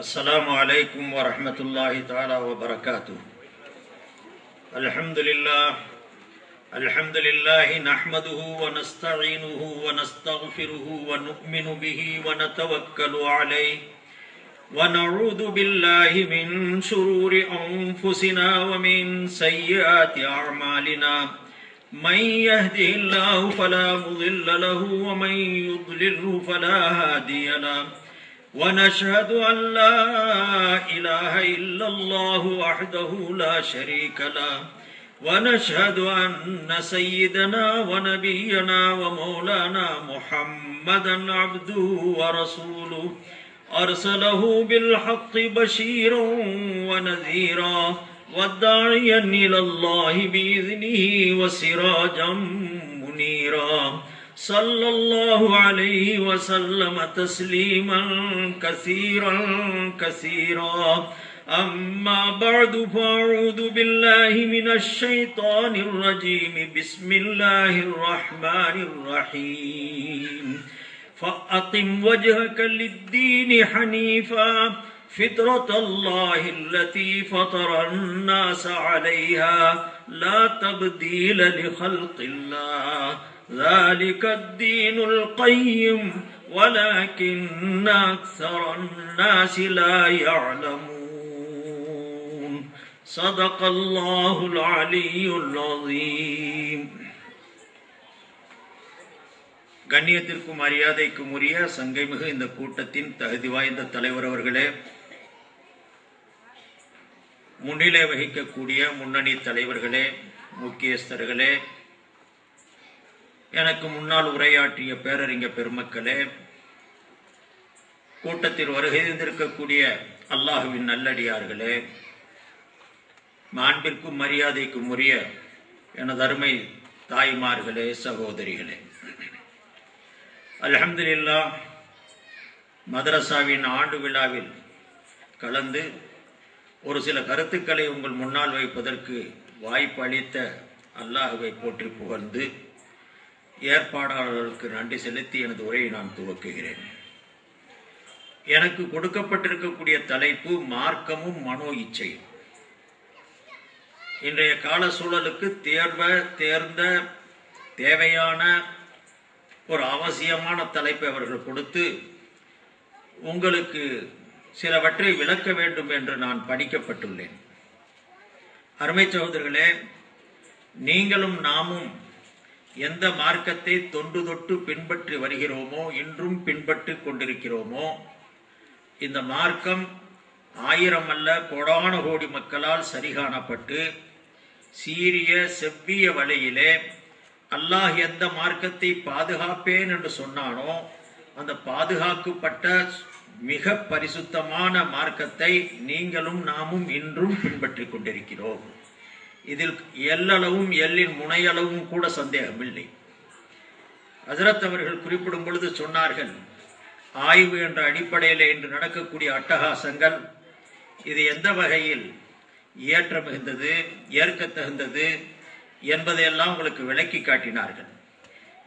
السلام عليكم ورحمة الله تعالى وبركاته. الحمد لله نحمده ونستعينه ونستغفره ونؤمن به ونتوكل عليه ونعوذ بالله من شرور أنفسنا ومن سيئات أعمالنا من يهده الله فلا مضل له ومن يضلله فلا هادي له ونشهد أن لا إله إلا الله وحده لا شريك له ونشهد أن سيدنا ونبينا ومولانا محمدا عبده ورسوله أرسله بالحق بشيرا ونذيرا وداعيا إلى الله بإذنه وسراجا منيرا صلى الله عليه وسلم تسليما كثيرا أما بعد فأعوذ بالله من الشيطان الرجيم بسم الله الرحمن الرحيم فأقم وجهك للدين حنيفا فطرة الله التي فطر الناس عليها لا تبديل لخلق الله ذلك الدين القيم ولكن أكثر الناس لا يعلمون صدق الله العلي العظيم. கண்ணியத்திற்கும் மரியாதைக்கும் உரிய சங்கைமிகு இந்த கூட்டத்தின் தகுதி வாய்ந்த தலைவர் அவர்களே, முன்னிலை வகிக்கக்கூடிய முன்னணி தலைவர்களே, முக்கியஸ்தர்களே, எனக்கு முன்னால் உரையாற்றிய பேரறிஞர் பெருமக்களே, கூட்டத்தில் வருகை தந்திருக்கக்கூடிய அல்லாஹுவின் நல்லடியார்களே, மாண்பிற்கும் மரியாதைக்கும் உரிய எனது அருமை தாய்மார்களே, சகோதரிகளே, அல்ஹம்துலில்லாஹ் மதரசாவின் ஆண்டு விழாவில் கலந்து ஒரு சில கருத்துக்களை உங்கள் முன்னால் வைப்பதற்கு வாய்ப்பு அளித்த அல்லாஹுவை போற்றி புகழ்ந்து ஏற்பாடாளர்களுக்கு நன்றி செலுத்தி எனது உரையை நான் துவக்குகிறேன். எனக்கு கொடுக்கப்பட்டிருக்கக்கூடிய தலைப்பு மார்க்கமும் மனோ இச்சையும். இன்றைய கால சூழலுக்கு தேர்ந்த தேவையான ஒரு அவசியமான தலைப்பை அவர்கள் கொடுத்து உங்களுக்கு சிலவற்றை விளக்க வேண்டும் என்று நான் பணிக்கப்பட்டுள்ளேன். அருமை சகோதரர்களே, நீங்களும் நாமும் எந்த மார்க்கத்தை தொன்று தொட்டு பின்பற்றி வருகிறோமோ, இன்றும் பின்பற்றி கொண்டிருக்கிறோமோ, இந்த மார்க்கம் 1000 அல்ல கோடான கோடி மக்களால் சரிகாணப்பட்டு சீரிய செவ்விய வழியிலே அல்லாஹ் எந்த மார்க்கத்தை பாதுகாப்பேன் என்று சொன்னானோ அந்த பாதுகாக்கப்பட்ட மிக பரிசுத்தமான மார்க்கத்தை நீங்களும் நாமும் இன்றும் பின்பற்றி கொண்டிருக்கிறோம். இதில் எல்லளவும் எல்லின் முனையளவும் கூட சந்தேகமில்லை. ஹஜ்ரத் அவர்கள் குறிப்பிடும் பொழுது சொன்னார்கள், ஆய்வு என்ற அடிப்படையில் இன்று நடக்கக்கூடிய அட்டகாசங்கள் இது எந்த வகையில் ஏற்ற மிகுந்தது, ஏற்க தகுந்தது என்பதையெல்லாம் உங்களுக்கு விளக்கி காட்டினார்கள்.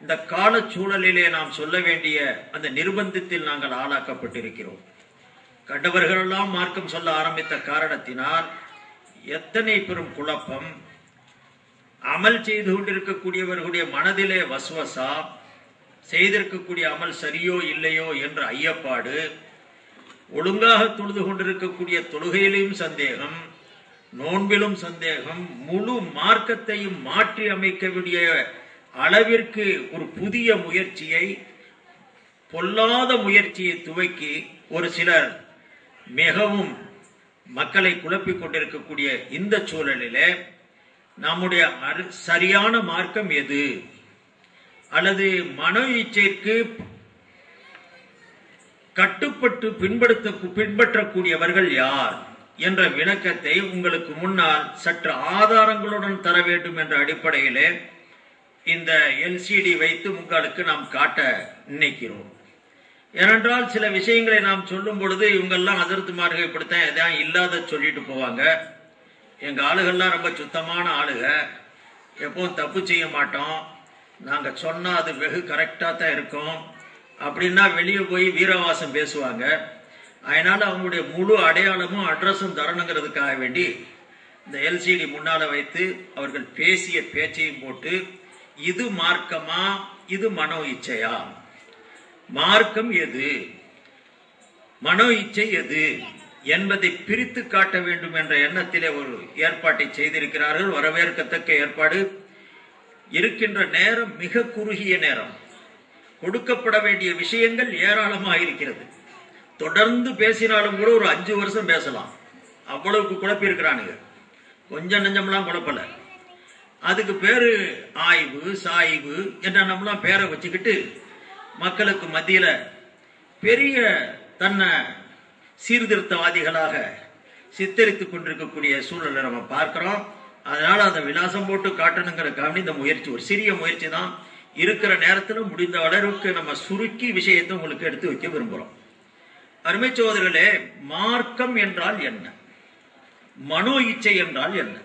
இந்த கால சூழலிலே நாம் சொல்ல வேண்டிய அந்த நிர்பந்தத்தில் நாங்கள் ஆளாக்கப்பட்டிருக்கிறோம். கண்டவர்களெல்லாம் மார்க்கம் சொல்ல ஆரம்பித்த காரணத்தினால் எத்தனை பெரும் குழப்பம், அமல் செய்து கொண்டிருக்கக்கூடியவர்களுடைய மனதிலே வஸ்வசா, செய்திருக்கக்கூடிய அமல் சரியோ இல்லையோ என்ற ஐயப்பாடு, ஒழுங்காக தொழுது கொண்டிருக்கக்கூடிய தொழுகையிலும் சந்தேகம், நோன்பிலும் சந்தேகம், முழு மார்க்கத்தையும் மாற்றி அமைக்கக்கூடிய அளவிற்கு ஒரு புதிய முயற்சியை, பொல்லாத முயற்சியை துவக்கி ஒரு சிலர் மிகவும் மக்களை குழப்பிக் கொண்டிருக்கக்கூடிய இந்த சூழலிலே நம்முடைய சரியான மார்க்கம் எது, அல்லது மனோ இச்சைக்கு கட்டுப்பட்டு பின்பற்றக்கூடியவர்கள் யார் என்ற விளக்கத்தை உங்களுக்கு முன்னால் சற்று ஆதாரங்களுடன் தர வேண்டும் என்ற அடிப்படையிலே இந்த எல்சிடி வைத்து உங்களுக்கு நாம் காட்ட நினைக்கிறோம். ஏனென்றால் சில விஷயங்களை நாம் சொல்லும் பொழுது இவங்கெல்லாம் ஹஜ்ரத்துமார்கள் இப்படித்தான் எதாவது இல்லாத சொல்லிட்டு போவாங்க, எங்க ஆளுகள்லாம் ரொம்ப சுத்தமான ஆளுக, எப்பவும் தப்பு செய்ய மாட்டோம், நாங்க சொன்னா அது வெகு கரெக்டா தான் இருக்கும் அப்படின்னா வெளியே போய் வீரவாசம் பேசுவாங்க. அதனால அவங்களுடைய முழு அடையாளமும் அட்ரஸும் தரணுங்கிறதுக்காக வேண்டி இந்த எல்சிடி முன்னால வைத்து அவர்கள் பேசிய பேச்சையும் போட்டு, இது மார்க்கமா இது மனோ இச்சையா, மார்க்கம் எது மனோ இச்சை எது என்பதை பிரித்து காட்ட வேண்டும் என்ற எண்ணத்திலே ஒரு ஏற்பாட்டை செய்திருக்கிறார்கள். வரவேற்கத்தக்க ஏற்பாடு. இருக்கின்ற நேரம் மிக குறுகிய நேரம், கொடுக்கப்பட வேண்டிய விஷயங்கள் ஏராளமாக இருக்கிறது. தொடர்ந்து பேசினாலும் கூட ஒரு 5 வருஷம் பேசலாம், அவ்வளவுக்கு குழப்பி இருக்கிறானுங்க. கொஞ்சம் நெஞ்சம்லாம் குழப்பல. அதுக்கு பேரு ஆய்வு சாய்வு என்ற நம்மளாம் பேரை வச்சுக்கிட்டு மக்களுக்கு மத்தியில பெரிய தன்னை சீர்திருத்தவாதிகளாக சித்தரித்துக் கொண்டிருக்கக்கூடிய சூழலை நம்ம பார்க்கிறோம். அதனால அதை விலாசம் போட்டு காட்டணுங்கிறதுக்காக இந்த முயற்சி ஒரு சிறிய முயற்சி தான். இருக்கிற நேரத்தில் முடிந்த அளவுக்கு நம்ம சுருக்கி விஷயத்தை உங்களுக்கு எடுத்து வைக்க விரும்புகிறோம். அருமை சகோதரர்களே, மார்க்கம் என்றால் என்ன, மனோ இச்சை என்றால் என்ன?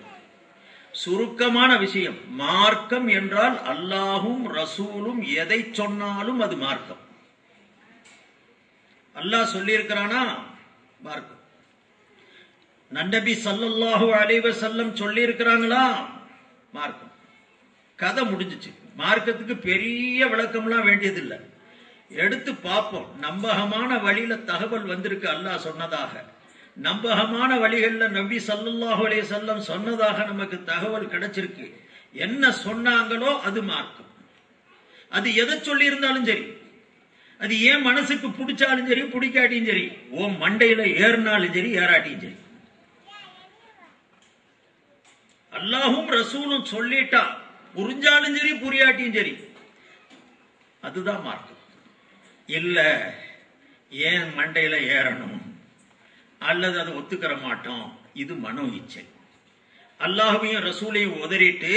சுருக்கமான விஷயம், மார்க்கம் என்றால் அல்லாஹும் ரசூலும் எதை சொன்னாலும் அது மார்க்கம். அல்லாஹ் சொல்லி இருக்கிறானா மார்க்கம். நபி ஸல்லல்லாஹு அலைஹி வஸல்லம் சொல்லி இருக்கிறாங்களா மார்க்கம். கதை முடிஞ்சிச்சு. மார்க்கத்துக்கு பெரிய விளக்கம்லாம் வேண்டியதில்லை. எடுத்து பார்ப்போம். நம்பகமான வழியில தகவல் வந்திருக்கு அல்லாஹ் சொன்னதாக, நம்பகமான வழிகளில் நபி ஸல்லல்லாஹு அலைஹி வஸல்லம் சொன்னதாக நமக்கு தகவல் கிடைச்சிருக்கு. என்ன சொன்னாங்களோ அது மார்க்கம். அது எதை சொல்லி இருந்தாலும் சரி, அது ஏன் மனசுக்கு பிடிச்சாலும் சரி பிடிக்காட்டியும் சரி, ஓ மண்டையில ஏறினாலும் சரி ஏறாட்டியும் சரி, அல்லாஹும் ரசூலும் சொல்லிட்டா புரிஞ்சாலும் சரி புரியாட்டியும் சரி, அதுதான் மார்க்கம். இல்ல ஏன் மண்டையில ஏறணும் அல்லது அதை ஒத்துக்கிற மாட்டோம், இது மனோ இச்சை. அல்லாஹையும் ரசூலையும் உதறிட்டு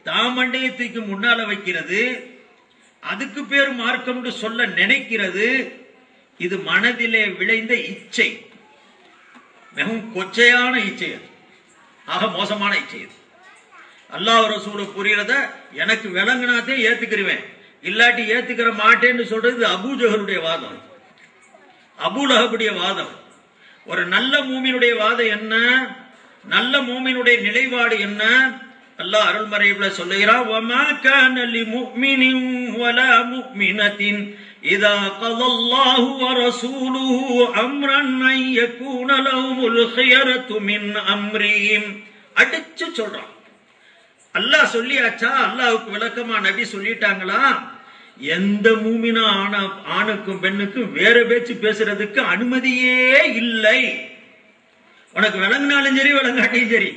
தாம் மண்டையத்துக்கு முன்னால வைக்கிறது, அதுக்கு பேர் மார்க்கம் சொல்ல நினைக்கிறது, இது மனதிலே விளைந்த இச்சை. மிகவும் கொச்சையான இச்சை, ஆக மோசமான இச்சை. அல்லாஹ் ரசூலை புரியறத எனக்கு விளங்கினாத்தே ஏத்துக்கிறேன், இல்லாட்டி ஏத்துக்கிற மாட்டேன்னு சொல்றது அபூஜஹலுடைய வாதம், அபூலஹபுடைய வாதம். ஒரு நல்ல மூமினுடைய வாதம் என்ன, நல்ல மூமினுடைய நிலைப்பாடு என்ன? அல்லாஹ் அருள்மறையில சொல்லுகிறான், வமா கான லிமுஃமினின் வலா முஃமினத்தின் இதா கதல்லாஹு வரசூலுஹு அம்ரன் அன் யகூன லஹுமுல் ഖിയറതു மின் அம்ரிஹிம். அடிச்சு சொல்றான். அல்லாஹ் சொல்லியாச்சா, அல்லாஹ்வுக்கு விளக்கமா நபி சொல்லிட்டாங்களா, எந்த மூமினா ஆணுக்கும் பெண்ணுக்கும் வேற பேச்சு பேசுறதுக்கு அனுமதியே இல்லை. உனக்கு விளங்கினாலும் சரி விளங்காட்டியும் சரி,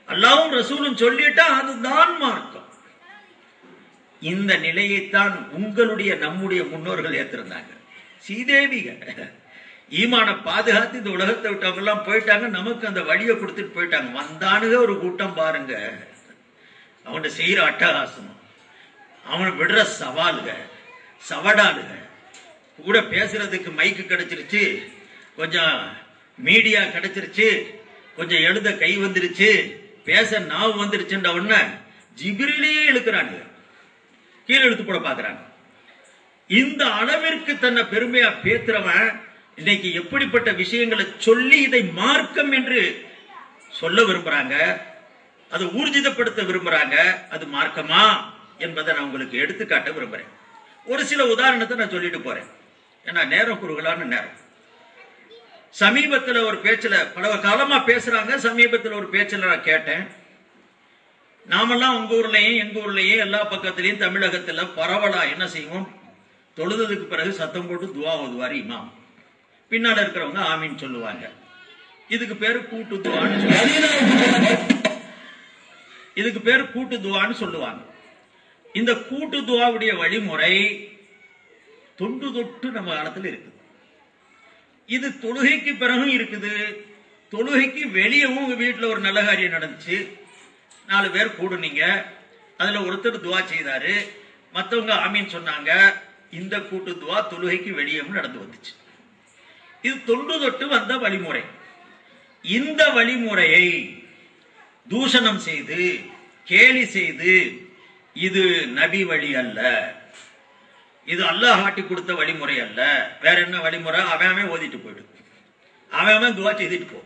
அல்லாஹ்வும் ரசூலும் சொல்லிட்டா அதுதான் மார்க்கம். இந்த நிலையைத்தான் உங்களுடைய நம்முடைய முன்னோர்கள் ஏத்திருந்தாங்க. சீதேவிக ஈமான பாதுகாத்து இந்த உலகத்தை விட்டவங்க எல்லாம் போயிட்டாங்க, நமக்கு அந்த வழியை கொடுத்துட்டு போயிட்டாங்க. வந்தானுங்க ஒரு கூட்டம் பாருங்க, அவன் செய்யற அட்டகாசம், அவன் விடுற சவாலுக சவடாலுக. கூட பேசுறதுக்கு மைக்கு கிடைச்சிருச்சு, கொஞ்சம் மீடியா கிடைச்சிருச்சு, கொஞ்சம் எழுத கை வந்துருச்சு, பேச நாவு வந்துருச்சுன்ற உடனே ஜிபிரிலேயே இழுக்கிறாங்க, கீழே இழுத்து போட பாக்குறாங்க. இந்த அளவிற்கு தன்னை பெருமையா பேத்துறவன் இன்னைக்கு எப்படிப்பட்ட விஷயங்களை சொல்லி இதை மார்க்கம் என்று சொல்ல விரும்புறாங்க, அதை ஊர்ஜிதப்படுத்த விரும்புறாங்க. அது மார்க்கமா என்பதை நான் உங்களுக்கு எடுத்துக்காட்ட விரும்புறேன். ஒரு சில உதாரணத்தை நான் சொல்லிட்டு போறேன், ஏன்னா நேரம் குறுகலான நேரம். சமீபத்தில் ஒரு பேச்சுல, பல காலமா பேசுறாங்க, சமீபத்தில் ஒரு பேச்சுல நான் கேட்டேன், நாமெல்லாம் உங்க ஊர்லயும் எங்க ஊர்லயும் எல்லா பக்கத்திலையும் தமிழகத்துல பரவலா என்ன செய்வோம், தொழுததுக்கு பிறகு சத்தம் போட்டு துவா ஓதுவாரு இமாம், பின்னால இருக்கிறவங்க ஆமீன் சொல்லுவாங்க. இதுக்கு பேரு கூட்டு துவான்னு சொல்லுவாங்க. இதுக்கு பேரு கூட்டு துவான்னு சொல்லுவாங்க. இந்த கூட்டு துவாவுடைய வழிமுறை தொண்டு தொட்டு நம்ம காலத்துல இருக்குது. இது தொழுகைக்கு பிறகும் இருக்குது, தொழுகைக்கு வெளியவும் உங்க வீட்டுல ஒரு நல்ல காரியம் நடந்துச்சு, 4 பேர் கூடுனீங்க, அதுல ஒருத்தர் துவா செய்தாரு, மற்றவங்க ஆமீன் சொன்னாங்க, இந்த கூட்டு துவா தொழுகைக்கு வெளியவும் நடந்து வந்துச்சு. இது தொண்டு தொட்டு வந்த வழிமுறை. இந்த வழிமுறையை தூஷணம் செய்து கேலி செய்து இது நபி வழி அல்ல, இது அல்லாஹ் காட்டி கொடுத்த வழிமுறை அல்ல, வேற என்ன வழிமுறை, அவன் ஓதிட்டு போயிடு. அவன் துவா செய்துட்டு போ,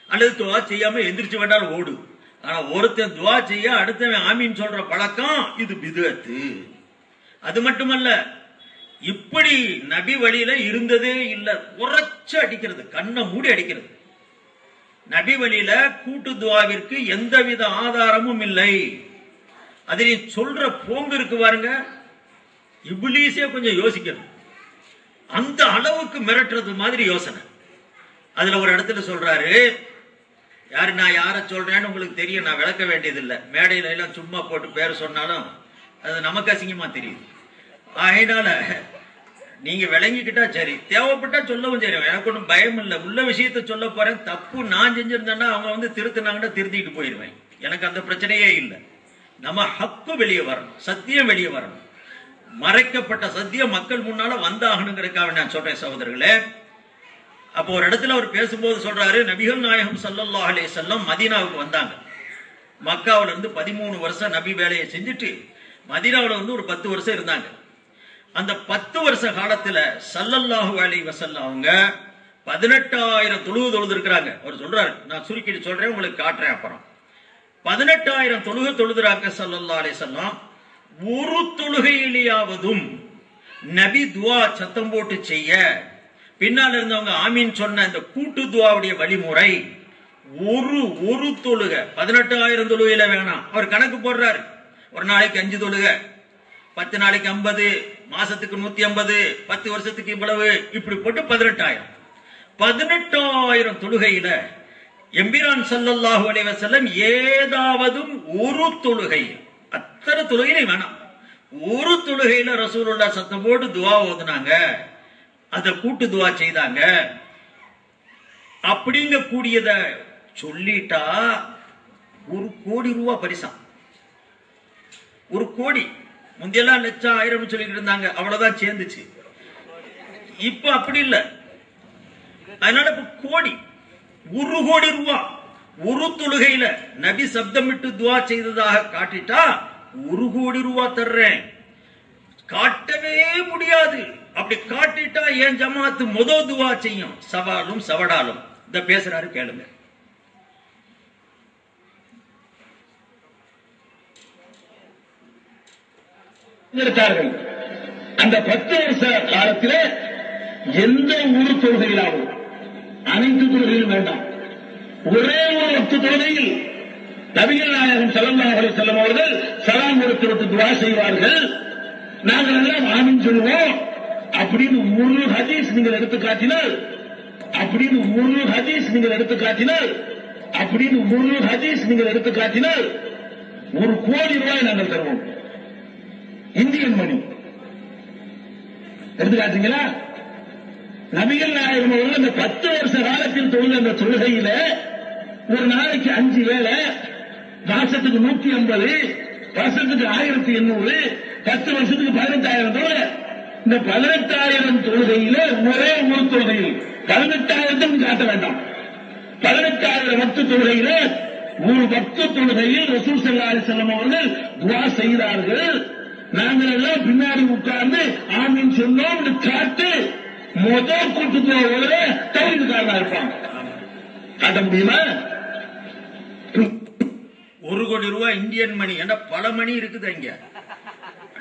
அல்லது துவா செய்யாம எந்திரிச்சு வேண்டாலும் ஓடு. ஆனா ஒருத்தன் துவா செய்ய அடுத்தவன் ஆமீன் சொல்ற பழக்கம் இது பிதுஅத்து. அது மட்டுமல்ல, இப்படி நபி வழியில இருந்ததே இல்ல. உரைச்சு அடிக்கிறது, கண்ணை மூடி அடிக்கிறது. நபி வழியில கூட்டு துவாவிற்கு எந்தவித ஆதாரமும் இல்லை. அதை சொல்ற போங்க இருக்கு பாருங்க, இப்லீஸே கொஞ்சம் யோசிக்கணும். அந்த அளவுக்கு மிரட்டுறது மாதிரி யோசனை. அதுல ஒரு இடத்துல சொல்றாரு, யாரு நான் யார சொல்றேன்னு உங்களுக்கு தெரியும், நான் விளக்க வேண்டியதில்லை. மேடையில எல்லாம் சும்மா போட்டு பேர் சொன்னாலும் அது நமக்கு அசிங்கமா தெரியுது. அதனால நீங்க விளங்கிக்கிட்டா சரி, தேவைப்பட்டா சொல்லவும் சரி, எனக்கு ஒன்றும் பயம் இல்லை. உள்ள விஷயத்த சொல்ல போறேன். தப்பு நான் செஞ்சிருந்தேன்னா அவங்க திருத்தினாங்கன்னா திருத்திட்டு போயிடுவேன். எனக்கு அந்த பிரச்சனையே இல்லை. நம்ம ஹக்கு வெளியே வரணும், சத்தியம் வெளியே வரணும். மறைக்கப்பட்ட சத்தியம் மக்கள் முன்னால வந்தாகணுங்கிறதுக்காக நான் சொல்றேன் சகோதரர்களே. அப்போ ஒரு இடத்துல அவர் பேசும்போது சொல்றாரு, நபிகள் நாயகம் ஸல்லல்லாஹு அலைஹி வஸல்லம் மதீனாவுக்கு வந்தாங்க. மக்காவுல இருந்து 13 வருஷம் நபி வேலையை செஞ்சுட்டு மதீனாவுல வந்து ஒரு 10 வருஷம் இருந்தாங்க. அந்த 10 வருஷ காலத்துல ஸல்லல்லாஹு அலைஹி வஸல்லம் அவங்க 18,000 தொழுது இருக்கிறாங்க. அவர் சொல்றாரு, நான் சுருக்கிட்டு சொல்றேன், உங்களுக்கு காட்டுறேன். அப்புறம் 18,000 தொழுதுறாங்க ஸல்லல்லாஹு அலைஹி வஸல்லம். ஒரு தொழுகையிலேயாவதும் நபி துவா சத்தம் போட்டு செய்ய, பின்னால் இருந்தவங்க ஆமீன் சொன்ன இந்த கூட்டு துவாவுடைய வழிமுறை ஒரு தொழுகை 18,000 தொழுகையில வேணாம். அவர் கணக்கு போடுறாரு. ஒரு நாளைக்கு 5 தொழுகை, 10 நாளைக்கு 50, மாசத்துக்கு 150, 10 வருஷத்துக்கு இவ்வளவு, இப்படி போட்டு 18,000 தொழுகையில எம்பிரான் ஸல்லல்லாஹு அலைஹி வஸல்லம் ஏதாவது ஒரு தொழுகை, அத்தனை தொழுகையில வேணாம், ஒரு தொழுகையில ரசூலுல்லாஹ் சத்தம் போட்டு துவா ஓதுனாங்க, அத கூட்டு துவா செய்தாங்க. அப்படிங்க கூடியத சொல்லிட்டா 1 கோடி ரூபாய் பரிசா. 1 கோடி. முந்தையெல்லாம் லட்சம் ஆயிரம் சொல்லிட்டு இருந்தாங்க, அவ்வளவுதான் சேர்ந்துச்சு. இப்ப அப்படி இல்ல. அதனால இப்ப கோடி, 1 கோடி ரூபாய் ஒரு தொழுகையில நபி சப்தமிட்டு துவா செய்ததாக காட்டிட்டா 1 கோடி ரூபாய் தர்றேன். காட்டவே முடியாது. அப்படி காட்டிட்டா என் ஜமாத்து முதல் துவா செய்யும், சவாலும் சவடாலும். இந்த பேசுறாரு கேளுங்க. அந்த 10 வருஷ காலத்தில் எந்த ஒரு தொழுகையிலாகும், அனைத்து தொழுகையிலும் வேண்டாம், ஒரே ஒரு 10 தொழுகையில் நபிகள் நாயகம் ஸல்லல்லாஹு அலைஹி வஸல்லம் அவர்கள் சலாம் கொடுத்து துவா செய்வார்கள். நாங்கள் எல்லாம் ஆமீன் சொல்லுவோம். அப்படின்னு ஒரு ஹதீஸ் நீங்கள் எடுத்து காட்டினால், அப்படின்னு ஒரு ஹதீஸ் நீங்கள் எடுத்து காட்டினால், அப்படின்னு ஒரு ஹதீஸ் நீங்கள் எடுத்து காட்டினால் 1 கோடி ரூபாய் நாங்கள் தருவோம். இந்தியன் மணி எடுத்து காட்டுறீங்களா? நபிகள் நாயகம் அவர்கள் அந்த 10 வருஷ காலத்தில் தொழுத அந்த தொழுகையில ஒரு நாளைக்கு 5 வேளை, மாசத்துக்கு 150, வருஷத்துக்கு 1800, 10 வருஷத்துக்கு 18,000 தொழுகை. இந்த 18,000 தொழுகையில ஒரே ஒரு தொழுகையில் 18,000 காட்ட வேண்டாம். 18,000 வக்து தொழுகையில ஒரு வக்து தொழுகையில் ரசூல் ஸல்லல்லாஹு அலைஹி வஸல்லம் அவர்கள் துஆ செய்கிறார்கள். நாங்கள் எல்லாம் பின்னாடி உட்கார்ந்து ஆமீன் சொன்னோம் காட்டு முதல் கூட்டு துஆவோட தௌஹீதுக்காரனா இருப்பாங்க. காட்ட முடியுமா? 1 கோடி ரூபாய் இந்தியன் மணி. ஏன்னா பல மணி இருக்குது அங்க.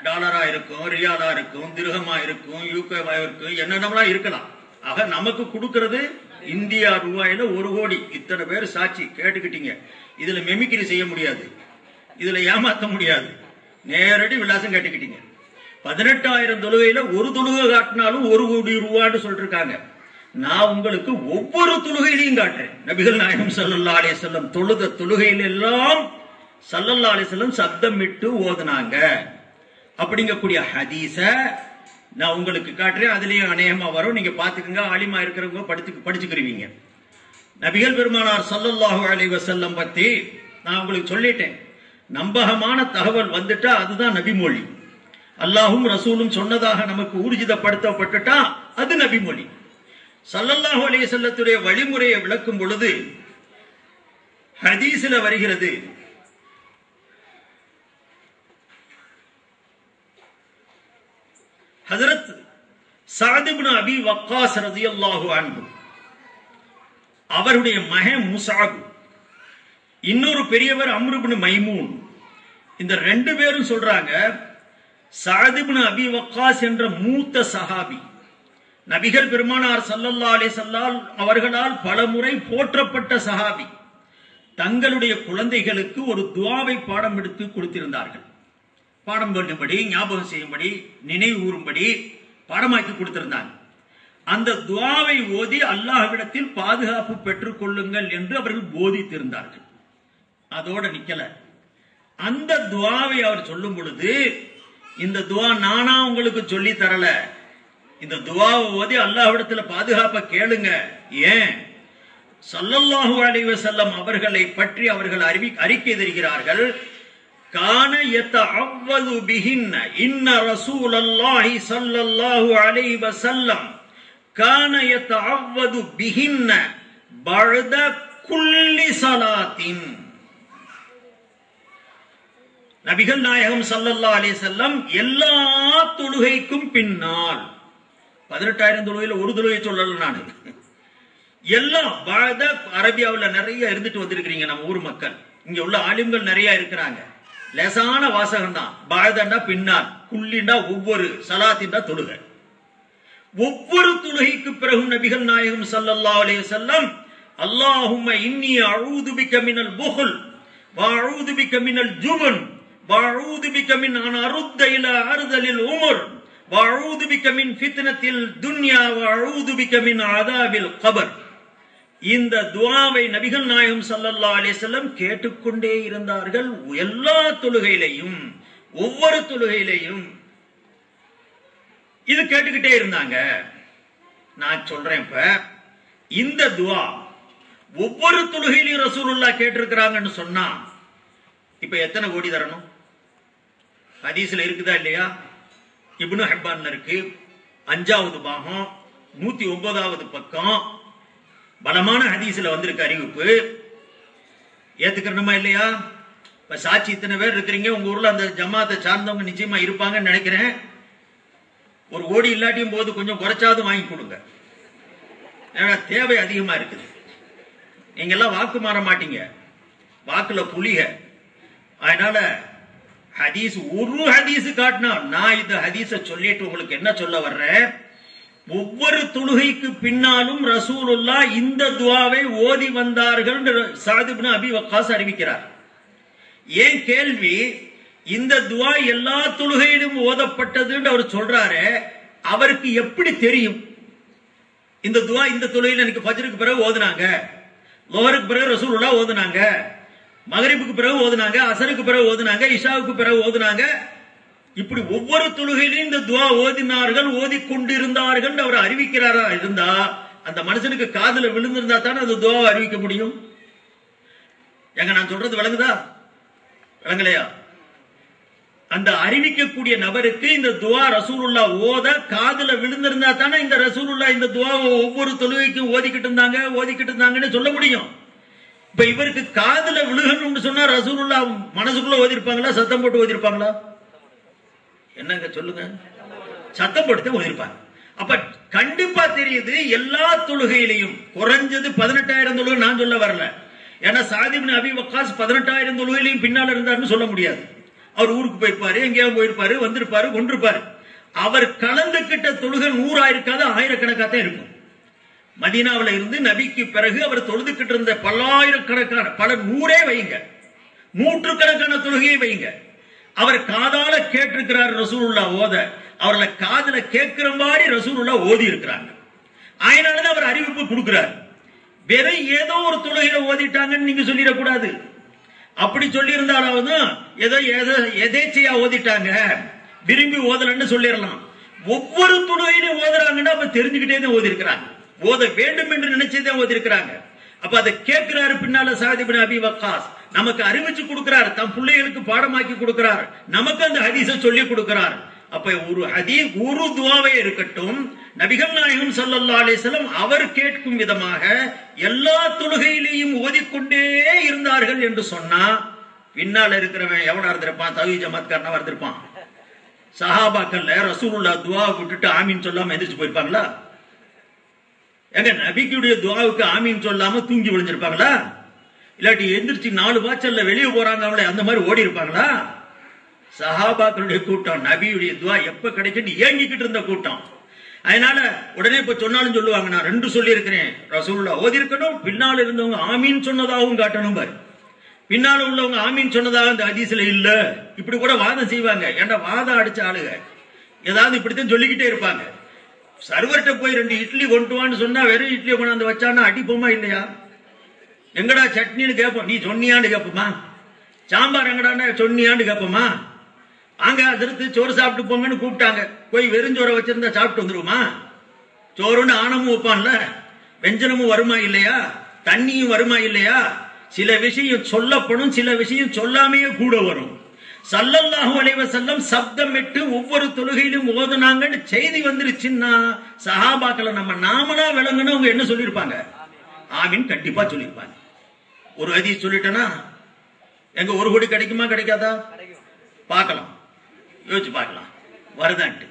டாலரா இருக்கும், ரியாலா இருக்கும், திர்ஹமா இருக்கும், யூகேவா இருக்கும், என்னென்னலாம் இருக்கலாம். ஆக நமக்கு கொடுக்கிறது இந்தியா ரூபாயில 1 கோடி. இத்தனை பேர் சாட்சி கேட்டுக்கிட்டீங்க. இதுல மெமிக்ரி செய்ய முடியாது, இதுல ஏமாத்த முடியாது. நேரடி விலாசம் கேட்டுக்கிட்டீங்க. 18,000 தொழுகையில ஒரு தொழுகை காட்டினாலும் 1 கோடி ரூபான்னு சொல்லிருக்காங்க. நான் உங்களுக்கு ஒவ்வொரு தொழுகையிலையும் காட்டுறேன். நபிகள் நாயகம் ஸல்லல்லாஹு அலைஹி வஸல்லம் தொழுத தொழுகையில எல்லாம் ஸல்லல்லாஹு அலைஹி வஸல்லம் சப்தமிட்டு ஓதுனாங்க அப்படிங்கக்கூடிய ஹதீஸ நான் உங்களுக்கு காட்டுறேன். அதுலயும் அநேகமா வரும், நீங்க பாத்துக்கங்க. ஆலிமா இருக்கிறவங்க படிச்சுக்கிறீங்க. நபிகள் பெருமானார் ஸல்லல்லாஹு அலைஹி வஸல்லம் பத்தி நான் உங்களுக்கு சொல்லிட்டேன். நம்பகமான தகவல் வந்துட்டா அதுதான் நபிமொழி. அல்லாஹும் ரசூலும் சொன்னதாக நமக்கு ஊர்ஜிதப்படுத்தப்பட்டுட்டா அது நபிமொழி. ஸல்லல்லாஹு அலைஹி வஸல்லத்துடைய வழிமுறையை விளக்கும் பொழுது ஹதீஸில் வருகிறது, ஹஜ்ரத் சஅத் இப்னு அபி வக்காஸ் ரலியல்லாஹு அன்ஹு அவருடைய மகன் முஸஅப், இன்னொரு பெரியவர் அம்ர் இப்னு மைமூன். இந்த ரெண்டு பேரும் சொல்றாங்க, சஅத் இப்னு அபி வக்காஸ் என்ற மூத்த சஹாபி நபிகள் பெருமானார் ஸல்லல்லாஹு அலைஹி வஸல்லம் அவர்களால் பலமுறை போற்றப்பட்ட சஹாபி, தங்களுடைய குழந்தைகளுக்கு ஒரு துஆவை பாடம் எடுத்து கொடுத்திருந்தார்கள். பாடம் பண்ணும்படி, ஞாபகம் செய்யும்படி, நினைவு கூறும்படி பாடமாக்கி கொடுத்திருந்தாங்க. அந்த துஆவை ஓதி அல்லாஹ்விடத்தில் பாதுகாப்பு பெற்றுக் கொள்ளுங்கள் என்று அவர்கள் போதித்திருந்தார்கள். அதோட நிக்கல. அந்த துஆவை அவர் சொல்லும் பொழுது, இந்த துஆ நானா உங்களுக்கு சொல்லி தரல, இந்த துஆவை ஓதி அல்லாஹ்விடத்துல பாதுகாப்பை கேளுங்க. ஏன்? ஸல்லல்லாஹு அலைஹி வஸல்லம் அவர்களை பற்றி அவர்கள் அறிக்கை தருகிறார்கள். கான யதஅவ்வது பிஹின்ன இன்ன ரசூலல்லாஹி ஸல்லல்லாஹு அலைஹி வஸல்லம் கான யதஅவ்வது பிஹின்ன பஅத குல்லி ஸலாத்தின். நபிகள் நாயகம் ஸல்லல்லாஹு அலைஹி வஸல்லம் எல்லா தொழுகைக்கும் பின்னால், 18,000 தொழுகையில ஒரு தொழுகை சொல்லல நான், எல்லாம் பாத. அரபியாவில் நிறைய இருந்துட்டு வந்திருக்கிறீங்க நம்ம ஊர் மக்கள், இங்க உள்ள ஆலிம்கள் நிறைய இருக்கிறாங்க. லேசான வாசகம் தான். பாதண்டா பின்னால், குல்லிண்டா ஒவ்வொரு, சலாத்தின்டா தொழுகை. ஒவ்வொரு தொழுகைக்கு பிறகும் நபிகள் நாயகம் ஸல்லல்லாஹு அலைஹி வஸல்லம் அல்லாஹும்ம இன்னி அஊது பிக மினல் புஹல் வ அஊது பிக மினல் ஜுபன் வ அஊது பிக மின் அன் அருத்த இலா அர்தலில் உமர் வ அஊது பிக மின் ஃபித்னத்தில் துன்யா வ அஊது பிக மின் அதாபில் கபர். இந்த துஆவை நபிகள் நாயகம் ஸல்லல்லாஹு அலைஹி வஸல்லம் கேட்டுக்கொண்டே இருந்தார்கள். எல்லா தொழுகையிலையும், ஒவ்வொரு தொழுகையிலையும் இது கேட்டுக்கிட்டே இருந்தாங்க. நான் சொல்றேன், இப்ப இந்த துஆ ஒவ்வொரு தொழுகையிலையும் ரசூலுல்லாஹ் கேட்டிருக்கிறாங்கன்னு சொன்னா இப்ப எத்தனை கோடி தரணும்? ஹதீஸ்ல இருக்குதா இல்லையா? இப்னு ஹிப்பான்ல இருக்கு, 5வது பாகம் 109வது பக்கம், பலமான ஹதீஸ்ல வந்திருக்கு அறிவிப்பு. ஏத்துக்கணுமா இல்லையா? இப்ப சாட்சி இத்தனை பேர் இருக்கிறீங்க, உங்க ஊர்ல அந்த ஜமாத்தை சார்ந்தவங்க நிச்சயமா இருப்பாங்கன்னு நினைக்கிறேன். ஒரு கோடி இல்லாட்டியும் போது கொஞ்சம் குறைச்சாவது வாங்கி கொடுங்க. ஏன்னா தேவை அதிகமா இருக்குது. நீங்க எல்லாம் வாக்கு மாற மாட்டீங்க, வாக்குல புலிக. அதனால ஹதீஸ், ஒரு ஹதீஸ் காட்டினா, நான் இந்த ஹதீஸ சொல்லிட்டு உங்களுக்கு என்ன சொல்ல வர்றேன், ஒவ்வொரு தொழுகைக்கு பின்னாலும் ரசூலுல்லாஹ் இந்த துஆவை ஓதி வந்தார்கள் சஅத் இப்னு அபி வக்காஸ் அறிவிக்கிறார். ஏன் கேள்வி, இந்த துஆ எல்லா தொழுகையிலும் ஓதப்பட்டதுன்னு அவர் சொல்றாரு, அவருக்கு எப்படி தெரியும் இந்த துஆ இந்த தொழுகையில? எனக்கு ஃபஜ்ருக்கு பிறகு ஓதுனாங்க, லுஹருக்கு பிறகு ரசூலுல்லாஹ் ஓதுனாங்க, மகரிபுக்கு பிறகு ஓதுனாங்க, அசருக்கு பிறகு ஓதுனாங்க, இஷாவுக்கு பிறகு ஓதுனாங்க. இப்படி ஒவ்வொரு தொழுகையிலும் இந்த துஆ ஓதினார்கள், ஓதிக்கொண்டிருந்தார்கள் அவர் அறிவிக்கிறாரா இருந்தா, அந்த மனுஷனுக்கு காதுல விழுந்திருந்தா தானே அந்த துஆவை அறிவிக்க முடியும். எங்க நான் சொல்றது விளங்குதா? விளங்கலையா? அந்த அறிவிக்கக்கூடிய நபருக்கு இந்த துஆ ரசூலுல்லாஹ் ஓத காதுல விழுந்திருந்தா தானே இந்த ரசூலுல்லாஹ் இந்த துஆவை ஒவ்வொரு தொழுகைக்கும் ஓதிக்கிட்டு இருந்தாங்கன்னு சொல்ல முடியும். இப்ப இவருக்கு காதுல விழுகணும்னு சொன்னா ரசூலுல்லாஹ் மனசுக்குள்ள ஓதிருப்பாங்களா, சத்தம் போட்டு ஓதிருப்பாங்களா? என்னங்க சொல்லுங்க, சத்தம் போட்டு ஓதிருப்பாங்க. அப்ப கண்டிப்பா தெரியுது, எல்லா தொழுகையிலையும் குறைஞ்சது 18,000 தொழுகை நான் சொல்ல வரல. ஏன்னா சஅத் இப்னு அபி வக்காஸ் 18,000 தொழுகையிலையும் பின்னால இருந்தாருன்னு சொல்ல முடியாது. அவர் ஊருக்கு போயிருப்பாரு, எங்கேயாவது போயிருப்பாரு, வந்திருப்பாரு, கொண்டிருப்பாரு. அவர் கலந்துகிட்ட தொழுகை 100 இருக்காது, ஆயிரக்கணக்காத்தான் இருக்கும். மதீனாவில இருந்து நபிக்கு பிறகு அவர் தொழுதுகிட்டு இருந்த பல்லாயிரக்கணக்கான, பல நூறே வைங்க, நூற்றுக்கணக்கான தொழுகையை வைங்க, அவர் காதால கேட்டிருக்கிறார் ரசூலுல்லாஹ் ஓத, அவர்களை காதுல கேட்கிற மாதிரி ரசூலுல்லாஹ் ஓதி இருக்கிறாங்க. அதனாலதான் அவர் அறிவிப்பு கொடுக்கிறார். வேற ஏதோ ஒரு தொழுகையில ஓதிட்டாங்கன்னு நீங்க சொல்லிடக்கூடாது. அப்படி சொல்லி இருந்தாலும் ஏதோ எதேச்சையா ஓதிட்டாங்க, விரும்பி ஓதலன்னு சொல்லிடலாம். ஒவ்வொரு தொழுகையிலும் ஓதுறாங்கன்னா அப்ப தெரிஞ்சுக்கிட்டே தான் ஓதி இருக்கிறாங்க, ஓத வேண்டும் என்று நினைச்சதே ஓதி இருக்கிறாங்க. அப்ப அதை கேட்கிறாரு பின்னால சஅத் இப்னு அபி வக்காஸ், நமக்கு அறிவிச்சு கொடுக்கிறார், தம் பிள்ளைகளுக்கு பாடமாக்கி கொடுக்கிறார், நமக்கு அந்த ஹதீஸை சொல்லி கொடுக்கிறார். அப்ப ஒரு ஹதீஸ், ஒரு துஆவே இருக்கட்டும், நபிகள் நாயகம் ஸல்லல்லாஹு அலைஹி வஸல்லம் அவர் கேட்கும் விதமாக எல்லா தொழுகையிலையும் ஓதிக்கொண்டே இருந்தார்கள் என்று சொன்னா, பின்னால இருக்கிறவன் எவனா இருந்திருப்பான்? தவி ஜமாத்காரனா இருந்திருப்பான். சஹாபாக்கள்ல ரசூலுல்லாஹ் துஆ விட்டுட்டு ஆமீன் சொல்லாம எந்திரிச்சு போயிருப்பாங்களா? எங்க நபிக்குடைய துவாவுக்கு ஆமீன் சொல்லாம தூங்கி விழுந்திருப்பாங்களா? இல்லாட்டி எந்திரிச்சு 4 வாச்சல்ல வெளியே போறாங்க அவளை அந்த மாதிரி ஓடி இருப்பாங்களா? சஹாபாக்களுடைய கூட்டம் நபியுடைய துவா எப்ப கிடைக்கும் ஏங்கிக்கிட்டு இருந்த கூட்டம். அதனால உடனே இப்ப சொன்னாலும் சொல்லுவாங்க, நான் 2 சொல்லி இருக்கிறேன், ரசூலுல்லாஹ் ஓதி இருக்கணும், பின்னால் இருந்தவங்க ஆமீன் சொன்னதாகவும் காட்டணும் பாரு. பின்னால உள்ளவங்க ஆமீன் சொன்னதாக அந்த ஹதீஸ்ல இல்ல, இப்படி கூட வாதம் செய்வாங்க. ஏன்டா வாதம் அடிச்ச ஆளுங்க ஏதாவது இப்படித்தான் சொல்லிக்கிட்டே இருப்பாங்க. சர்வர்கிட்ட போய் 2 இட்லி கொண்டு வான்னு சொன்னா வெறும் இட்லியை கொண்டாந்து வச்சான்னா அடிப்போமா இல்லையா? எங்கடா சட்னின்னு கேட்போம், நீ சொன்னியான்னு கேட்போமா? சாம்பார் எங்கடா சொன்னியான்னு கேட்போமா? அங்க அதிர்த்து சோறு சாப்பிட்டு போங்கன்னு கூப்பிட்டாங்க, போய் வெறுஞ்சோரை வச்சிருந்தா சாப்பிட்டு வந்துருவோமா? சோறுன்னு ஆணமும் வைப்பான்ல, வெஞ்சனமும் வருமா இல்லையா? தண்ணியும் வருமா இல்லையா? சில விஷயம் சொல்லப்படும், சில விஷயம் சொல்லாமையே கூட வரும். ஸல்லல்லாஹு அலைஹி வஸல்லம் சப்தம் விட்டு ஒவ்வொரு தொழுகையிலும் ஓதுனாங்கன்னு செய்தி வந்துருச்சுன்னா சஹாபாக்களை நாமளா விளங்கணும். அவங்க என்ன சொல்லியிருப்பாங்க? ஆமீன் கண்டிப்பா சொல்லியிருப்பாங்க. ஒரு ஹதீஸ் சொல்லிட்டேன்னா எங்க 1 கோடி கிடைக்குமா கிடைக்காதா? பார்க்கலாம், யோசிச்சு பார்க்கலாம் வருதான்ட்டு.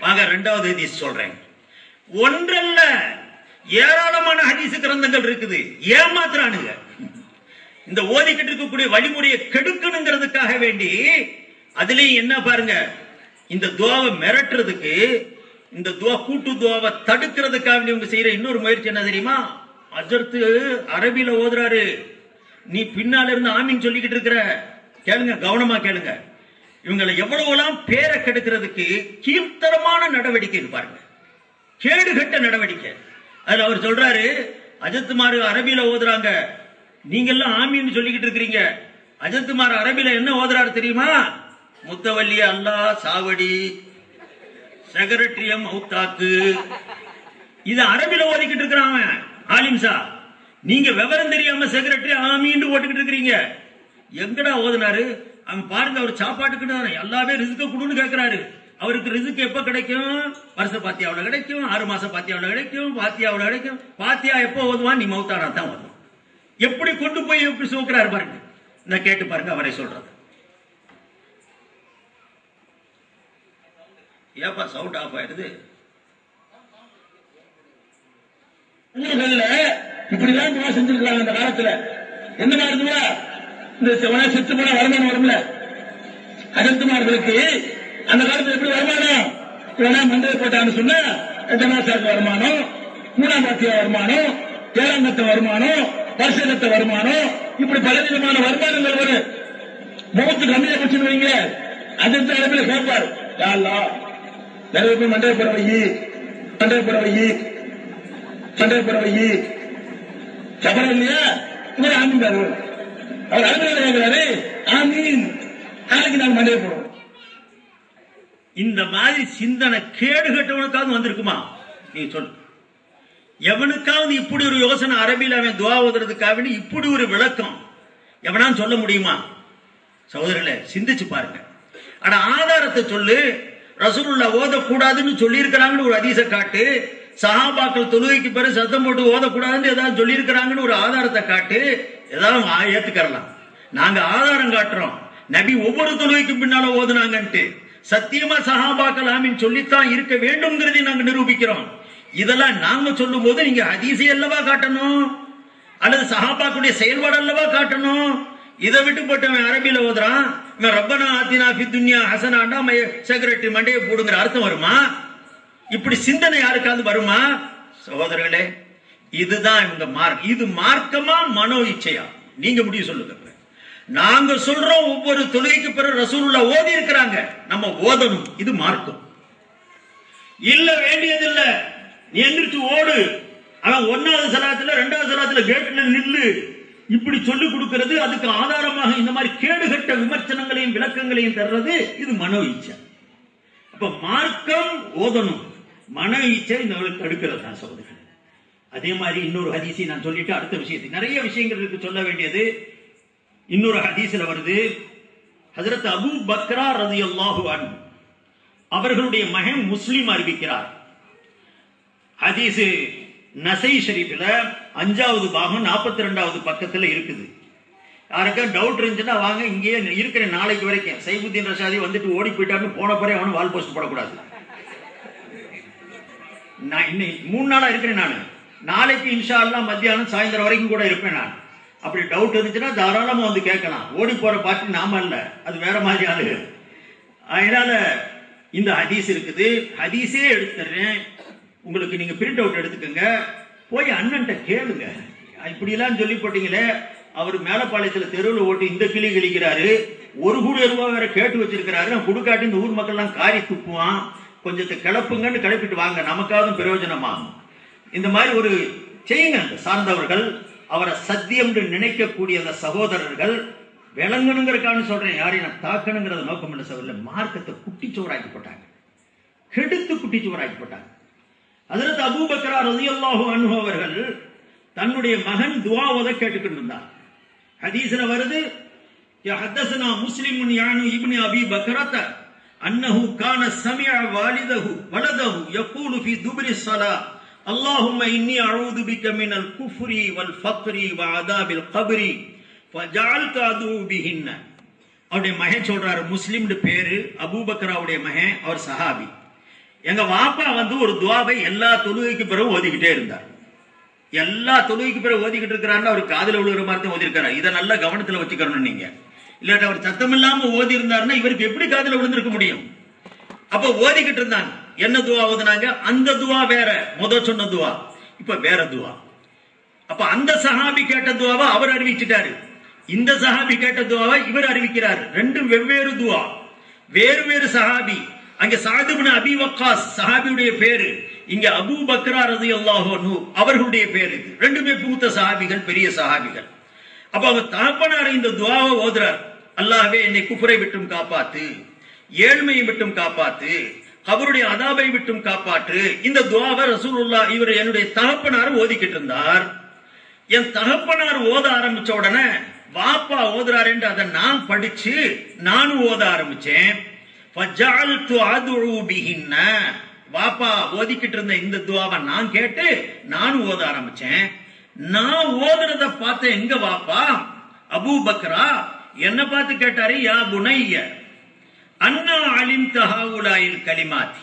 வாங்க 2வது ஹதீஸ் சொல்றேன். ஒன்றல்ல ஏராளமான ஹதீஸ் கிரந்தங்கள் இருக்குது. ஏமாத்துறானுங்க. இந்த ஓதிக்கிட்டு இருக்கக்கூடிய வழிமுறையை கெடுக்கணுங்கிறதுக்காக வேண்டி அதுலயும் என்ன பாருங்க, இந்த துவாவை மிரட்டுறதுக்கு, இந்த துவா கூட்டு துவாவை தடுக்கிறதுக்காக வேண்டி இவங்க செய்யற இன்னொரு முயற்சி என்ன தெரியுமா? அஜர்த்து அரபில ஓதுறாரு, நீ பின்னால இருந்து ஆமீன் சொல்லிக்கிட்டு இருக்கிற. கேளுங்க, கவனமா கேளுங்க. இவங்களை எவ்வளவுலாம் பேரை கெடுக்கிறதுக்கு கீழ்த்தரமான நடவடிக்கை பாருங்க, கேடுகட்ட நடவடிக்கை. அதுல அவர் சொல்றாரு, அஜத்துமாரு அரபில ஓதுறாங்க, நீங்க எல்லாம் ஆமீன் சொல்லிக்கிட்டு இருக்கிறீங்க. அஜத்துமார் அரபில என்ன ஓதுறாரு தெரியுமா? முத்தவல்லி அல்லாஹ் சாவடி செக்ரட்டரியம் அவுத்தாக்கு, இது அரபில ஓதிக்கிட்டு இருக்கிறாங்க. ஆலிம்சா, நீங்க விவரம் தெரியாம செக்ரட்டரி ஆமீன் ஓட்டுக்கிட்டு இருக்கிறீங்க. எங்கடா ஓதுனாரு? அங்க பாருங்க, அவர் சாப்பாட்டுக்கு எல்லாமே ரிஸ்க கொடுன்னு கேட்கிறாரு. அவருக்கு ரிஸ்க் எப்ப கிடைக்கும்? வருஷ பாத்தியாவில் கிடைக்கும், 6 மாசம் பாத்தியாவில் கிடைக்கும், பாத்தியாவில் கிடைக்கும். பாத்தியா எப்ப ஓதுவான்? நீ மௌத்தானா தான் ஓதுவான். எப்படி கொண்டு போய் எப்படி சோக்கிறாரு பாருங்க. இந்த கேட்டு பாருங்க அவரை சொல்றது. ஏப்பா சவுண்ட் ஆஃப் ஆயிடுது? இப்படிதான் துவா செஞ்சிருக்காங்க அந்த காலத்துல. என்ன மாதிரி இந்த செத்து போன வருமானம் வரும்ல, அஜத்துமார்களுக்கு அந்த காலத்துல எப்படி வருமானம்? இல்லைன்னா மண்டை போட்டான்னு சொன்னா ஜனாசாக்கு வருமானம், 3ஆம் பாத்தியா வருமானம், 7ஆம் கட்ட வருமானம், வருஷகத்த வருமானம், இப்படி பலவிதமான வருமானங்கள் வரும். முகத்து கம்மியா வச்சுன்னு வைங்க, அஜத்து அளவில் கேட்பார், யாழ்லா நிறைய பேர் மண்டை போட வை, மண்டை போட வை, மண்டை போட வை, சபரம் இல்லையா? இவர் ஆமீன் பாரு, அவர் அலுவலகம் கேட்கிறாரு, ஆமீன் நாளைக்கு நாங்கள் மண்டையை போடுவோம். இந்த மாதிரி சிந்தனை கேடு கட்டவனுக்காவது வந்திருக்குமா? நீ சொல்லு. எவனுக்காவது இப்படி ஒரு யோசனை அரபியில் அவன் துவா ஓதுறதுக்காக இப்படி ஒரு விளக்கம் எவனான்னு சொல்ல முடியுமா? சகோதரர்களே, சிந்திச்சு பாருங்க. ஆனா ஆதாரத்தை சொல்லு. ரசூலுல்லாஹ் ஓதக்கூடாதுன்னு சொல்லி இருக்கிறாங்கன்னு ஒரு ஹதீஸை காட்டு. சஹாபாக்கள் தொழுகைக்கு பிறகு சத்தம் போட்டு ஓதக்கூடாதுன்னு ஏதாவது சொல்லி இருக்கிறாங்கன்னு ஒரு ஆதாரத்தை காட்டு. ஏதாவது ஏத்துக்கலாம். நாங்க ஆதாரம் காட்டுறோம், நபி ஒவ்வொரு தொழுகைக்கும் பின்னால ஓதுனாங்கன்ட்டு. சத்தியமா சஹாபாக்கள் ஆமீன் சொல்லித்தான் இருக்க வேண்டும்ங்கிறதை நாங்க நிரூபிக்கிறோம். இதெல்லாம் நாங்க சொல்லும் போது நீங்க ஹதீஸை அல்லவா காட்டணும், அல்லது சஹாபாக்களுடைய செயல்பாடு அல்லவா காட்டணும். இதை விட்டு போட்டு அரபியில ஓதுறான், ரப்பனா ஆத்தினா ஃபித் துன்யா ஹஸனாண்டா செக்ரட்டரி மண்டையை போடுங்கிற அர்த்தம் வருமா? இப்படி சிந்தனை யாருக்காவது வருமா? சகோதரர்களே, இதுதான் இவங்க மார்க்கம். இது மார்க்கமா மனோ இச்சையா? நீங்க முடிவு சொல்லுங்க. நாங்க சொல்றோம் ஒவ்வொரு தொழுகைக்கு பிறகு ரசூலுல்லாஹ் ஓதி இருக்கிறாங்க, நம்ம ஓதணும். இது மார்க்கம். இல்ல வேண்டியதில்லை, நீ எந்திரிச்சு ஓடு, அவன் 1வது சலாத்துல 2வது சலாத்துல கேட்ல நில்லு, இப்படி சொல்லிக் கொடுக்கிறது, அதுக்கு ஆதாரமாக இந்த மாதிரி கேடுகட்ட விமர்சனங்களையும் விளக்கங்களையும் தர்றது, இது மனோ இச்சை. அப்ப மார்க்கம் ஓதணும், மன இச்சை இந்த தடுக்கிறது தான் சொல்றேன். அதே மாதிரி இன்னொரு ஹதீஸை நான் சொல்லிட்டு அடுத்த விஷயத்துக்கு நிறைய விஷயங்கள் இருக்கு சொல்ல வேண்டியது. இன்னொரு ஹதீஸ்ல வருது, ஹஜ்ரத் அபூ பக்ரா ரலியல்லாஹு அன்ஹு அவர்களுடைய மகன் முஸ்லிம் அறிவிக்கிறார். ஹதீஸ் நசை ஷரீஃபில் 5வது பாகம் 42வது பக்கத்துல இருக்குது. யாருக்கா டவுட் இருந்துச்சுன்னா வாங்க, இங்கேயே இருக்கிற நாளைக்கு வரைக்கும். சைபுத்தீன் ரஷாதி வந்துட்டு ஓடி போயிட்டாருன்னு போன பிறகு அவனும் வால் போஸ்ட் போடக்கூடாது. நான் இன்னைக்கு 3 நாளா இருக்கிறேன். நான் நாளைக்கு இன்ஷா அல்லாஹ் மத்தியானம் சாயந்தரம் வரைக்கும் கூட இருப்பேன் நான். அப்படி டவுட் இருந்துச்சுன்னா தாராளமா வந்து கேட்கலாம். ஓடி போற பார்ட்டி நாம அல்ல, அது வேற மாதிரி ஆளு. அதனால இந்த ஹதீஸ் இருக்குது, ஹதீஸே எடுத்துறேன் உங்களுக்கு, நீங்க பிரிண்ட் அவுட் எடுத்துக்கோங்க, போய் அண்ணன்ட்ட கேளுங்க. இப்படி எல்லாம் சொல்லி போட்டீங்களே, அவர் மேலப்பாளையத்துல தெருவில் ஓட்டி இந்த கிளி கிழிக்கிறாரு, 1 கோடி ரூபாய் வேற கேட்டு வச்சிருக்கிறாரு, நான் கொடுக்காட்டி இந்த ஊர் மக்கள் எல்லாம் காரி துப்புவான், கொஞ்சத்தை கிளப்புங்கன்னு கிளப்பிட்டு வாங்க, நமக்காவது பிரயோஜனமாகும். இந்த மாதிரி ஒரு செய்யுங்க. அந்த சார்ந்தவர்கள், அவரை சத்தியம் நினைக்கக்கூடிய அந்த சகோதரர்கள் விளங்கணுங்கிறக்கான சொல்றேன், யாரையும் நான் தாக்கணுங்கிறத நோக்கம் இல்லை சகோதரர். மார்க்கத்தை குட்டிச்சோராக்கி போட்டாங்க, கெடுத்து குட்டிச்சோராக்கி போட்டாங்க. ஹஜ்ரத் அபூபக்கர் ரலியல்லாஹு அன்ஹு அவர்கள் தன்னுடைய மகன் துஆ ஓத கேட்டுக்கிட்டு இருந்தார். ஹதீஸ்ல வருது, ஹதஸனா முஸ்லிமுன் யானு இப்னு அபி பக்ரத அன்னஹு கான சமிஅ வலதஹு யகூலு ஃபீ துப்ரி ஸலாத் அல்லாஹும்ம இன்னி அஊது பிக மினல் குஃப்ரி வல் ஃபக்ரி வ அதாபில் கப்ரி ஃபஜஅல்து அது பிஹின்ன. அவருடைய மகன் சொல்றாரு, முஸ்லிம்னு பேரு, அபூபக்கராவுடைய மகன், அவர் சஹாபி. எங்க வாப்பா வந்து ஒரு துஆவை எல்லா தொழுகைக்கு பிறகு ஓதிக்கிட்டே இருந்தார். எல்லா தொழுகைக்கு பிறகு ஓதிக்கிட்டு இருக்கிறாருன்னு அவர் காதுல விழுகிற மாதிரி தான் ஓதி இருக்காரு. இதை நல்ல கவனத்துல வச்சுக்கணும் நீங்க. இல்லாட்ட அவர் சத்தம் இல்லாம ஓதி இருந்தாருன்னா இவருக்கு எப்படி காதுல விழுந்திருக்க முடியும்? அப்ப ஓதிக்கிட்டு இருந்தாங்க. என்ன துவா ஓதுனாங்க? அந்த துவா வேற, சொன்ன துவா இப்ப வேற துவா. அப்ப அந்த சஹாபி கேட்ட துவாவை அவர் அறிவிச்சிட்டாரு, இந்த சஹாபி கேட்ட துவாவை இவர் அறிவிக்கிறார். ரெண்டும் வெவ்வேறு துவா, வேறு வேறு சஹாபி. அங்க சஅத் இப்னு அபி வக்காஸ் சஹாபியுடைய பேரு, இங்க அபூ பக்ரா ரலியல்லாஹு அன்ஹு அவர்களுடைய பேரு. ரெண்டுமே பூத்த சஹாபிகள், பெரிய சஹாபிகள். அப்ப அவர் தகப்பனார் இந்த துஆவை ஓதுறார், அல்லாஹ்வே என்னை குஃப்ரை விட்டும் காப்பாத்து, ஏழ்மையை விட்டும் காப்பாத்து, கபருடைய அதாபை விட்டும் காப்பாற்று. இந்த துஆவை ரசூலுல்லாஹ் இவர் என்னுடைய தகப்பனார் ஓதிக்கிட்டு இருந்தார். என் தகப்பனார் ஓத ஆரம்பிச்ச உடனே வாப்பா ஓதுறாரு என்று அதை நான் படிச்சு நானும் ஓத ஆரம்பிச்சேன். ஃபஜஅல்து அதுஉ பிஹின்ன, வாப்பா ஓதிக்கிட்டு இருந்த இந்த துஆவை நான் கேட்டு நானும் ஓத ஆரம்பிச்சேன். நான் ஓதுறத பார்த்த எங்க வாப்பா அபூ பக்ரா என்ன பார்த்து கேட்டாரு, யா புனைய அன்னா அலிம்த ஹாஉலாயில் கலிமாத்தி,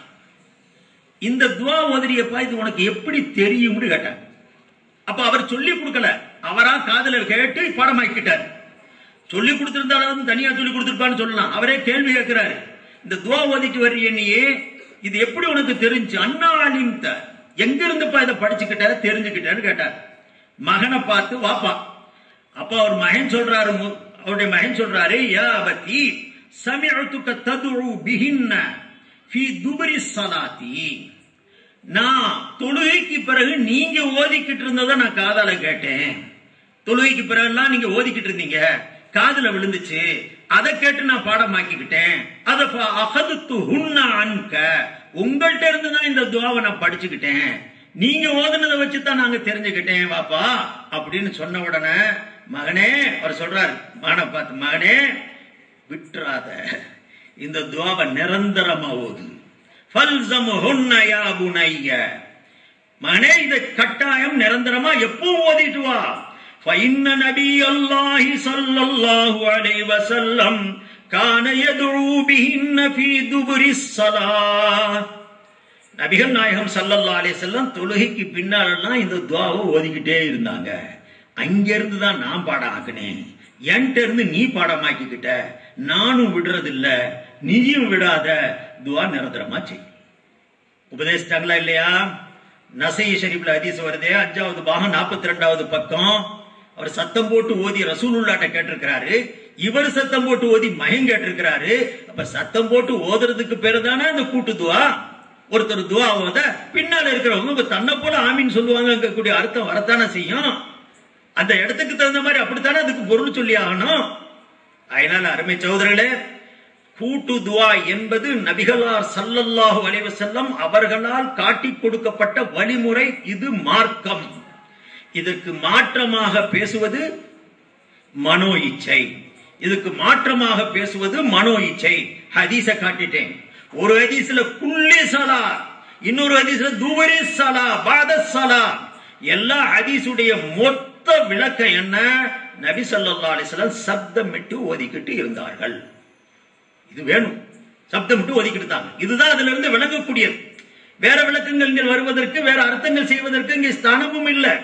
இந்த துஆ ஓதுறியப்பா இது உனக்கு எப்படி தெரியும்னு கேட்டார். அப்ப அவர் சொல்லி கொடுக்கல, அவரா காதுல கேட்டு பாடமாக்கிட்டார். சொல்லி கொடுத்திருந்தாலும் தனியா சொல்லி கொடுத்திருப்பான்னு சொல்லலாம். அவரே கேள்வி கேட்கிறாரு, இந்த துஆ ஓதிட்டு வர்றிய நீயே, இது எப்படி உனக்கு தெரிஞ்சு? அன்னா அலிம்த, எங்க இருந்துப்பா இதை படிச்சுக்கிட்ட தெரிஞ்சுக்கிட்டேன்னு கேட்டார். மகனை பார்த்து வாப்பா. அப்ப அவர் மகன் சொல்றாரு, அவருடைய மகன் சொல்றாரு, யா அபதி சமிஅதுக ததுஉ பிஹின்ன ஃபீ துபரி ஸலாத்தி, நான் தொழுகைக்கு பிறகு நீங்க ஓதிக்கிட்டு இருந்ததை நான் காதால கேட்டேன். தொழுகைக்கு பிறகுலாம் நீங்க ஓதிக்கிட்டு இருந்தீங்க, காதுல விழுந்துச்சு, அதை கேட்டு நான் பாடமாக்கிக்கிட்டேன். அதை அகதுத்துஹுன்ன அன்க, உங்கள்கிட்ட இருந்து தான் இந்த துஆவை நான் படிச்சுக்கிட்டேன், நீங்க ஓதுனதை வச்சுதான் நாங்க தெரிஞ்சுக்கிட்டேன் வாப்பா அப்படின்னு சொன்ன உடனே மகனே, அவர் சொல்றாரு மகனை பார்த்து, மகனே விட்டுறாத, இந்த துஆவை நிரந்தரமா ஓது. ஃபல்ஸம்ஹுன்ன யா புனைய, மகனே இதை கட்டாயம் நிரந்தரமா எப்பவும் ஓதிட்டு வா. ஃபஇன்ன நபியல்லாஹி ஸல்லல்லாஹு அலைஹி வஸல்லம் கான யதுஉ பிஹின்ன ஃபீ துபரி ஸலாத், நபிகள் நாயகம் ஸல்லல்லாஹு அலைஹி வஸல்லம் தொழுகைக்கு பின்னாலெல்லாம் இந்த துஆவை ஓதிக்கிட்டே இருந்தாங்க. அங்கிருந்து தான் நான் பாடம் ஆக்கினேன், என்கிட்ட இருந்து நீ பாடமாக்கிக்கிட்ட, நானும் விடுறதில்ல, நீயும் விடாத, துஆ நிரந்தரமா செய். உபதேசிட்டாங்களா இல்லையா? நசை ஷரீஃப்ல ஹதீஸ் வருதே, 5வது பாகம் 42வது பக்கம். அவர் சத்தம் போட்டு ஓதி ரசூலுல்லாஹ்ட்ட கேட்டிருக்கிறாரு, இவர் சத்தம் போட்டு ஓதி மகன் கேட்டிருக்கிறாரு. அப்ப சத்தம் போட்டு ஓதுறதுக்கு பேரு தானே அந்த கூட்டு துஆ. ஒருத்தர் துஆ ஓத பின்னால இருக்கிறவங்க தன்னை போல ஆமீன் சொல்லுவாங்க கூடிய அர்த்தம் வரத்தானே செய்யும். அந்த இடத்துக்கு தகுந்த மாதிரி அப்படித்தானே அதுக்கு பொருள் சொல்லி ஆகணும். அதனால அருமை சகோதரர்களே, கூட்டு துஆ என்பது நபிகளார் ஸல்லல்லாஹு அலைஹி வஸல்லம் அவர்களால் காட்டி கொடுக்கப்பட்ட வழிமுறை. இது மார்க்கம். இதற்கு மாற்றமாக பேசுவது மனோ இச்சை. இதுக்கு மாற்றமாக பேசுவது மனோ இச்சை. ஹதீஸ காட்டிட்டேன். ஒரு ஹதீஸ்ல குல்லி ஸலாத், இன்னொரு ஹதீஸ்ல துபரி ஸலாத், பாத ஸலாத். எல்லா ஹதீஸுடைய மொத்த விளக்கம் என்ன? நபி ஸல்லல்லாஹு அலைஹி வஸல்லம் சப்தமிட்டு ஓதிக்கிட்டு இருந்தார்கள். இது வேணும், சப்தமிட்டு ஓதிக்கிட்டு இருந்தாங்க. இதுதான் அதுல இருந்து விளங்கக்கூடியது. வேற விளக்கங்கள் இங்கே வருவதற்கு, வேற அர்த்தங்கள் செய்வதற்கு இங்கே ஸ்தானமும் இல்லை.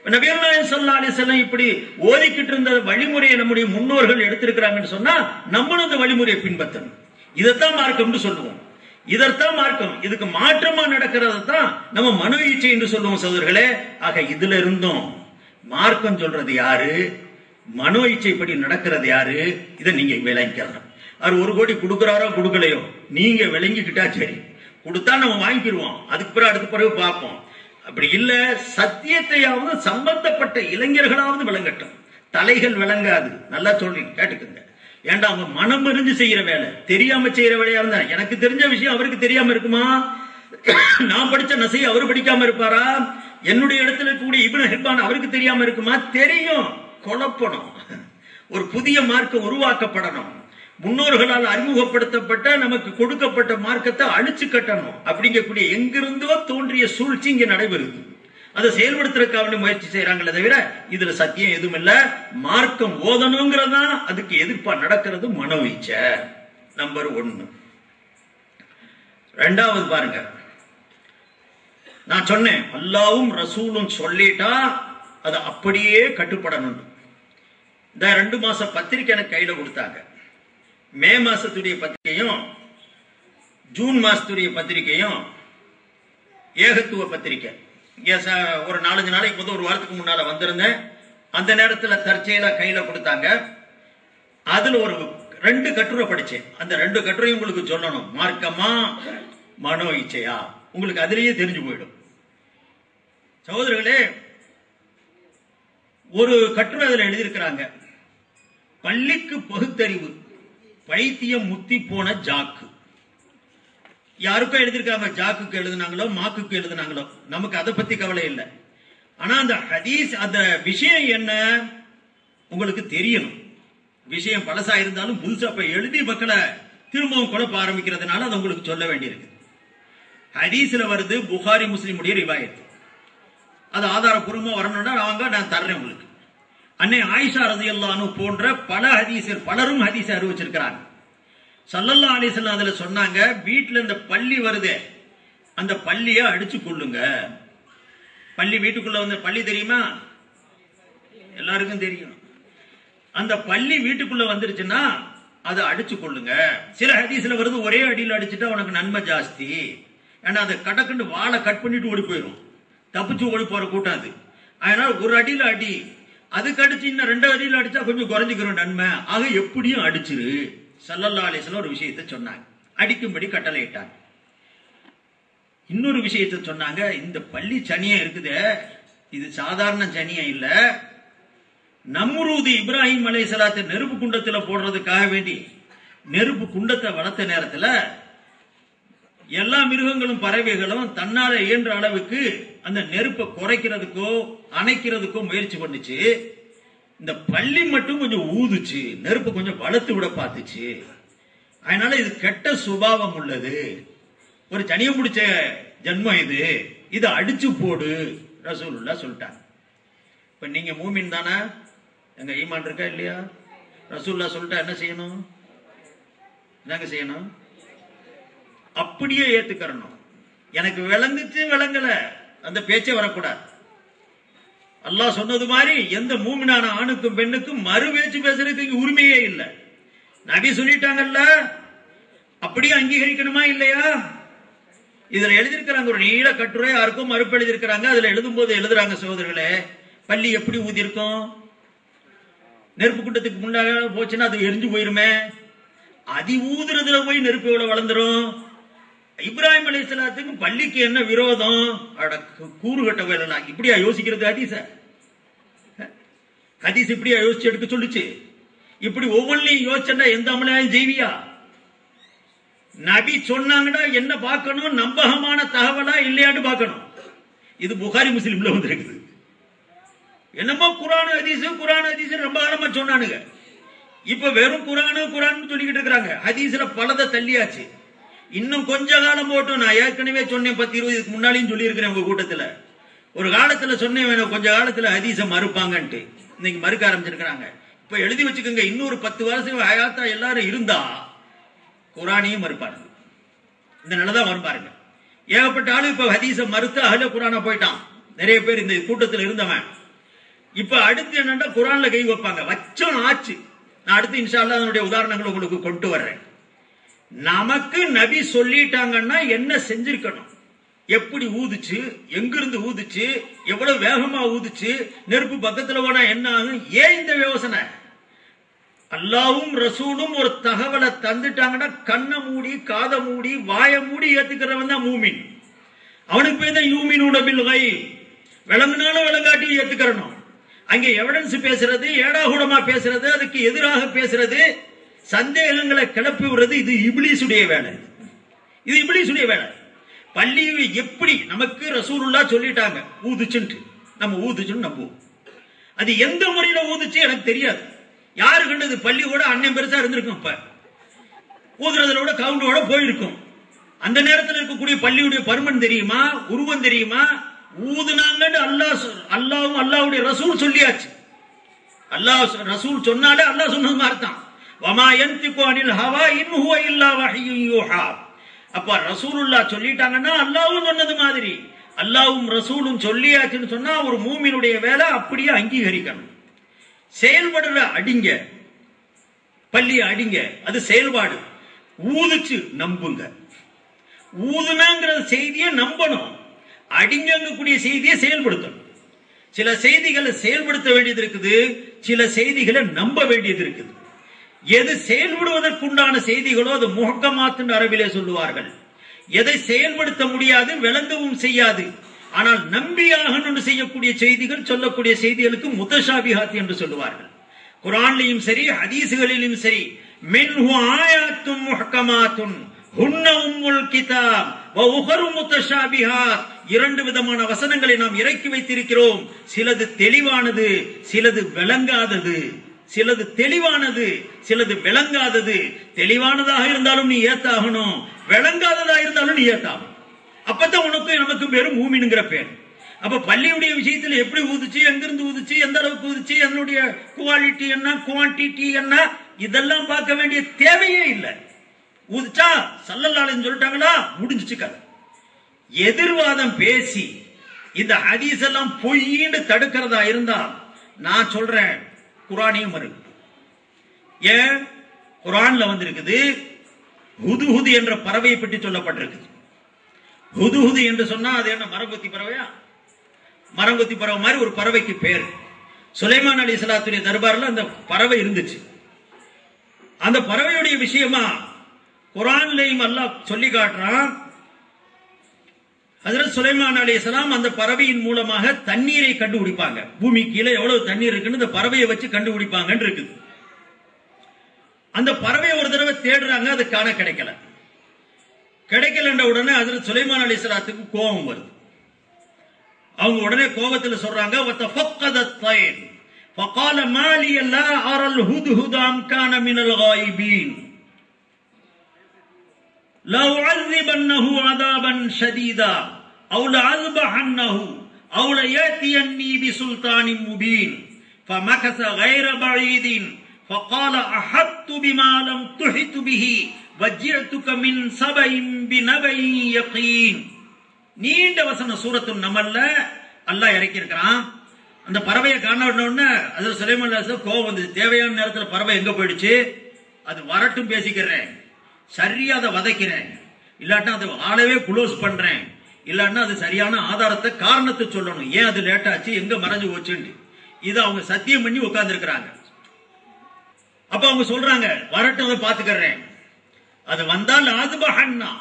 நபிகள் நாயகம் ஸல்லல்லாஹு அலைஹி வஸல்லம் இப்படி ஓதிக்கிட்டு இருந்த வழிமுறையை நம்முடைய முன்னோர்கள் எடுத்திருக்கிறாங்கன்னு சொன்னா நம்மளும் அந்த வழிமுறையை பின்பற்றணும். இதைத்தான் மார்க்கம்னு சொல்லுவோம். இதற்தான் மார்க்கம். இதுக்கு மாற்றமா நடக்கிறது தான் நம்ம மனோ இச்சை என்று சொல்லுவோம் சகோதரர்களே. ஆக இதுல இருந்தும் மார்க்கம் சொல்றது யாரு, மனோ இச்சைப்படி நடக்கிறது யாரு, இதை நீங்க விளங்கிக்கலாம். அவர் 1 கோடி கொடுக்கிறாரோ கொடுக்கலையோ நீங்க விளங்கிக்கிட்டா சரி. கொடுத்தா நம்ம வாங்கிக்கிடுவோம், அதுக்கு பிறகு அடுத்த பிறகு பார்ப்போம். அப்படி இல்ல, சத்தியத்தையாவது சம்பந்தப்பட்ட இளைஞர்களாவது விளங்கட்டும். தலைகள் விளங்காது. நல்லா சொல்றீங்க, கேட்டுக்குங்க. ஏண்டா அவங்க மனம் அறிஞ்சு செய்யற வேலை, தெரியாம செய்யற வேலையா இருந்தா, எனக்கு தெரிஞ்ச விஷயம் அவருக்கு தெரியாம இருக்குமா? நான் படிச்ச நசை அவரு படிக்காம இருப்பாரா? என்னுடைய இடத்துல இருக்கக்கூடிய இப்னு ஹிப்பான் அவருக்கு தெரியாம இருக்குமா? தெரியும். குழப்பணும். ஒரு புதிய மார்க்கம் உருவாக்கப்படணும். முன்னோர்களால் அறிமுகப்படுத்தப்பட்ட நமக்கு கொடுக்கப்பட்ட மார்க்கத்தை அழிச்சு கட்டணும். அப்படிங்கக்கூடிய எங்கிருந்தோ தோன்றிய சூழ்ச்சி இங்க நடைபெறுது. அதை செயல்படுத்துறதுக்காக முயற்சி செய்யறாங்களே தவிர இதுல சத்தியம் எதுவும் இல்ல. மார்க்கம் ஓதணுங்கிறதா அதுக்கு எதிர்ப்பா நடக்கிறது மனோ இச்சை. நம்பர் 1. 2வது பாருங்க, நான் சொன்னேன் அல்லாஹ்வும் ரசூலும் சொல்லிட்டா அது அப்படியே கட்டுப்படணும். இந்த 2 மாச பத்திரிக்கை எனக்கு கையில கொடுத்தாங்க. மே மாசத்துடைய பத்திரிகையும் ஜூன் மாசத்துடைய பத்திரிகையும் ஏகத்துவ பத்திரிகை. ஒரு 4-5 நாளைக்கு முதல், 1 வாரத்துக்கு முன்னால வந்திருந்தேன். அந்த நேரத்தில் தற்செயலா கையில கொடுத்தாங்க. அதுல ஒரு 2 கட்டுரை படிச்சேன். அந்த 2 கட்டுரையும் உங்களுக்கு சொல்லணும், மார்க்கமா மனோ இச்சையா, உங்களுக்கு அதிலேயே தெரிஞ்சு போயிடும். சகோதரர்களே, ஒரு கட்டுரை அதுல எழுதியிருக்கிறாங்க, பள்ளிக்கு பகுத்தறிவு, பைத்தியம் முத்தி போன ஜாக்கு. யாருக்கும் எழுதியிருக்காங்க, ஜாக்குக்கு எழுதினாங்களோ மாக்குக்கு எழுதினாங்களோ, நமக்கு அதை பத்தி கவலை இல்லை. ஆனா அந்த ஹதீஸ், அந்த விஷயம் என்ன உங்களுக்கு தெரியணும். விஷயம் பழசா இருந்தாலும் புதுசா போய் எழுதி மக்களை திரும்பவும் குழப்ப ஆரம்பிக்கிறதுனால அது உங்களுக்கு சொல்ல வேண்டியிருக்கு. ஹதீஸ்ல வருது, புகாரி முஸ்லிமுடைய ரிவாயத், அது ஆதாரப்பூர்வமா வரணும்னா நான் தர்றேன் உங்களுக்கு. அன்னை ஆயிஷா ரலியல்லாஹு அன்ஹா போன்ற பலரும் ஹதீஸ் அறிவிச்சிருக்கிறாங்க. ஸல்லல்லாஹு அலைஹி வஸல்லம் அதுல சொன்னாங்க, வீட்டுல இந்த பள்ளி வருது, அந்த பள்ளியை அடிச்சு கொள்ளுங்க. பள்ளி வீட்டுக்குள்ள வந்து, பள்ளி தெரியுமா, எல்லாருக்கும் தெரியும். அந்த பள்ளி வீட்டுக்குள்ள வந்துருச்சுன்னா அதை அடிச்சு கொள்ளுங்க. சில ஹதீஸ்ல வருது, ஒரே அடியில் அடிச்சுட்டா உனக்கு நன்மை ஜாஸ்தி. ஏன்னா அதை கடக்குண்டு வாழை கட் பண்ணிட்டு ஓடி போயிடும், தப்பிச்சு ஓடி போற கூட்டம் அது. அதனால ஒரு அடியில அடி, அதுக்கு அடிச்சு இன்னும் 2 அடியில் அடிச்சா கொஞ்சம் குறைஞ்சிக்கிறோம் நன்மை. ஆக எப்படியும் அடிச்சிரு. ஸல்லல்லாஹு அலைஹி வஸல்லம் ஒரு விஷயத்தை சொன்னாங்க, அடிக்கும்படி கட்டளையிட்டாங்க. இன்னொரு விஷயத்தை சொன்னாங்க, இந்த பள்ளி சனியம் இருக்குது, இது சாதாரண சனியம் இல்ல. நம்ரூது இப்ராஹிம் அலைஹிஸ்ஸலாத்தை நெருப்பு குண்டத்துல போடுறதுக்காக வேண்டி நெருப்பு குண்டத்தை வளர்த்த நேரத்துல எல்லா மிருகங்களும் பறவைகளும் தன்னால இயன்ற அளவுக்கு அந்த நெருப்பை குறைக்கிறதுக்கோ அணைக்கிறதுக்கோ முயற்சி பண்ணுச்சு. இந்த பள்ளி மட்டும் கொஞ்சம் ஊதுச்சு, நெருப்பு கொஞ்சம் வளர்த்து விட பார்த்துச்சு. அதனால இது கெட்ட சுபாவம் உள்ளது, ஒரு சனியம் முடிச்ச ஜன்மம் இது, இதை அடிச்சு போடு ரசூலுல்லாஹ் சொல்லிட்டாங்க. இப்ப நீங்க மூமின் தானே, எங்க ஈமான் இருக்கா இல்லையா? ரசூலுல்லாஹ் சொல்லிட்டா என்ன செய்யணும்? என்னங்க செய்யணும்? அப்படியே ஏத்துக்கறணும். எனக்கு விளங்குச்சு விளங்கல அந்த பேச்சே வரக்கூடாது. அல்லாஹ் சொன்னது மாதிரி எந்த மூமினான ஆணுக்கும் பெண்ணுக்கும் மறு பேச்சு பேசுறதுக்கு உரிமையே இல்லை. நபி சொல்லிட்டாங்கல்ல, அப்படியே அங்கீகரிக்கணுமா இல்லையா? இதுல எழுதியிருக்கிறாங்க ஒரு நீள கட்டுரை, யாருக்கும் மறுப்பு எழுதியிருக்கிறாங்க. அதுல எழுதும் போது எழுதுறாங்க, சகோதரர்களே, பள்ளி எப்படி ஊதி இருக்கும்? நெருப்பு கூட்டத்துக்கு முன்னாக போச்சுன்னா அது எரிஞ்சு போயிருமே. அதி ஊதுறதுல போய் நெருப்பு எவ்வளவு வளர்ந்துரும்? இப்ராஹிம் அலைஹிஸ்ஸலாத்துக்கு பள்ளிக்கு என்ன விரோதம்? கூறு கட்ட வேலை. இப்படியா யோசிக்கிறது ஹதீஸ? ஹதீஸ் இப்படியா யோசிச்சு எடுக்க சொல்லுச்சு? இப்படி ஒவ்வொன்றையும் யோசிச்சா எந்த அமலையும் செய்வியா? நபி சொன்னாங்கன்னா என்ன பார்க்கணும்? நம்பகமான தகவலா இல்லையான்னு பார்க்கணும். இது புகாரி முஸ்லிம்ல வந்திருக்குது. என்னமோ குர்ஆன் ஹதீஸ் ரொம்ப காலமா சொன்னானுங்க. இப்ப வெறும் குர்ஆன் சொல்லிக்கிட்டு இருக்கிறாங்க. ஹதீஸ்ல பலதை தள்ளியாச்சு. இன்னும் கொஞ்ச காலம் போட்டும். நான் ஏற்கனவே சொன்னேன், 10-20 முன்னாலையும் சொல்லி இருக்கிறேன் உங்க கூட்டத்துல. ஒரு காலத்துல சொன்னேன், கொஞ்ச காலத்துல ஹதீஸ மறுப்பாங்கன்ட்டு. இன்னைக்கு மறுக்க ஆரம்பிச்சிருக்கிறாங்க. இப்ப எழுதி வச்சுக்கோங்க, இன்னொரு 10 வருஷம் ஹயாத்தா எல்லாரும் இருந்தா குர்ஆனையும் மறுப்பாருங்க. இந்த நிலைதான் வரும் பாருங்க. ஏகப்பட்ட ஆளு இப்ப ஹதீஸ மறுத்து அஹ்ல குர்ஆனா போயிட்டான். நிறைய பேர் இந்த கூட்டத்தில் இருந்தவன். இப்ப அடுத்து என்னன்னா குர்ஆன்ல கை வைப்பாங்க. வச்சோம் ஆச்சு. நான் அடுத்து இன்ஷா அல்லாஹ் அதனுடைய உதாரணங்களை உங்களுக்கு கொண்டு வர்றேன். நமக்கு நபி சொல்லிட்டாங்கன்னா என்ன செஞ்சிருக்கணும், எப்படி ஊதுச்சு, எங்கிருந்து ஊதுச்சு, எவ்வளவு வேகமா ஊதுச்சு, நெருப்பு பக்கத்துல போனா என்ன ஆகும், ஏன் இந்த யோசனை? அல்லாவும் ரசூலும் ஒரு தகவலை தந்துட்டாங்கன்னா கண்ணை மூடி காதை மூடி வாயை மூடி ஏத்துக்கிறவன் தான் மூமின். அவனுக்கு பேர் தான் யூமினூன பில் கைப். விளங்குனாலும் விளங்காட்டி ஏத்துக்கிறணும். அங்க எவிடன்ஸ் பேசுறது, ஏடாகூடமா பேசுறது, அதுக்கு எதிராக பேசுறது, சந்தேகங்களை கிளப்பி விடுறது, இது இப்லீசுடைய வேலை. இது இப்லீசுடைய வேலை. பள்ளியை எப்படி நமக்கு ரசூலுல்லாஹ் சொல்லிட்டாங்க ஊதுச்சுன்னு, நம்ம ஊதுச்சுன்னு நம்புவோம். அது எந்த முறையில ஊதுச்சு எனக்கு தெரியாது. யாரு கண்டது? பள்ளியோட அண்ணன் பெருசா இருந்திருக்கும். இப்ப ஊதுறதோட கவுண்டோட போயிருக்கும். அந்த நேரத்தில் இருக்கக்கூடிய பள்ளியுடைய பருமன் தெரியுமா, உருவம் தெரியுமா? ஊதுனாங்கன்னு அல்லாஹ்வும் அல்லாஹ்வுடைய ரசூல் சொல்லியாச்சு. அல்லாஹ் ரசூல் சொன்னாலே அல்லாஹ் சொன்னது மாதிரி தான். வமா யன்திகு அனில் ஹவா இன் ஹுவ இல்லா வஹ்யுன் யூஹா. அப்ப ரசூலுல்லாஹ் சொல்லிட்டாங்கன்னா அல்லாஹ்வும் சொன்னது மாதிரி, அல்லாஹ்வும் ரசூலும் சொல்லியாச்சுன்னு சொன்னா ஒரு மூமினுடைய வேலை அப்படியே அங்கீகரிக்கணும். செயல்படுற அடிங்க, பள்ளியை அடிங்க, அது செயல்பாடு. ஊதுச்சு நம்புங்க. ஊதுனாங்கிற செய்தியை நம்பணும். அடிங்கக்கூடிய செய்தியை செயல்படுத்தணும். சில செய்திகளை செயல்படுத்த வேண்டியது இருக்குது, சில செய்திகளை நம்ப வேண்டியது இருக்குது. எது செயல்படுவதற்குண்டான செய்திகளோ அது முஹக்கமாத்துன்னு அரபிலே சொல்லுவார்கள். எதை செயல்படுத்த முடியாது, விளங்கவும் செய்யாது, ஆனால் நம்பியாக செய்யக்கூடிய செய்திகள், சொல்லக்கூடிய செய்திகளுக்கு முத்தஷாபிஹாத் என்று சொல்லுவார்கள். குர்ஆன்லயும் சரி ஹதீஸ்களிலும் சரி, மின்ஹு ஆயாத்தும் முஹக்கமாத்துன் ஹுன்ன உம்முல் கிதாப் வ உஹரு முத்தஷாபிஹாத். இரண்டு விதமான வசனங்களை நாம் இறக்கி வைத்திருக்கிறோம். சிலது தெளிவானது, சிலது விளங்காதது. சிலது தெளிவானது, சிலது விளங்காதது. தெளிவானதாக இருந்தாலும் நீ ஏத்தாகணும், விளங்காததா இருந்தாலும் நீ ஏத்தாகணும். அப்பதான் உனக்கு நமக்கு பேரு மூமின்ங்கிற பேர். அப்ப பள்ளியுடைய விஷயத்துல எப்படி ஊதுச்சு, எங்கிருந்து ஊதுச்சு, எந்த அளவுக்கு ஊதுச்சு, என்னுடைய குவாலிட்டி என்ன, குவான்டிட்டி என்ன, இதெல்லாம் பார்க்க வேண்டிய தேவையே இல்லை. ஊதுச்சா ஸல்லல்லாஹு அலைஹி சொல்லிட்டாங்களா, முடிஞ்சிச்சு கதை. எதிர்வாதம் பேசி இந்த ஹதீஸ் எல்லாம் பொய்ன்னு தடுக்கிறதா இருந்தா நான் சொல்றேன், குர்ஆனையும் மறு. ஏன்? குர்ஆன்ல வந்திருக்குது ஹுதுஹுது என்ற பறவையை பற்றி சொல்லப்பட்டிருக்குது. ஹுதுஹுது என்று சொன்னா அது என்ன, மரங்கொத்தி பறவையா? மரங்கொத்தி பறவை மாதிரி ஒரு பறவைக்கு பேர். சுலைமான் அலைஹிஸ்ஸலாத்துடைய தர்பார்ல அந்த பறவை இருந்துச்சு. அந்த பறவையுடைய விஷயமா குர்ஆன்லயும் அல்லாஹ் சொல்லி காட்டுறான். ஹஜ்ரத் சுலைமான் அலைஹிஸ்ஸலாம் அந்த பறவையின் மூலமாக தண்ணீரை கண்டுபிடிப்பாங்க. பூமி கீழே எவ்வளவு தண்ணீர் இருக்குன்னு இந்த பறவையை வச்சு கண்டுபிடிப்பாங்கன்னு இருக்குது. அந்த பறவையை ஒரு தடவை தேடுறாங்க, அது காண கிடைக்கல. கிடைக்கலன்ற உடனே ஹஜ்ரத் சுலைமான் அலைஹிஸ்ஸலாத்துக்கு கோபம் வருது. அவங்க உடனே கோபத்தில் சொல்றாங்க, வதஃபக்கதத் தைர் ஃபகால மா லி லா அரல் ஹுத்ஹுத அம் கான மினல் காயிபீன் லவ் அஸிபன்னஹு அஸாபன் ஷதீதா அவ் லஅஸ்பஹன்னஹு அவ் லயத்தியன்னி பிசுல்தானின் முபீன் ஃபமகஸ கைர பஈதின் ஃபகால அஹத்து பிமா லம் துஹித் பிஹி வஜ்ஜிஅதுக மின் சபைன் பினபைன் யகீன். நீண்ட வசனம் சூரத்துன் நமல்ல அல்லாஹ் இறக்கி இருக்கிறான். அந்த பறவையை காணோடனே அது சுலைமான் அலைஹிஸ்ஸலாம் கோபம் வந்தது. தேவையான நேரத்தில் பறவை எங்க போயிடுச்சு, அது வரட்டும் பேசிக்கிறேன், சரியா அதை வதைக்கிறேன், இல்லாட்டா அது ஆளவே குளோஸ் பண்றேன், இல்லாட்டா அது சரியான ஆதாரத்தை காரணத்தை சொல்லணும், ஏன் அது லேட் ஆச்சு, எங்க மறைஞ்சு போச்சுன்னு. இது அவங்க சத்தியம் பண்ணி உட்கார்ந்து இருக்கிறாங்க. அப்ப அவங்க சொல்றாங்க, வரட்டும் அதை பாத்துக்கிறேன், அது வந்தால் ஆதுபஹன்னா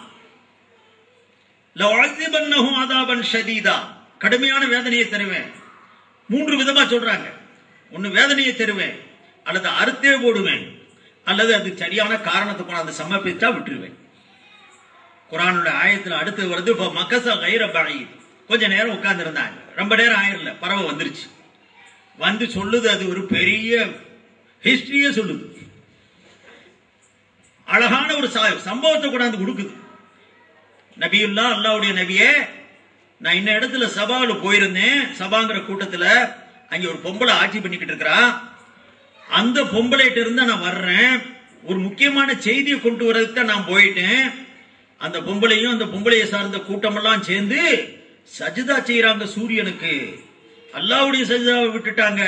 லவஅஸிபன்னஹு அஸாபன் ஷதீதா, கடுமையான வேதனையை தருவேன். மூன்று விதமா சொல்றாங்க. ஒன்னு வேதனையை தருவேன், அல்லது அறுத்தே போடுவேன், அல்லது அது சரியான காரணத்தை கொண்டாந்து சமர்ப்பிச்சா விட்டுருவேன். குர்ஆனுடைய ஆயத்துல அடுத்து வருது மக்கஸ கைர பஈத். கொஞ்ச நேரம் உட்கார்ந்து இருந்தாங்க, ரொம்ப நேரம் ஆயிரல, பறவை வந்துருச்சு. வந்து சொல்லுது, அது ஒரு பெரிய ஹிஸ்டரியே சொல்லுது, அழகான ஒரு சம்பவத்தை கொண்டாந்து கொடுக்குது. நபியுல்லா, அல்லாஹ்வுடைய நபியே, நான் இந்த இடத்துல சபாவுல போயிருந்தேன், சபாங்கிற கூட்டத்துல அங்க ஒரு பொம்பளை ஆட்சி பண்ணிக்கிட்டு இருக்கிறா, அந்த பொம்பளைகிட்ட இருந்தா நான் வர்றேன், ஒரு முக்கியமான செய்தியை கொண்டு வரதுக்கு தான் நான் போயிட்டேன். அந்த பொம்பளையும் அந்த பொம்பளையை சார்ந்த கூட்டமெல்லாம் சேர்ந்து சஜிதா செய்யறாங்க சூரியனுக்கு, அல்லாஹ்வுடைய சஜிதாவை விட்டுட்டாங்க.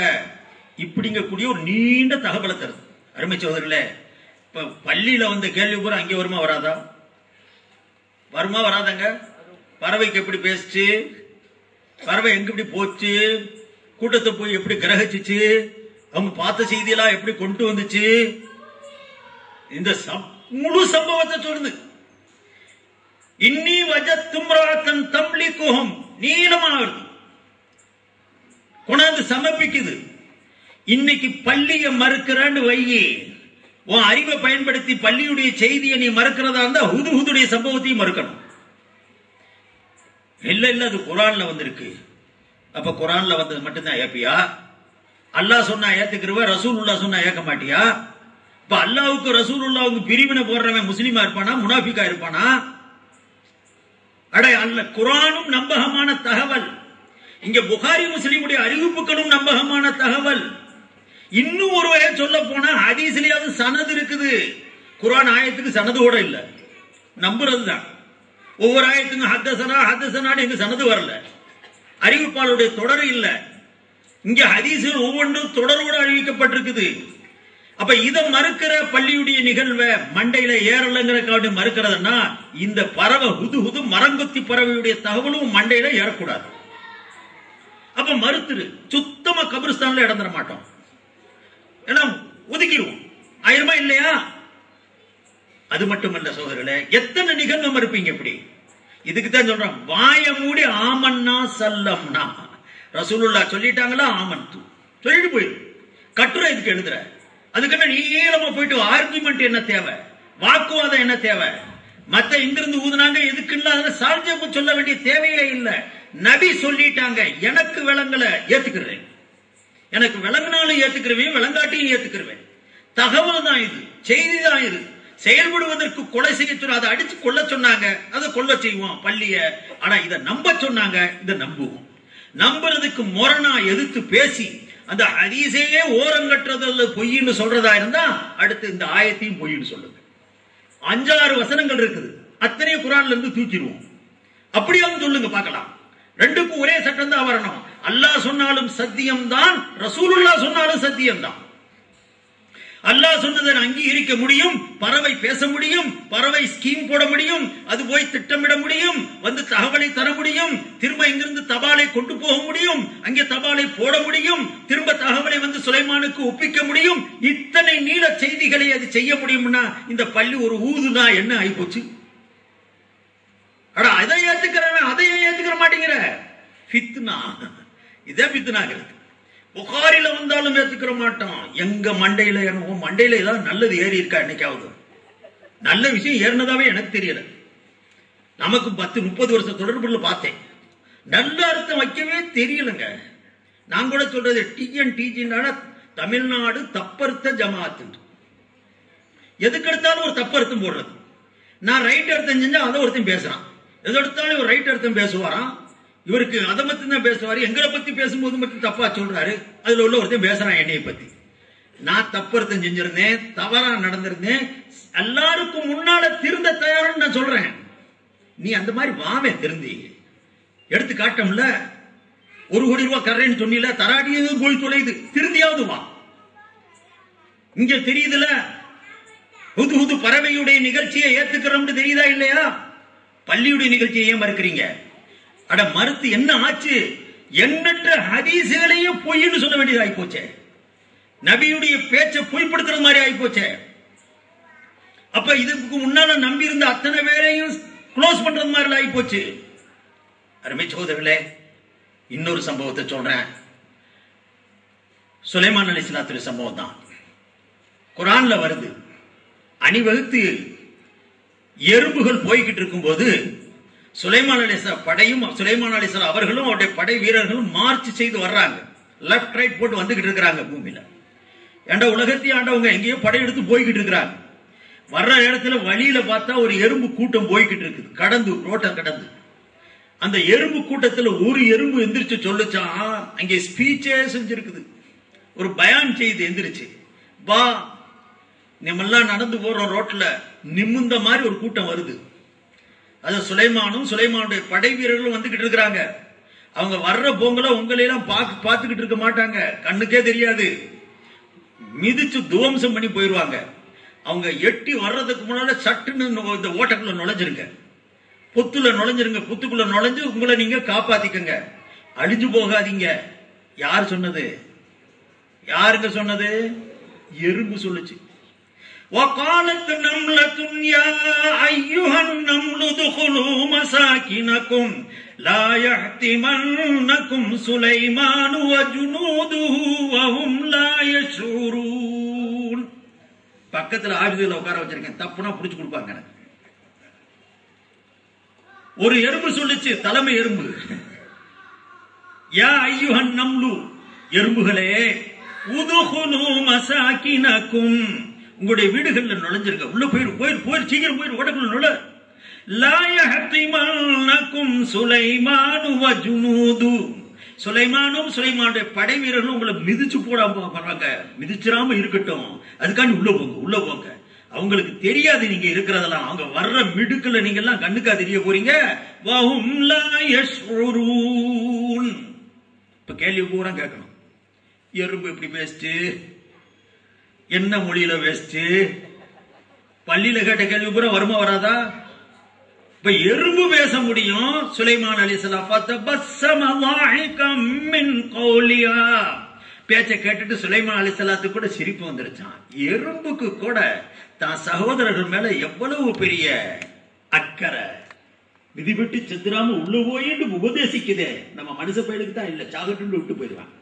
இப்படிங்கக்கூடிய ஒரு நீண்ட தகவலை தருது. அருமை சகோதரர்களே, இப்ப பள்ளியில வந்த கேள்வி பூரா அங்கே வருமா வராதா? வருமா வராதாங்க? பறவைக்கு எப்படி பேசுச்சு, பறவை எங்க எப்படி போச்சு, கூட்டத்தை போய் எப்படி கிரகிச்சிச்சு, அவங்க பார்த்த செய்தியெல்லாம் எப்படி கொண்டு வந்துச்சு, இந்த முழு சம்பவத்தை சொல்லுது. இன்னி வஜத்தும்ராத்தன் தம்லிகுஹும், நீளமா வருது, கொண்டாந்து சமர்ப்பிக்குது. இன்னைக்கு பள்ளிய மறுக்கிறன்னு வையி, உன் அறிவை பயன்படுத்தி பள்ளியுடைய செய்தியை நீ மறுக்கிறதா இருந்தா ஹுதுடைய சம்பவத்தையும் மறுக்கணும். இல்ல இல்ல அது குரான்ல வந்திருக்கு. அப்ப குரான்ல வந்தது மட்டும்தான் ஏப்பியா? அல்லாஹ் சொன்னா ஏத்துக்கிறவ, ரசூலுல்லாஹ் சொன்னா ஏற்க மாட்டியா? இப்ப அல்லாஹ்வுக்கு ரசூலுல்லாஹ்வுக்கு பிரிவினை போடுறவன் முஸ்லிமா இருப்பானா முனாஃபிகா இருப்பானா? அடே அல்ல, குரானும் நம்பகமான தகவல், இங்க புகாரி முஸ்லிமுடைய அறிவிப்புகளும் நம்பகமான தகவல். இன்னும் ஒரு வகை சொல்ல போனா ஹதீஸ்லயாவது சனது இருக்குது, குரான் ஆயத்துக்கு சனது கூட இல்ல, நம்புறதுதான். ஒவ்வொரு ஆயத்துக்கும் ஹத்தசனான்னு எங்க சனது வரல, அறிவிப்பாளருடைய தொடர் இல்ல. இங்க ஹதீஸ்கள் ஒவ்வொன்றும் தொடரோடு அறிவிக்கப்பட்டிருக்குது. அப்ப இதை மறுக்கிற பள்ளியுடைய நிகழ்வை மண்டையில ஏறலங்கிற மறுக்கிறதுனா, இந்த பறவை ஹுது மரங்கொத்தி பறவையுடைய தகவலும் மண்டையில ஏறக்கூடாது. அப்ப மறுத்துரு, சுத்தமா கபிரிஸ்தான்ல இடம் தர மாட்டோம், எல்லாம் ஒதுக்கிடுவோம். ஆயிரமா இல்லையா? அது மட்டுமல்ல சோதரர்களே, எத்தனை நிகழ்வு மறுப்பீங்க இப்படி? இதுக்குதான் சொல்றோம், வாய மூடி ஆமன்னா சல்லம்னா, ரசூலுல்லாஹ் சொல்லிட்டாங்களா ஆமன்து சொல்லிட்டு போயிரு. கட்டுரை இதுக்கு எழுதுற, அதுக்கு நீளமா போயிட்டு ஆர்குமெண்ட் என்ன தேவை, வாக்குவாதம் என்ன தேவை? மத்த இங்கிருந்து ஊதுனாங்க எதுக்குன்னு சார்ஜப்பு சொல்ல வேண்டிய தேவையே இல்லை. நபி சொல்லிட்டாங்க, எனக்கு விளங்கல ஏத்துக்கிறேன், எனக்கு விளங்கினாலும் ஏத்துக்கிறவேன், விளங்காட்டியும் ஏத்துக்கிறவேன். தகவல் தான் இது, செய்தி தான் இது. செயல்படுவதற்கு கொலை செய்ய சொன்ன, அதை அடிச்சு கொல்ல சொன்னாங்க, அதை கொல்ல செய்வோம் பள்ளிய. ஆனா இதை நம்ப சொன்னாங்க, இதை நம்புவோம். நம்புறதுக்கு முரணா எதிர்த்து பேசி அந்த ஹதீஸையே ஓரங்கட்டுறது பொய்ன்னு சொல்றதா இருந்தா அடுத்து இந்த ஆயத்தையும் பொய்ன்னு சொல்லுங்க. 5-6 வசனங்கள் இருக்குது, அத்தனையும் குரான்ல இருந்து தூக்கிடுவோம். அப்படியாவது சொல்லுங்க பார்க்கலாம். ரெண்டுக்கும் ஒரே சட்டம் தான் வரணும். அல்லாஹ் சொன்னாலும் சத்தியம் தான், ரசூலுல்லாஹ் சொன்னாலும் சத்தியம் தான். அல்லாஹ் சொன்னதை அங்கீகரிக்க முடியும், பறவை பேச முடியும், பறவை ஸ்கீம் போட முடியும், அது போய் திட்டமிட முடியும், வந்து தகவலை தர முடியும், திரும்ப இங்கிருந்து தபாலை கொண்டு போக முடியும், அங்கே தபாலை போட முடியும், திரும்ப தகவலை வந்து சுலைமானுக்கு ஒப்பிக்க முடியும். இத்தனை நீள செய்திகளை அது செய்ய முடியும்னா இந்த பள்ளி ஒரு ஊதுனா என்ன ஆயிப்போச்சு? அடா அதை ஏத்துக்கிறவன் அதையும் ஏத்துக்கிற மாட்டேங்கிற, ஃபித்னா. இதே ஃபித்னாங்கிறது. புகாரில வந்தாலும் ஏத்துக்கிற மாட்டோம். எங்க மண்டையில ஏறணும், மண்டையில ஏதாவது நல்லது ஏறி இருக்கா என்னைக்காவது? நல்ல விஷயம் ஏறினதாவே எனக்கு தெரியல. நமக்கு 10-30 வருஷம் தொடர்புல பார்த்தேன், நல்ல அர்த்தம் வைக்கவே தெரியலங்க. நான் கூட சொல்றது டிஎன்டிஜினால தமிழ்நாடு தப்பர்த்த ஜமாத்து, எதுக்கு எடுத்தாலும் ஒரு தப்பர்த்தம் போடுறது. நான் ரைட் அர்த்தம் செஞ்சா அதை ஒருத்தன் பேசுறான், எது எடுத்தாலும் ஒரு ரைட் அர்த்தம் பேசுவாராம். இவருக்கு அதை பத்தி தான் பேசுவாரு, எங்களை பத்தி பேசும்போது மட்டும் தப்பா சொல்றாரு. அதுல உள்ள ஒருத்தன் பேசுறான் என்னைய பத்தி. நான் தப்பர்த்தம் செஞ்சிருந்தேன், தவறா நடந்திருந்தேன், எல்லாருக்கும் முன்னால திருந்த தயார்னு நான் சொல்றேன். நீ அந்த மாதிரி வாவே திருந்தி எடுத்து காட்டம்ல. 1 கோடி ரூபாய் கர்றேன்னு சொன்னில, தராடியது போய் தொலைது, திருந்தியாவது வா. இங்க தெரியுதுல, ஹுது பறவையுடைய நிகழ்ச்சியை ஏத்துக்கிறோம் தெரியுதா இல்லையா? பள்ளியுடைய நிகழ்ச்சியை ஏன் மறுக்கிறீங்க? அட மறுத்து என்ன ஆச்சு? எண்ணற்ற ஹதீஸ்களையும் பொய்ன்னு சொல்ல வேண்டியது ஆயிப்போச்சே, நபியுடைய பேச்சை பொய்ப்படுத்துறது மாதிரி ஆயிப்போச்சே. அப்ப இதுக்கு முன்னால நம்பி இருந்த அத்தனை பேரையும் க்ளோஸ் பண்றது மாதிரி ஆயிப்போச்சு. அருமை சகோதரர்களே, இன்னொரு சம்பவத்தை சொல்றேன். சுலைமான் அலைஹிஸ்ஸலாத்துடைய சம்பவம் தான் குர்ஆன்ல வருது. அணிவகுத்து எறும்புகள் போய்கிட்டு இருக்கும் போது சுலைமான் அலைஹிஸ்ஸலாம் படையும் சுலைமான் அலைஹிஸ்ஸலாம் அவர்களும் அவருடைய படை வீரர்களும் மார்ச் செய்து வர்றாங்க. லெப்ட் ரைட் போட்டு வந்துகிட்டு இருக்கிறாங்க பூமியில. ஏண்டா உலகத்தையும் ஆண்டவங்க எங்கேயோ படையெடுத்து போய்கிட்டு இருக்கிறாங்க. வர்ற இடத்துல வழியில பார்த்தா ஒரு எறும்பு கூட்டம் போய்கிட்டு இருக்குது, கடந்து ரோட்டை கடந்து. அந்த எறும்பு கூட்டத்தில் ஒரு எறும்பு எந்திரிச்சு சொல்லுச்சான், அங்கே ஸ்பீச்சே செஞ்சிருக்குது, ஒரு பயான் செய்து எந்திரிச்சு, வா நம்மெல்லாம் நடந்து போற ரோட்ல நிமிந்த மாதிரி ஒரு கூட்டம் வருது, அது சுலைமானும் சுலைமானுடைய படை வீரர்களும் வந்துகிட்டு இருக்கிறாங்க. அவங்க வர்ற போங்கல உங்களையெல்லாம் பார்த்துக்கிட்டு இருக்க மாட்டாங்க, கண்ணுக்கே தெரியாது, மிதிச்சு துவம்சம் பண்ணி போயிருவாங்க. அவங்க எட்டி வர்றதுக்கு முன்னால சட்டுன்னு இந்த ஓட்டக்குள்ள நுழைஞ்சிருங்க, புத்துல நுழைஞ்சிருங்க, புத்துக்குள்ள நுழைஞ்சு உங்களை நீங்க காப்பாத்திக்கங்க, அழிஞ்சு போகாதீங்க. யார் சொன்னது? யாருங்க சொன்னது? எறும்பு சொல்லுச்சு. وقالت نملة يا أيها النمل ادخلوا مساكنكم لا يحطمنكم سليمان وجنوده وهم لا يشعرون. பக்கத்துல ஆயுதத்துல உட்கார வச்சிருக்கேன், தப்புனா புடிச்சு கொடுப்பாங்க. ஒரு எறும்பு சொல்லுச்சு, தலைமை எறும்பு, யா ஐயுஹன் நம்லு, எறும்புகளே, உதுகுலு மசாகினக்கும், உங்களுடைய வீடுகள்ல நுழைஞ்சிருங்க, உள்ள போயிரு சீக்கிரம் போயிரு, ஓட்டக்குள்ள நுழை. லா யஹ்திமன்னகும் சுலைமானு வ ஜுனூது, சுலைமானும் சுலைமானுடைய படை வீரர்களும் உங்களை மிதிச்சு போடாம பண்றாங்க, மிதிச்சிராம இருக்கட்டும், அதுக்காண்டி உள்ள போங்க. அவங்களுக்கு தெரியாது நீங்க இருக்கிறதெல்லாம், அவங்க வர்ற மிடுக்குல நீங்க எல்லாம் கண்ணுக்கா தெரிய போறீங்க. வஹும் லா யஷ்உரூன். இப்ப கேள்வி பூரா கேட்கணும், எறும்பு எப்படி பேசிட்டு, என்ன மொழியில பேசிட்டு, பள்ளியில கேட்ட கேள்வி பூரா வருமா வராதா? இப்ப எறும்பு பேச முடியும். சுலைமான் அலைஹிஸ்ஸலாம் பேச்ச கேட்டுட்டு சுலைமான் அலைஹிஸ்ஸலாத்துக்கு கூட சிரிப்பு வந்துருச்சான். எறும்புக்கு கூட தான் சகோதரர்கள் மேல எவ்வளவு பெரிய அக்கறை, விதிவிட்டு செத்துராம உள்ள போயிட்டு உபதேசிக்குதே. நம்ம மனுஷ பயிலுக்கு தான் இல்ல, சாகட்டு விட்டு போயிடுவாங்க.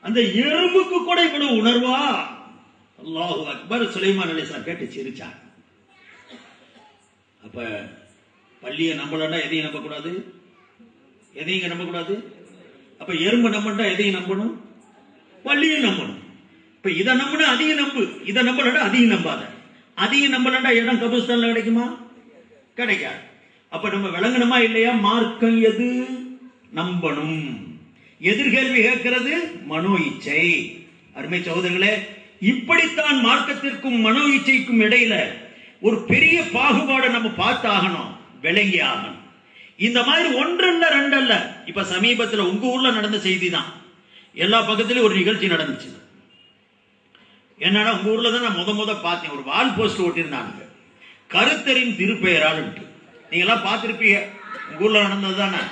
அந்த எறும்புக்கு கூட இவ்வளவு உணர்வா? அல்லாஹு அக்பர். சுலைமான் அலைஹிஸ்ஸலாம் கேட்டு சிரிச்சாங்க. அப்ப பள்ளியை நம்பலன்னா எதையும் நம்பக்கூடாது, எதையும் நம்பக்கூடாது. அப்ப எறும்பு நம்பண்டா எதையும் நம்பணும், பள்ளியும் நம்பணும். இப்ப இதை நம்பினா அதையும் நம்பு, இதை நம்பலன்னா அதையும் நம்பாத. அதையும் நம்பலன்னா இடம் கபூஸ்தான்ல கிடைக்குமா? கிடைக்காது. அப்ப நம்ம விளங்கணுமா இல்லையா? மார்க்கம் எது? நம்பணும். எதிர்கேள்வி கேட்கிறது மனோ இச்சை. அருமை சகோதரர்களே, இப்படித்தான் மார்க்கத்திற்கும் மனோ இச்சைக்கும் இடையில ஒரு பெரிய பாகுபாடு நம்ம பார்த்தாகணும், விளங்கி ஆகணும். இந்த மாதிரி ஒன்றல்ல ரெண்டல்ல. இப்ப சமீபத்தில் உங்க ஊர்ல நடந்த செய்தி தான், எல்லா பக்கத்திலும் ஒரு நிகழ்ச்சி நடந்துச்சு. என்னன்னா, உங்க ஊர்ல தான் நான் முத பார்த்தேன், ஒரு வால் போஸ்ட் ஓட்டிருந்தாங்க, கருத்தரின் திருப்பெயரால். நீங்க எல்லாம் பார்த்திருப்பீங்க, உங்க ஊர்ல நடந்தது தானே.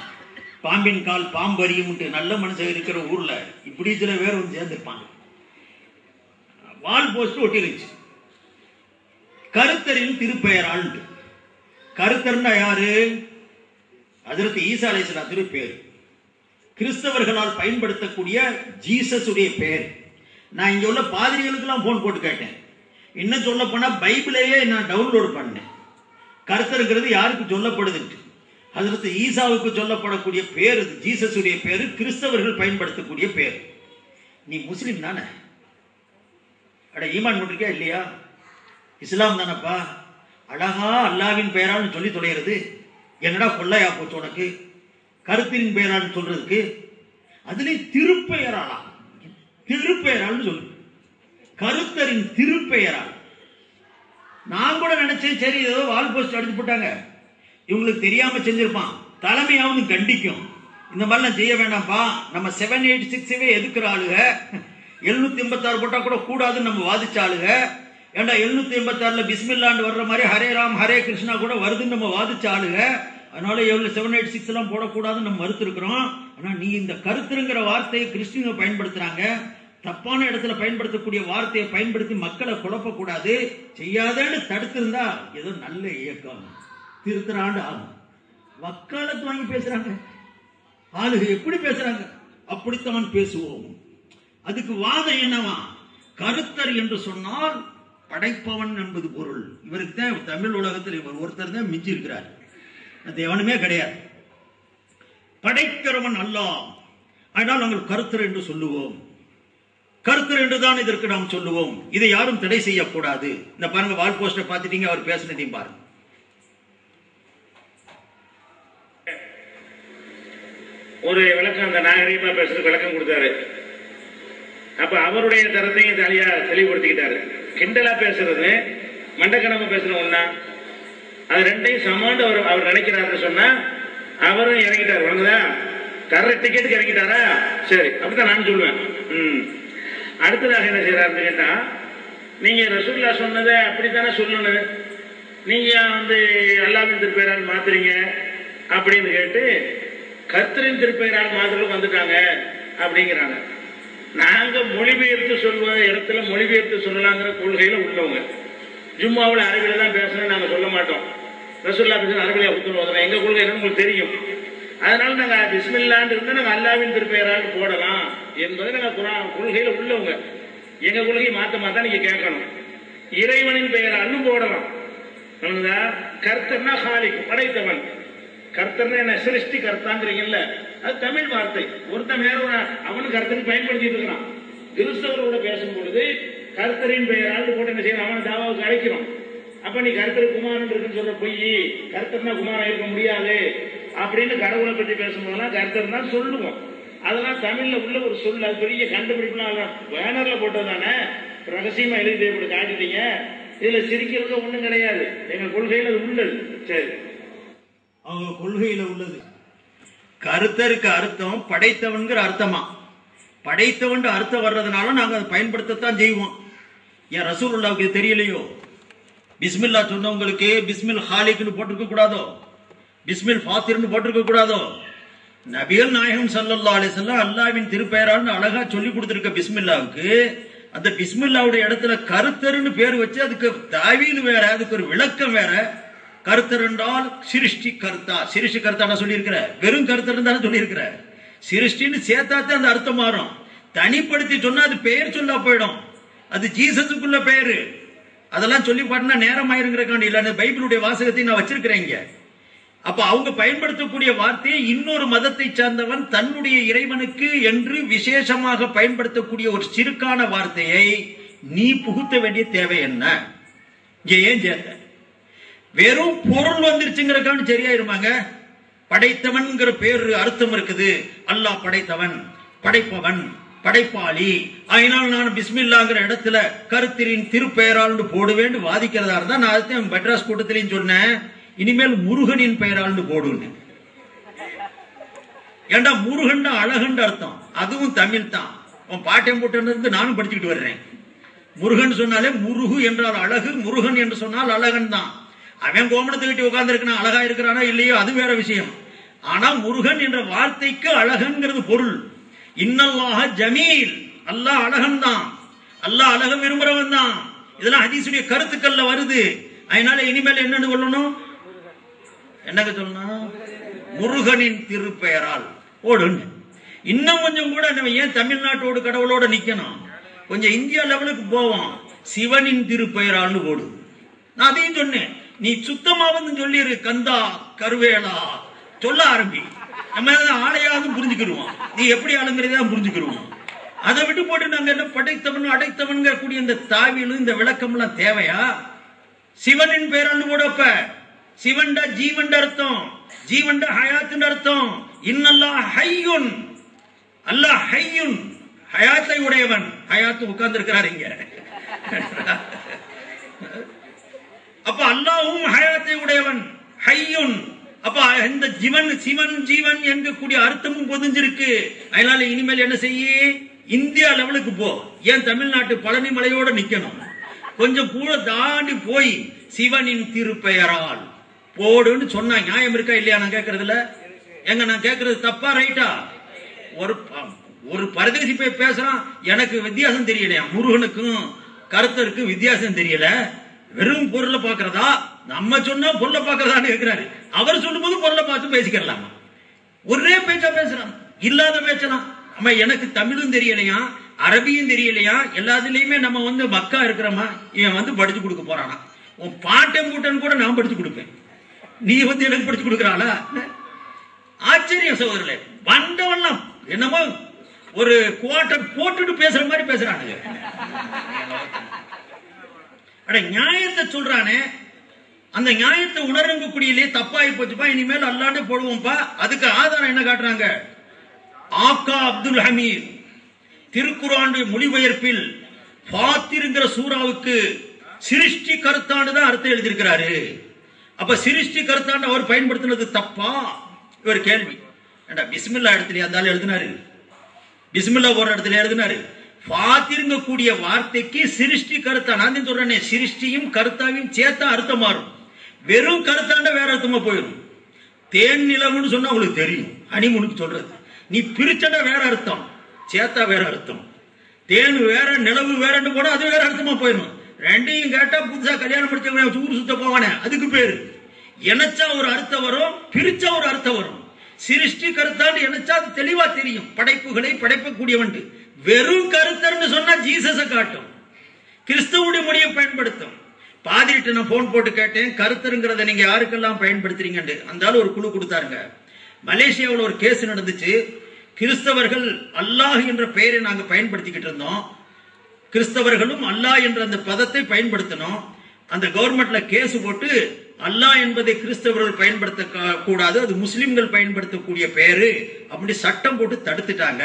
பாம்பின் கால் பாம்பரியும், நல்ல மனுஷன் இருக்கிற ஊர்ல இப்படி சில பேர் வந்து சேர்ந்திருப்பாங்க. வால் போஸ்ட் ஒட்டிருச்சு, கருத்தரின் திருப்பெயரால். கருத்தர்னா யாரு? ஹஜ்ரத் ஈசா அலைஹிஸ்ஸலாம் பேர், கிறிஸ்தவர்களால் பயன்படுத்தக்கூடிய ஜீசஸ் உடைய பெயர். நான் இங்க உள்ள பாதிரிகளுக்கு எல்லாம் போன் போட்டு கேட்டேன். இன்னும் சொல்ல போனா பைபிளையே நான் டவுன்லோட் பண்ணேன். கருத்தருங்கிறது யாருக்கு சொல்லப்படுது? ஹஜ்ரத் ஈசாவுக்கு சொல்லப்படக்கூடிய பேர், ஜீசஸ் உடைய பேரு, கிறிஸ்தவர்கள் பயன்படுத்தக்கூடிய பேர். நீ முஸ்லிம் தானே, அட ஈமான் கொண்டிருக்கியா இல்லையா? இஸ்லாம் தானப்பா, அழகா அல்லாவின் பெயரால் சொல்லி தொலைகிறது. என்னடா கொள்ளையா போச்சு உனக்கு கருத்தின் பெயரால் சொல்றதுக்கு? அதுலயும் திருப்பெயராளா? திருப்பெயரால் சொல்லு, கருத்தரின் திருப்பெயரால். நான் கூட நினைச்சேன், சரி ஏதோ வால் போஸ்ட் அடிச்சு போட்டாங்க, இவங்களுக்கு தெரியாம செஞ்சிருப்பான், தலைமையாவது கண்டிக்கும், இந்த மாதிரிலாம் செய்ய வேண்டாம்ப்பா. நம்ம 786 எதுக்குற ஆளுக, 786 போட்டா கூட கூடாதுன்னு நம்ம வாதிச்ச ஆளுக. ஏண்டா 786 பிஸ்மில்லாண்டு வர்ற மாதிரி ஹரே ராம் ஹரே கிருஷ்ணா கூட வருதுன்னு நம்ம வாதிச்ச ஆளுக. அதனால 786 எல்லாம் போடக்கூடாதுன்னு நம்ம மறுத்து இருக்கிறோம். ஆனா நீ இந்த கருத்துங்கிற வார்த்தையை கிறிஸ்டியங்க பயன்படுத்துறாங்க, தப்பான இடத்துல பயன்படுத்தக்கூடிய வார்த்தையை பயன்படுத்தி மக்களை குழப்பக்கூடாது, செய்யாதேன்னு தடுத்திருந்தா ஏதோ நல்ல இயக்கம் திருத்தராண்டு ஆகும். வக்காலத்து வாங்கி பேசுறாங்க ஆளுக, எப்படி பேசுறாங்க? அப்படித்தான் பேசுவோம். அதுக்கு வாதம் என்னவா? கருத்தர் என்று சொன்னால் படைப்பவன் என்பது பொருள். இவருக்கு தான் தமிழ் உலகத்தில் இவர் ஒருத்தர் தான் மிஞ்சி இருக்கிறார், அது எவனுமே கிடையாது. படைக்கிறவன் அல்லாஹ். ஆனால் நாங்கள் கருத்தர் என்று சொல்லுவோம், கருத்தர் என்றுதான் இதற்கு நாம் சொல்லுவோம். இதை யாரும் தடை செய்யக்கூடாது. இந்த பாருங்க, வால் போஸ்டர் பார்த்துட்டீங்க, அவர் பேசினதையும் பாருங்க. ஒரு விளக்கம், அந்த நாகரீகமா பேசுறது விளக்கம் கொடுத்தாரு. அப்ப அவருடைய தரத்தையும் தலையா தெளிவுபடுத்திக்கிட்டாரு. கிண்டலா பேசுறது மண்டக்கணமா பேசுறது ஒண்ணா, அது ரெண்டையும் சமாண்டு அவர் நினைக்கிறாரு சொன்னா அவரும் இறங்கிட்டார். வந்ததா கரெக்ட் டிக்கெட்டுக்கு இறங்கிட்டாரா? சரி, அப்படித்தான் நான் சொல்லுவேன். அடுத்ததாக என்ன செய்யறாருன்னு கேட்டா, நீங்க ரசூலுல்லா சொன்னதை அப்படித்தானே சொல்லணும், நீங்க அல்லாஹ்வின் திருப்பெயரால் மாத்துறீங்க அப்படின்னு கேட்டு கர்த்தரின் திருப்பெயரால் மாத்துறதுக்கு வந்துட்டாங்க அப்படிங்கிறாங்க. நாங்க மொழிபெயர்த்து சொல்வ இடத்துல மொழிபெயர்த்து சொல்லலாங்கிற கொள்கையில உள்ளவங்க. ஜும்மாவில் அரபியில தான் பேசணும்னு நாங்க சொல்ல மாட்டோம். ரசூலுல்லாஹ் பேச அரபியில கொடுத்துருவோம். எங்க கொள்கை என்னன்னு உங்களுக்கு தெரியும். அதனால நாங்க பிஸ்மில்லான்னு இருந்தா நாங்க அல்லாஹ்வின் திருப்பெயரால் போடலாம் என்பதை நாங்க கொள்கையில உள்ளவங்க. எங்க கொள்கையை மாத்த நீங்க கேட்கணும். இறைவனின் பெயராலும் போடலாம். கர்த்தர்னா ஹாலிக், படைத்தவன். கர்த்தர்னா என்ன? சிருஷ்டி கர்த்தாங்கிறீங்கல்ல, அது தமிழ் வார்த்தை. ஒருத்தன் வேற அவனு கர்த்தருக்கு பயன்படுத்திட்டு இருக்கான். கிறிஸ்தவரோட பேசும் பொழுது கர்த்தரின் பெயரால் போட்டு என்ன செய்யணும், அவன் தாவாவுக்கு அழைக்கிறோம். அப்ப நீ கர்த்தர் குமாரன் இருக்குன்னு சொல்ற பொய், கர்த்தர்னா குமாரன் இருக்க முடியாது அப்படின்னு கடவுளை பற்றி பேசும்போதெல்லாம் கர்த்தர் தான் சொல்லுவோம். அதெல்லாம் தமிழ்ல உள்ள ஒரு சொல். அது பெரிய கண்டுபிடிப்புலாம் பேனர்ல போட்டதானே, ரகசியமா எழுதி தேவைப்பட்டு காட்டிட்டீங்க. இதுல சிரிக்கிறது ஒண்ணும் கிடையாது. எங்க கொள்கையில அது உள்ளது. சரி, அவங்க கொள்கையில உள்ளது. கர்த்தருக்கு அர்த்தம் படைத்தவன்கிற அர்த்தமா? படைத்தவன் அர்த்தம் வர்றதுனால நாங்க அதை பயன்படுத்தத்தான் செய்வோம். ஏன் ரசூலுல்லாஹ்வுக்கு தெரியலையோ? பிஸ்மில்லா சொன்னவங்களுக்கு பிஸ்மில் ஹாலிக்னு போட்டிருக்க கூடாதோ? பிஸ்மில் ஃபாத்திர்னு போட்டிருக்க கூடாதோ? நபிகள் நாயகம் ஸல்லல்லாஹு அலைஹி வஸல்லம் அல்லாஹ்வின் திருப்பெயரால் அழகா சொல்லி கொடுத்திருக்க பிஸ்மில்லாவுக்கு அந்த பிஸ்மில்லாவுடைய இடத்துல கர்த்தர்னு பேர் வச்சு அதுக்கு தாவீல் வேற, அதுக்கு ஒரு விளக்கம் வேற. கர்த்தர் என்றால் சிருஷ்டி கர்த்தா. சிருஷ்டி கர்த்தா சொல்லியிருக்கிற, வெறும் கர்த்தர் தானே சொல்லியிருக்கிற. சிருஷ்டின்னு சேர்த்தாத்தான் அந்த அர்த்தம் மாறும். தனிப்படுத்தி சொன்னா அது பெயர் சொல்ல போயிடும். அது ஜீசஸுக்குள்ள பெயரு. அதெல்லாம் சொல்லி பாட்டினா நேரம் ஆயிருங்கிறக்காண்டி இல்ல, பைபிளுடைய வாசகத்தை நான் வச்சிருக்கிறேன் இங்க. அப்ப அவங்க பயன்படுத்தக்கூடிய வார்த்தையை இன்னொரு மதத்தை சார்ந்தவன் தன்னுடைய இறைவனுக்கு என்று விசேஷமாக பயன்படுத்தக்கூடிய ஒரு சிறுக்கான வார்த்தையை நீ புகுத்த வேண்டிய தேவை என்ன? ஏன் சேர்த்த? வெறும் பொருள் வந்துருச்சுங்கிறக்கான சரியாயிருமாங்க. படைத்தவன்கிற பேரு அர்த்தம் இருக்குது. அல்லாஹ் படைத்தவன், படைப்பவன், படைப்பாளி. அதனால் நான் பிஸ்மில்லாங்கிற இடத்துல கர்த்தரின் திருப்பெயரால் போடுவேன் வாதிக்கிறதா இருந்தா நான் அதுதான் மெட்ராஸ் கூட்டத்திலையும் சொன்னேன், இனிமேல் முருகனின் பெயரால் போடுன்னு. ஏண்டா முருகன் அழகன் அர்த்தம், அதுவும் தமிழ் தான். பாட்டம் போட்டு நானும் படிச்சுக்கிட்டு வர்றேன். முருகன் சொன்னாலே முருகு என்றால் அழகு, முருகன் என்று சொன்னால் அழகன் தான். அவன் கோமணத்தை கட்டி உட்கார்ந்து இருக்கான், அழகா இருக்கிறானா இல்லையோ அது வேற விஷயம். ஆனா முருகன் என்ற வார்த்தைக்கு அழகன்கிறது பொருள். இன்னல்லாஹ ஜமீல், அல்லாஹ் அழகன் தான், அல்லாஹ் அழக விரும்புறவன் தான். இதெல்லாம் ஹதீஸுடைய கருத்துக்கள்ல வருது. அதனால இனிமேல் என்னன்னு சொல்லணும், என்னங்க சொல்லணும்? முருகனின் திருப்பெயரால் ஓடுன்னு. இன்னும் கொஞ்சம் கூட நம்ம ஏன் தமிழ்நாட்டோடு கடவுளோட நிக்கணும், கொஞ்சம் இந்தியா லெவலுக்கு போவோம். சிவனின் திருப்பெயரால் ஓடு. நான் அதையும் சொன்னேன். நீ சுத்தமா வந்து சொல்லிரு, கந்தா கருவேலா சொல்ல ஆரம்பி. நம்ம ஆளையாவது புரிஞ்சுக்கிடுவோம், நீ எப்படி ஆளுங்கிறதா புரிஞ்சுக்கிடுவோம். அதை விட்டு போட்டு நாங்க என்ன படைத்தவன் அடைத்தவன் கூடிய இந்த தாவியலும் இந்த விளக்கம் எல்லாம் தேவையா? சிவனின் பெயரால் போடப்ப சிவன்டா ஜீவன் அர்த்தம், ஜீவன்டா ஹயாத்தின் அர்த்தம். இன்னல்லாஹ் ஹய்யுன், அல்லாஹ் ஹய்யுன், ஹயாத்தை உடையவன். ஹயாத்து உட்கார்ந்து இருக்கிறார் இங்க. அப்ப அல்லாஹ்வும் ஹயாத்தை உடையவன், ஹய்யுன். அப்ப இந்த ஜீவன் சிவன் ஜீவன் என்கக்கூடிய அர்த்தமும் பொதிஞ்சிருக்கு. அதனால இனிமேல் என்ன செய்ய, இந்தியா லெவலுக்கு போ. ஏன் தமிழ்நாட்டு பழனி மலையோட நிக்கணும்? கொஞ்சம் கூட தாண்டி போய் சிவனின் திருப்பெயரால் போடுன்னு சொன்னா நியாயம் இருக்கா இல்லையா? நான் கேட்கறதுல எங்க நான் கேட்கறது தப்பா ரைட்டா? ஒரு பரதேசி போய் பேசுறான், எனக்கு வித்தியாசம் தெரியலையா? முருகனுக்கும் கர்த்தருக்கும் வித்தியாசம் தெரியல, வெறும் பொருளை பாக்குறதா? நம்ம சொன்னா பொருளை பாக்குறதான்னு கேட்கிறாரு. அவர் சொல்லும் போது பொருளை பார்த்து பேசிக்கலாமா? ஒரே பேச்சா பேசுறான், இல்லாத பேசலாம். அம்மா எனக்கு தமிழும் தெரியலையா, அரபியும் தெரியலையா, எல்லாத்துலயுமே நம்ம மக்கா இருக்கிறோமா? இவன் படிச்சு கொடுக்க போறானா? உன் பாட்டன் கூட்டன் கூட நான் படிச்சு கொடுப்பேன், நீ எனக்கு படிச்சு கொடுக்கறாளா? ஆச்சரியம் சகோதரர்களே. வந்தவெல்லாம் என்னமோ ஒரு குவார்டர் போட்டுட்டு பேசுற மாதிரி பேசுறானுங்க. அட நியாயத்தை சொல்றானே, அந்த நியாயத்தை உணரங்கக்கூடியிலே தப்பாயி போச்சுப்பா, இனிமேல் அல்லாண்டே போடுவோம்ப்பா. அதுக்கு ஆதாரம் என்ன காட்டுறாங்க? ஆக்கா அப்துல் ஹமீத் திருக்குர்ஆனுடைய மொழிபெயர்ப்பில் ஃபாத்திர்ங்கிற சூறாவுக்கு சிருஷ்டி கருத்தாண்டு தான் அர்த்தம் எழுதியிருக்கிறாரு. அப்ப சிருஷ்டி கருத்தாண்டு அவர் பயன்படுத்தினது தப்பா? இவர் கேள்வி. பிஸ்மில்லா இடத்துல இருந்தாலும் எழுதினாரு, பிஸ்மில்லா போற இடத்துல எழுதினாரு. பாத்திருங்க கூடிய வார்த்தைக்கு சிருஷ்டி கருத்தா, நான் சொல்றேனே, சிருஷ்டியும் கருத்தாவையும் சேர்த்தா அர்த்தம் மாறும். வெறும் கருத்தாண்ட வேற அர்த்தமா போயிடும். தேன் நிலவுன்னு சொன்னா உங்களுக்கு தெரியும், அணிமுனுக்கு சொல்றது. நீ பிரிச்சடா வேற அர்த்தம், சேர்த்தா வேற அர்த்தம். தேன் வேற நிலவு வேறன்னு போனா அது வேற அர்த்தமா போயிடும். ரெண்டையும் கேட்டா புதுசா கல்யாணம் முடிச்ச ஊர் சுத்த போவானே அதுக்கு பேரு. எனச்சா ஒரு அர்த்தம் வரும், பிரிச்சா ஒரு அர்த்தம் வரும். சிருஷ்டி கருத்தாண்டு எனச்சா அது தெளிவா தெரியும், படைப்புகளை படைக்கக்கூடியவன். வெறும் கருத்தர்னு சொன்னா ஜீசஸ காட்டும், கிறிஸ்துவுடைய மொழியை பயன்படுத்தும். பாதிட்டு நான் போன் போட்டு கேட்டேன், கருத்தருங்கிறத நீங்க யாருக்கெல்லாம் பயன்படுத்துறீங்க? அந்த ஒரு குழு கொடுத்தாருங்க. மலேசியாவில் ஒரு கேஸ் நடந்துச்சு. கிறிஸ்தவர்கள் அல்லாஹ் என்ற பெயரை நாங்க பயன்படுத்திக்கிட்டு இருந்தோம், கிறிஸ்தவர்களும் அல்லாஹ் என்ற அந்த பதத்தை பயன்படுத்தணும். அந்த கவர்மெண்ட்ல கேஸ் போட்டு அல்லாஹ் என்பதை கிறிஸ்தவர்கள் பயன்படுத்த கூடாது, அது முஸ்லிம்கள் பயன்படுத்தக்கூடிய பெயரு அப்படி சட்டம் போட்டு தடுத்துட்டாங்க.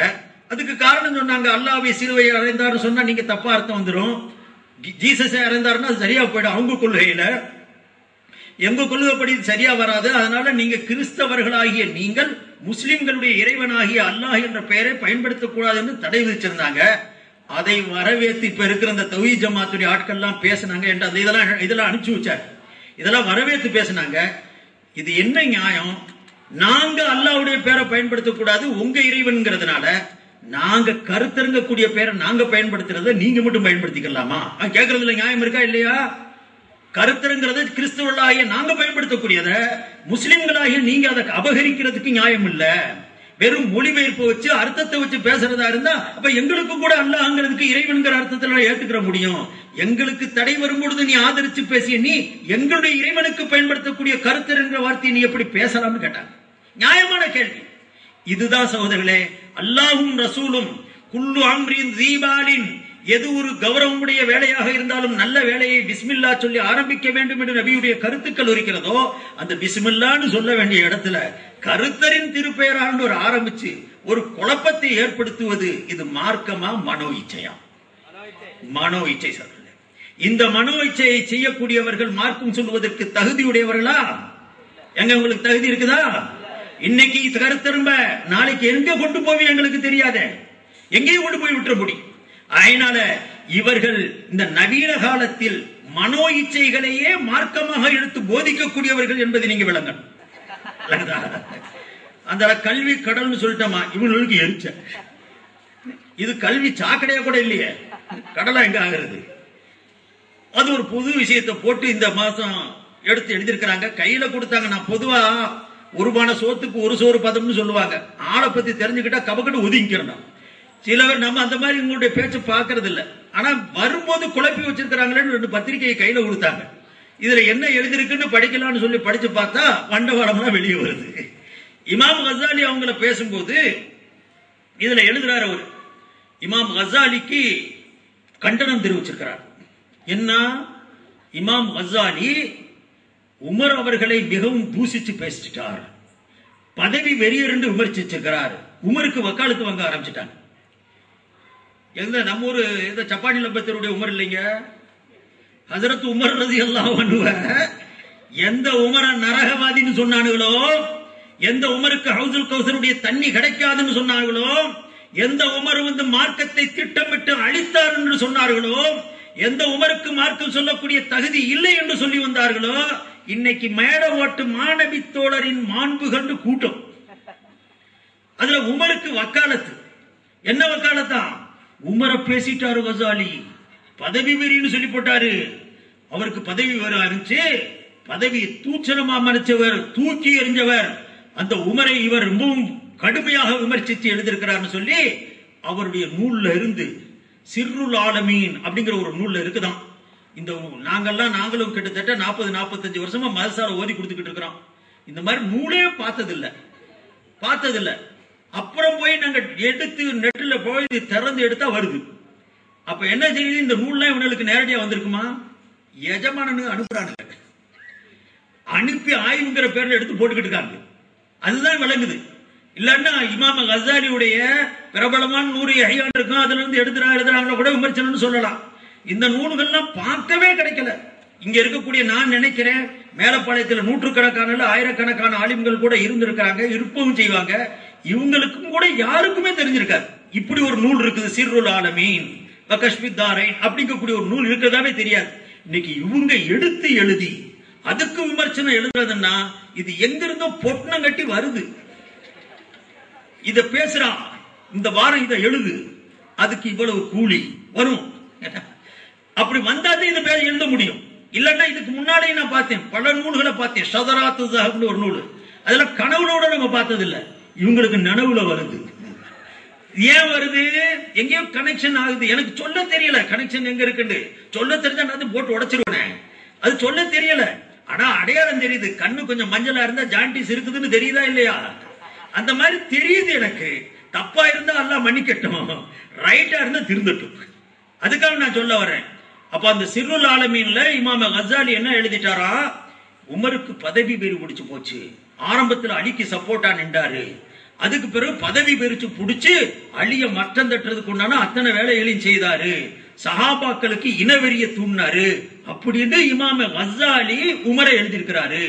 அதுக்கு காரணம் சொன்னாங்க, அல்லாஹ்வை சிலுவையை அறைந்தாருன்னு சொன்னா நீங்க தப்பா அர்த்தம் வந்துடும், ஜீசஸை அறைந்தாருன்னா சரியா போயிடும் அவங்க கொள்கையில, எங்க கொள்கைப்படி சரியா வராது. அதனால நீங்க கிறிஸ்தவர்களாகிய நீங்கள் முஸ்லிம்களுடைய இறைவனாகிய அல்லாஹ் என்ற பெயரை பயன்படுத்தக்கூடாதுன்னு தடை விதிச்சிருந்தாங்க. அதை வரவேற்று இப்ப இருக்கிற அந்த தௌஹீத் ஜமாத்துடைய ஆட்கள் எல்லாம் பேசினாங்க. இதெல்லாம் அனுப்பிச்சு வச்சார், இதெல்லாம் வரவேற்று பேசினாங்க. இது என்ன நியாயம்? நாங்க அல்லாஹ்வுடைய பேரை பயன்படுத்தக்கூடாது உங்க இறைவன்கிறதுனால நாங்க கருத்தருங்கக்கூடிய பேரை நாங்க பயன்படுத்துறத நீங்க மட்டும் பயன்படுத்திக்கலாமா? கேட்கறதுல நியாயம் இருக்கா இல்லையா? கருத்தருங்கிறது கிறிஸ்தவர்களாகிய நாங்க பயன்படுத்தக்கூடியத முஸ்லிம்களாகிய நீங்க அதை அபகரிக்கிறதுக்கு நியாயம் இல்ல. வெறும் மொழிபெயர்ப்பு வச்சு அர்த்தத்தை வச்சு பேசுறதா இருந்தா அப்ப எங்களுக்கு கூட அல்லாஹ்ங்கிறதுக்கு இறைவன்கிற அர்த்தத்துல ஏத்துக்கிற முடியும். எங்களுக்கு தடை வரும்பொழுது நீ ஆதரிச்சு பேசிய நீ எங்களுடைய இறைவனுக்கு பயன்படுத்தக்கூடிய கருத்தர் என்ற வார்த்தையை நீ எப்படி பேசலாம்னு கேட்டாங்க. நியாயமான கேள்வி. இதுதான் சகோதரர்களே, அல்லாஹும் ரசூலும் குல்லு அம்ரின் தீபாலின், எது ஒரு கௌரவமுடைய வேலையாக இருந்தாலும் நல்ல வேலையை பிஸ்மில்லா சொல்லி ஆரம்பிக்க வேண்டும் என்று நபியுடைய கருத்துக்கள் இருக்கிறதோ, அந்த பிஸ்மில்லான்னு சொல்ல வேண்டிய இடத்துல கருத்தரின் திருப்பெயரான்னு ஒரு ஆரம்பிச்சு ஒரு குழப்பத்தை ஏற்படுத்துவது இது மார்க்கமா மனோ இச்சையா? மனோ இச்சை சார். இந்த மனோ இச்சையை செய்யக்கூடியவர்கள் மார்க்கம் சொல்வதற்கு தகுதியுடையவர்களா? எங்க உங்களுக்கு தகுதி இருக்குதா? இன்னைக்கு கருத்தரும்ப நாளைக்கு எங்க கொண்டு போய் எங்களுக்கு தெரியாத, எங்கேயும் கொண்டு போய் விட்டுற முடியும். அதனால இவர்கள் இந்த நவீன காலத்தில் மனோ இச்சைகளையே மார்க்கமாக எடுத்து போதிக்கக்கூடியவர்கள் என்பதை நீங்க விளங்கணும். அந்த கல்வி கடல்னு சொல்லிட்டோமா, இவங்களுக்கு எரிச்ச இது கல்வி சாக்கடையா கூட இல்லையே, கடலா எங்க ஆகிறது? அது ஒரு புது விஷயத்தை போட்டு இந்த மாசம் எடுத்து எழுதியிருக்கிறாங்க, கையில கொடுத்தாங்க. நான் பொதுவா ஒருபான சோத்துக்கு ஒரு சோறு பதம்னு சொல்லுவாங்க. ஆளை பத்தி தெரிஞ்சுக்கிட்டா கபக்கட்டு ஒதுங்கிக்கிறோம். சிலவர் நம்ம அந்த மாதிரி உங்களுடைய பேச்சு பார்க்கறது இல்ல. ஆனா வரும்போது குழப்பி வச்சிருக்கிறாங்களேன்னு 2 பத்திரிகையை கையில கொடுத்தாங்க. இதுல என்ன எழுதிருக்குன்னு படிக்கலாம்னு சொல்லி படிச்சு பார்த்தா வண்டவாளம்லாம் வெளியே வருது. இமாம் கசாலி அவங்கள பேசும்போது இதுல எழுதுறாரு அவர், இமாம் கசாலிக்கு கண்டனம் தெரிவிச்சிருக்கிறார். என்ன? இமாம் கசாலி உமர் அவர்களை மிகவும் தூசிச்சு பேசிட்டார், பதவி வெறியரென்று விமர்சிச்சிருக்கிறார், உமருக்கு வக்காலத்து வாங்க ஆரம்பிச்சிட்டாங்க. எந்த நம்ம ஊரு எந்த சப்பானி லம்பத்தருடைய உமர் இல்லைங்க, ஹஜரத் உமர் ரலியல்லாஹு அன்ஹு. எந்த உமர நரகவாதின்னு சொன்னானுங்களோ, எந்த உமருக்கு ஹவுசுல் கௌசருடைய தண்ணி கிடைக்காதுன்னு சொன்னார்களோ, எந்த உமர் மார்க்கத்தை திட்டமிட்டு அழித்தார் என்று சொன்னார்களோ, எந்த உமருக்கு மார்க்கம் சொல்லக்கூடிய தகுதி இல்லை என்று சொல்லி வந்தார்களோ, இன்னைக்கு மேட ஓட்டு மாணவி தோழரின் மாண்பு கண்டு கூட்டம். அதுல உமருக்கு வக்காலத்து. என்ன வக்காலத்தா? உமரை பேசிட்டாரு கசாலி, பதவி வெறின்னு சொல்லி போட்டாரு. அவருக்கு பதவி வர ஆரம்பிச்சு பதவியை தூச்சனமா மறைச்சவர், தூக்கி எறிஞ்சவர். அந்த உமரை இவர் ரொம்பவும் கடுமையாக விமர்சித்து எழுதியிருக்கிறார் சொல்லி அவருடைய நூல்ல இருந்து சிர்ருல் ஆலமீன் அப்படிங்கிற ஒரு நூல்ல இருக்குதான். இந்த நாங்களும் கிட்டத்தட்ட 40-45 வருஷமா மதசார ஓதி கொடுத்துக்கிட்டு இருக்கிறோம். இந்த மாதிரி நூலே பார்த்ததில்ல. அப்புறம் போய் நாங்க எடுத்து நெட்ல போய் திறந்து எடுத்தா வருது. அப்ப என்ன செய்யுது? இந்த நூல்லாம் இவங்களுக்கு நேரடியா வந்திருக்குமா? எஜமானனு அனுப்புறானுங்க, அனுப்பி ஆய்வுங்கிற பேர்ல எடுத்து போட்டுக்கிட்டு இருக்காங்க. அதுதான் விளங்குது. இல்லன்னா இமாம் கசாலியுடைய பிரபலமான 100 ஐயாண்டு இருக்கும், அதுல இருந்து எழுதுறாங்க கூட விமர்சனம்னு சொல்லலாம். இந்த நூல்கள்லாம் பார்க்கவே கிடைக்கல. இங்க இருக்கக்கூடிய நான் நினைக்கிறேன் மேலப்பாளையத்தில் நூற்றுக்கணக்கான ஆயிரக்கணக்கான ஆலிம்கள் கூட இருந்திருக்காங்க, இருப்பவும் செய்வாங்க. இவங்களுக்கும் கூட யாருக்குமே தெரிஞ்சிருக்காது இப்படி ஒரு நூல் இருக்குது, சிர்ருல் ஆலமீன் கஷ்மித்தாரைன் அப்படிங்கக்கூடிய ஒரு நூல் இருக்கிறதாவே தெரியாது. இன்னைக்கு இவங்க எடுத்து எழுதி அதுக்கு விமர்சனம் எழுதுறதுன்னா இது எங்கிருந்தோ பொட்னம் கட்டி வருது. இத பேசுறான், இந்த வாரம் இதை எழுது, அதுக்கு இவ்வளவு கூலி வரும். அப்படி வந்தாதான் இது பேர் எழுத முடியும். இல்லன்னா இதுக்கு முன்னாடி நான் பார்த்தேன், பல நூல்களை பார்த்தேன். ஷதராத்து ஸஹப்னு ஒரு நூல், அதெல்லாம் கனவுலோட நம்ம பார்த்தது இல்ல, இவங்களுக்கு நனவுல வருது. ஏன் வருது? எங்கேயோ கனெக்ஷன் ஆகுது. எனக்கு சொல்ல தெரியல கனெக்ஷன் எங்க இருக்குன்னு. சொல்ல தெரிஞ்சா நான் போட்டு உடைச்சிருவேன். அது சொல்ல தெரியல, ஆனா அடையாளம் தெரியுது. கண்ணு கொஞ்சம் மஞ்சளா இருந்தா ஜாண்டிஸ் இருக்குதுன்னு தெரியுதா இல்லையா? அந்த மாதிரி தெரியுது எனக்கு. தப்பா இருந்தா எல்லாம் மன்னிக்கட்டும், ரைட்டா இருந்தா திருந்தட்டும். அதுக்காக நான் சொல்ல வரேன். அப்ப அந்த சிர்ருல் ஆலமீன்ல இமாம் கஸாலி என்ன எழுதிட்டாரா, உமருக்கு பதவி பேரு பிடிச்சு போச்சு. ஆரம்பத்தில் அலிக்கு சப்போர்ட்டா நின்றாரு, அதுக்கு பிறகு பதவி பெருச்சு புடிச்சு அலிய மட்டம் தட்டுறதுக்கு உண்டான அத்தனை வேலைகளையும் செய்தாரு, சஹாபாக்களுக்கு இனவெறிய தூண்டினாரு அப்படின்னு இமாம் கஸாலி உமரை எழுதியிருக்கிறாரு.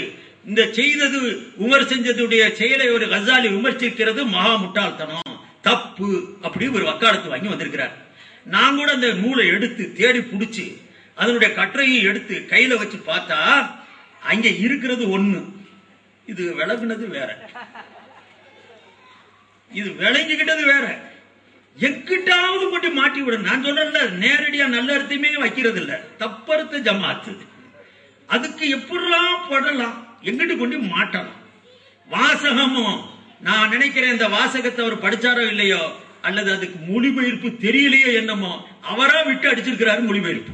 இந்த செய்தது உமர் செஞ்சதுடைய செயலை ஒரு கஸாலி விமர்சிக்கிறது மகா முட்டாள்தனம், தப்பு அப்படி ஒரு வக்காலத்து வாங்கி வந்திருக்கிறார். நான் கூட அந்த நூலை எடுத்து தேடி புடிச்சு அதனுடைய கட்டுரையை எடுத்து கையில வச்சு பார்த்தா அங்க இருக்கிறது ஒண்ணு, இது விளங்குனது வேற, இது விளங்கிக்கிட்டது வேற. எங்கிட்டாவது கொண்டு மாட்டி விட. நான் சொல்றேன்ல, நேரடியா நல்ல அர்த்தமே வைக்கிறது இல்ல, தப்பறுத்த ஜமாத்து. அதுக்கு எப்படிலாம் படலாம், எங்கிட்டு கொண்டு மாட்டலாம். வாசகமும் நான் நினைக்கிறேன் இந்த வாசகத்தை அவர் படிச்சாரோ இல்லையோ, அல்லது அதுக்கு மொழிபெயர்ப்பு தெரியலையோ என்னமோ, அவரா விட்டு அடிச்சிருக்கிறாரு மொழிபெயர்ப்பு.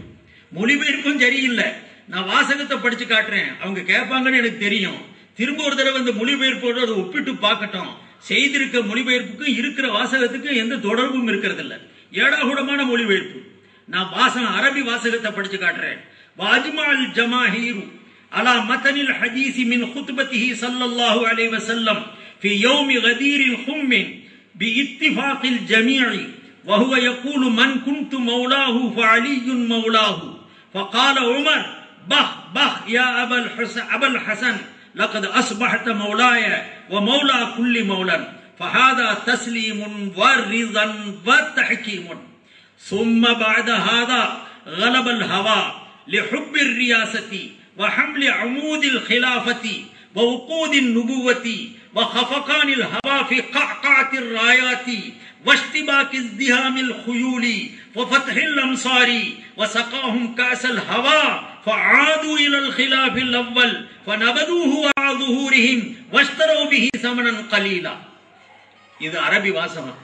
மொழிபெயர்ப்பும் சரியில்லை. நான் வாசகத்தை படிச்சு காட்டுறேன், அவங்க கேட்பாங்கன்னு எனக்கு தெரியும். திரும்ப ஒரு தடவை இந்த மொழிபெயர்ப்போடு அதை ஒப்பிட்டு பார்க்கட்டும். செய்திருக்க மொழிபெயர்ப்புக்கும் இருக்கிற வாசகத்துக்கும் எந்த தொடர்பும் இருக்கிறது இல்ல, ஏடாகூடமான மொழிபெயர்ப்பு. நான் வாசகம் அரபி வாசகத்தை படிச்சு காட்டுறேன். வாஜ்மால் ஜமாஹீரு அலா மதனில் ஹதீஸி மின் குத்பத்திஹி ஸல்லல்லாஹு அலைஹி வஸல்லம் ஃபி யௌமி கதீரில் ஹும்மின் باتفاق الجميع وهو يقول من كنت مولاه فعلي مولاه فقال عمر بخ بخ يا أبا الحسن لقد أصبحت مولاي ومولى كل مولى فهذا تسليم ورضا وتحكيم ثم بعد هذا غلب الهوى لحب الرياسة وحمل عمود الخلافة ووقود النبوة وخفقان الهوى في قعقعة الرايات واشتباك ازدهام الخيول وفتح الأمصار وسقاهم كأس الهوى فعادوا إلى الخلاف الأول فنبذوه على ظهورهم واشتروا به ثمنا قليلا. இது அரபி வாசகம்.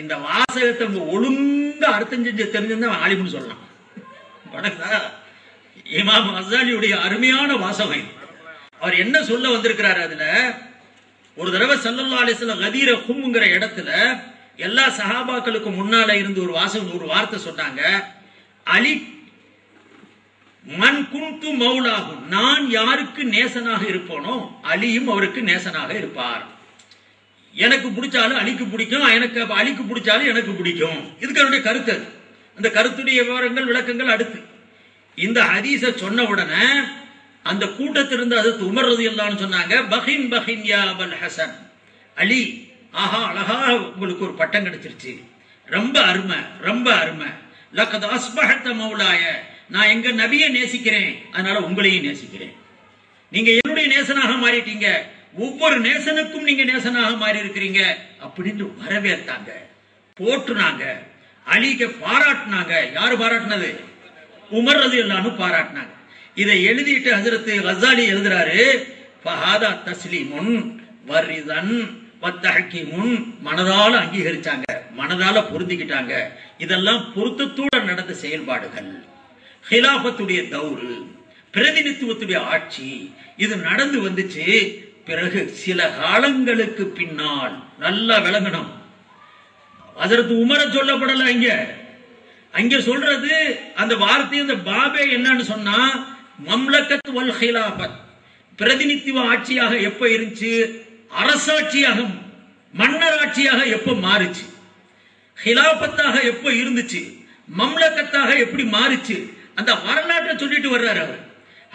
இந்த வாசகத்தை ஒழுங்கா அர்த்தம் செஞ்சு தெரிஞ்சிருந்தா ஆலிம்னு சொல்லலாம். இமாம் கஸாலியுடைய அருமையான வாசகம். அவர் என்ன சொல்ல வந்திருக்கிறார், அதுல ஒரு தடவை ஸல்லல்லாஹு அலைஹி வஸல்லம் கதீர ஹும்ங்கிற இடத்துல எல்லா சஹாபாக்களுக்கு முன்னால இருந்து ஒரு வாசகம், ஒரு வார்த்தை சொன்னாங்க. அலி மன் குன்து மௌலாஹு, நான் யாருக்கு நேசனாக இருப்பேனோ அலியும் அவருக்கு நேசனாக இருப்பார். எனக்கு பிடிச்சாலும் அலிக்கு பிடிக்கும், எனக்கு அலிக்கு பிடிச்சாலும் எனக்கு பிடிக்கும். இதுக்கு என்னுடைய கருத்து. அந்த கருத்துடைய விவரங்கள் விளக்கங்கள் அடுத்து. இந்த ஹதீஸ சொன்ன உடனே அந்த கூட்டத்திலிருந்து அது உமர் ரலியல்லாஹு அன்ஹு சொன்னாங்க, பஹின் பஹின் யா அபல் ஹசன், அலி ஆஹா அழகா உங்களுக்கு ஒரு பட்டம் கிடைச்சிருச்சு, ரொம்ப அருமை ரொம்ப அருமை. லக்கத் அஸ்பஹத மௌலாய, நான் எங்க நபியை நேசிக்கிறேன், அதனால உங்களையும் நேசிக்கிறேன். நீங்க என்னுடைய நேசனாக மாறிட்டீங்க, ஒவ்வொரு நேசனுக்கும் நீங்க நேசனாக மாறி இருக்கிறீங்க அப்படின்னு வரவேற்றாங்க, போற்றுனாங்க. அலிக்கு பாராட்டினாங்க. யாரு பாராட்டினது? உமர் ரலியல்லாஹு அன்ஹு பாராட்டினாங்க. இதை எழுதிட்டு ஹஜ்ரத் கஸாலி எழுதுறாரு, ஃபஹாதா தஸ்லீமுன் வரிதன் வத்தஹ்கீமுன், மனதால அங்கீகரிச்சாங்க, மனதால பொருந்திக்கிட்டாங்க. இதெல்லாம் பொருத்தத்தோட நடந்த செயல்பாடுகள். ஹிலாஃபத்துடைய தௌரு, பிரதிநிதித்துவத்துடைய ஆட்சி, இது நடந்து வந்துச்சு. பிறகு சில காலங்களுக்கு பின்னால் நல்லா விளங்கணும், ஹஜ்ரத் உமர சொல்லப்படல இங்க. அங்க சொல்றது அந்த வார்த்தை, அந்த பாபே என்னன்னு சொன்னா, மம்லக்கத் வல் ஹிலாஃபத், பிரதிநிதித்துவ ஆட்சியாக எப்ப இருந்துச்சு, அரசாட்சியாக மன்னராட்சியாக எப்ப மாறுச்சு, ஹிலாஃபத்தாக எப்ப இருந்துச்சு, மம்லக்கத்தாக எப்படி மாறுச்சு, அந்த வரலாற்றை சொல்லிட்டு வர்றாரு அவர்.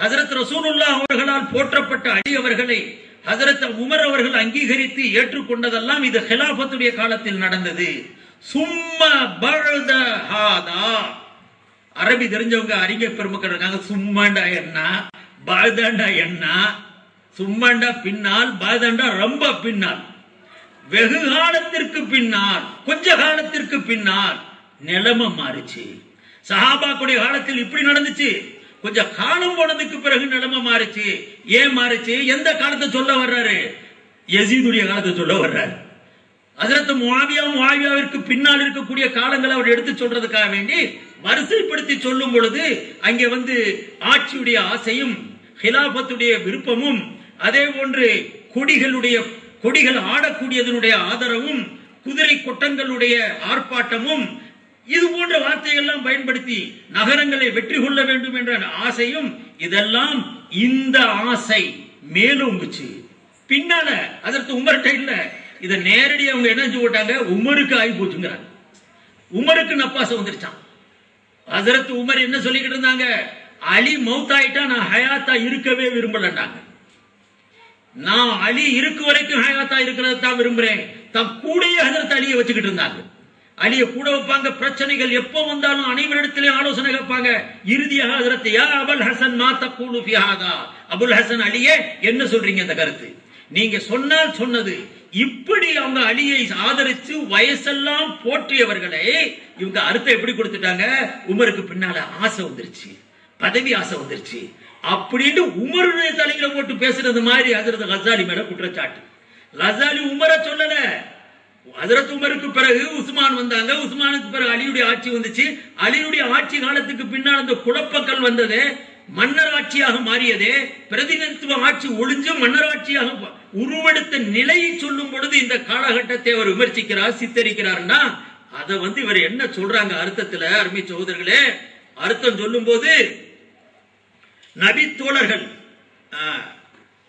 ஹஜரத் ரசூலுல்லாஹ் அவர்களால் போற்றப்பட்ட அலி அவர்களை ஹஜரத் உமர் அவர்கள் அங்கீகரித்து ஏற்றுக்கொண்டதெல்லாம் இது ஹிலாஃபத்துடைய காலத்தில் நடந்தது. சும்மா பஅத ஹாதா, அரபி தெரிஞ்சவங்க அறிஞர் பெருமக்கள் இருக்காங்க. சும்மாண்டா என்ன, பாதாண்டா என்ன? சும்மாண்டா பின்னால், பாதாண்டா ரொம்ப பின்னால். வெகு காலத்திற்கு பின்னால், கொஞ்ச காலத்திற்கு பின்னால் நிலைமை மாறிச்சு. சஹாபாக்குடைய காலத்தில் இப்படி நடந்துச்சு. கொஞ்சம் காலம் போனதுக்கு பிறகு நிலைமை மாறிச்சு. ஏன் மாறிச்சு? எந்த காலத்தை சொல்ல வர்றாரு? யசீதுடைய காலத்தை சொல்ல வர்றாரு. ஹஜரத் முஆவியாவிற்கு பின்னால் இருக்கக்கூடிய காலங்களை அவர் எடுத்து சொல்றதுக்காக வேண்டி வரிசைப்படுத்தி சொல்லும் பொழுது அங்கே ஆட்சியுடைய ஆசையும் ஹிலாபத்துடைய விருப்பமும் அதே போன்று கொடிகள் ஆடக்கூடியதனுடைய ஆதரவும் குதிரை கொட்டங்களுடைய ஆர்ப்பாட்டமும் இது போன்ற வார்த்தைகள்லாம் பயன்படுத்தி நகரங்களை வெற்றி கொள்ள வேண்டும் என்ற ஆசையும், இதெல்லாம் இந்த ஆசை மேலோங்குச்சு. பின்னால அதற்கு உமர்கிட்ட இல்ல, இதை நேரடியாக அவங்க என்ன செஞ்சு போட்டாங்க, உமருக்கு ஆகி போச்சுங்கிறாங்க. உமருக்கு நப்பாசை வந்துருச்சான். ஹஜரத் உமர் என்ன சொல்லிக்கிட்டு இருந்தாங்க, அலி மௌத்தாயிட்டா நான் ஹயாத்தா இருக்கவே விரும்பலட்டாங்க. நான் அலி இருக்கு வரைக்கும் ஹயாத்தா இருக்கிறத தான் விரும்புறேன். தம் கூடயே ஹஜரத் அலியை வச்சுக்கிட்டு இருந்தாங்க. அலியை கூட வைப்பாங்க. பிரச்சனைகள் எப்போ வந்தாலும் அனைவரிடத்திலே ஆலோசனை கேட்பாங்க. இறுதியாக ஹஜரத் யா அபுல் ஹசன் மா தக்கூலு ஃபி ஹாதா, அபுல் ஹசன் அலியே என்ன சொல்றீங்க இந்த கருத்து? நீங்க சொன்னால் சொன்னது. இப்படி அவங்க அலியை ஆதரிச்சு வயசெல்லாம் போற்றியவர்களே இவங்க அர்த்தம் எப்படி கொடுத்துட்டாங்க? உமருக்கு பின்னால ஆசை வந்துருச்சு, பதவி ஆசை வந்துருச்சு அப்படின்னு உமருடைய தலையில போட்டு பேசுறது மாதிரி ஹஜரத் கசாலி மேல குற்றச்சாட்டு. கசாலி உமரை சொல்லல. ஹஜரத் உமருக்கு பிறகு உஸ்மான் வந்தாங்க. உஸ்மானுக்கு பிறகு அலியுடைய ஆட்சி வந்துச்சு. அலியுடைய ஆட்சி காலத்துக்கு பின்னால் அந்த குழப்பங்கள் வந்தது. மன்னர் ஆட்சியாக மாறியதே, பிரதிநிதித்துவ ஆட்சி ஒளிஞ்சு மன்னர் ஆட்சியாக உருவெடுத்த நிலையை சொல்லும் பொழுது இந்த காலகட்டத்தை அவர் விமர்சிக்கிறார், சித்தரிக்கிறார்னா அதை இவர் என்ன சொல்றாங்க அர்த்தத்துல? அருமை சகோதரர்களே, அர்த்தம் சொல்லும் போது நபி தோழர்கள்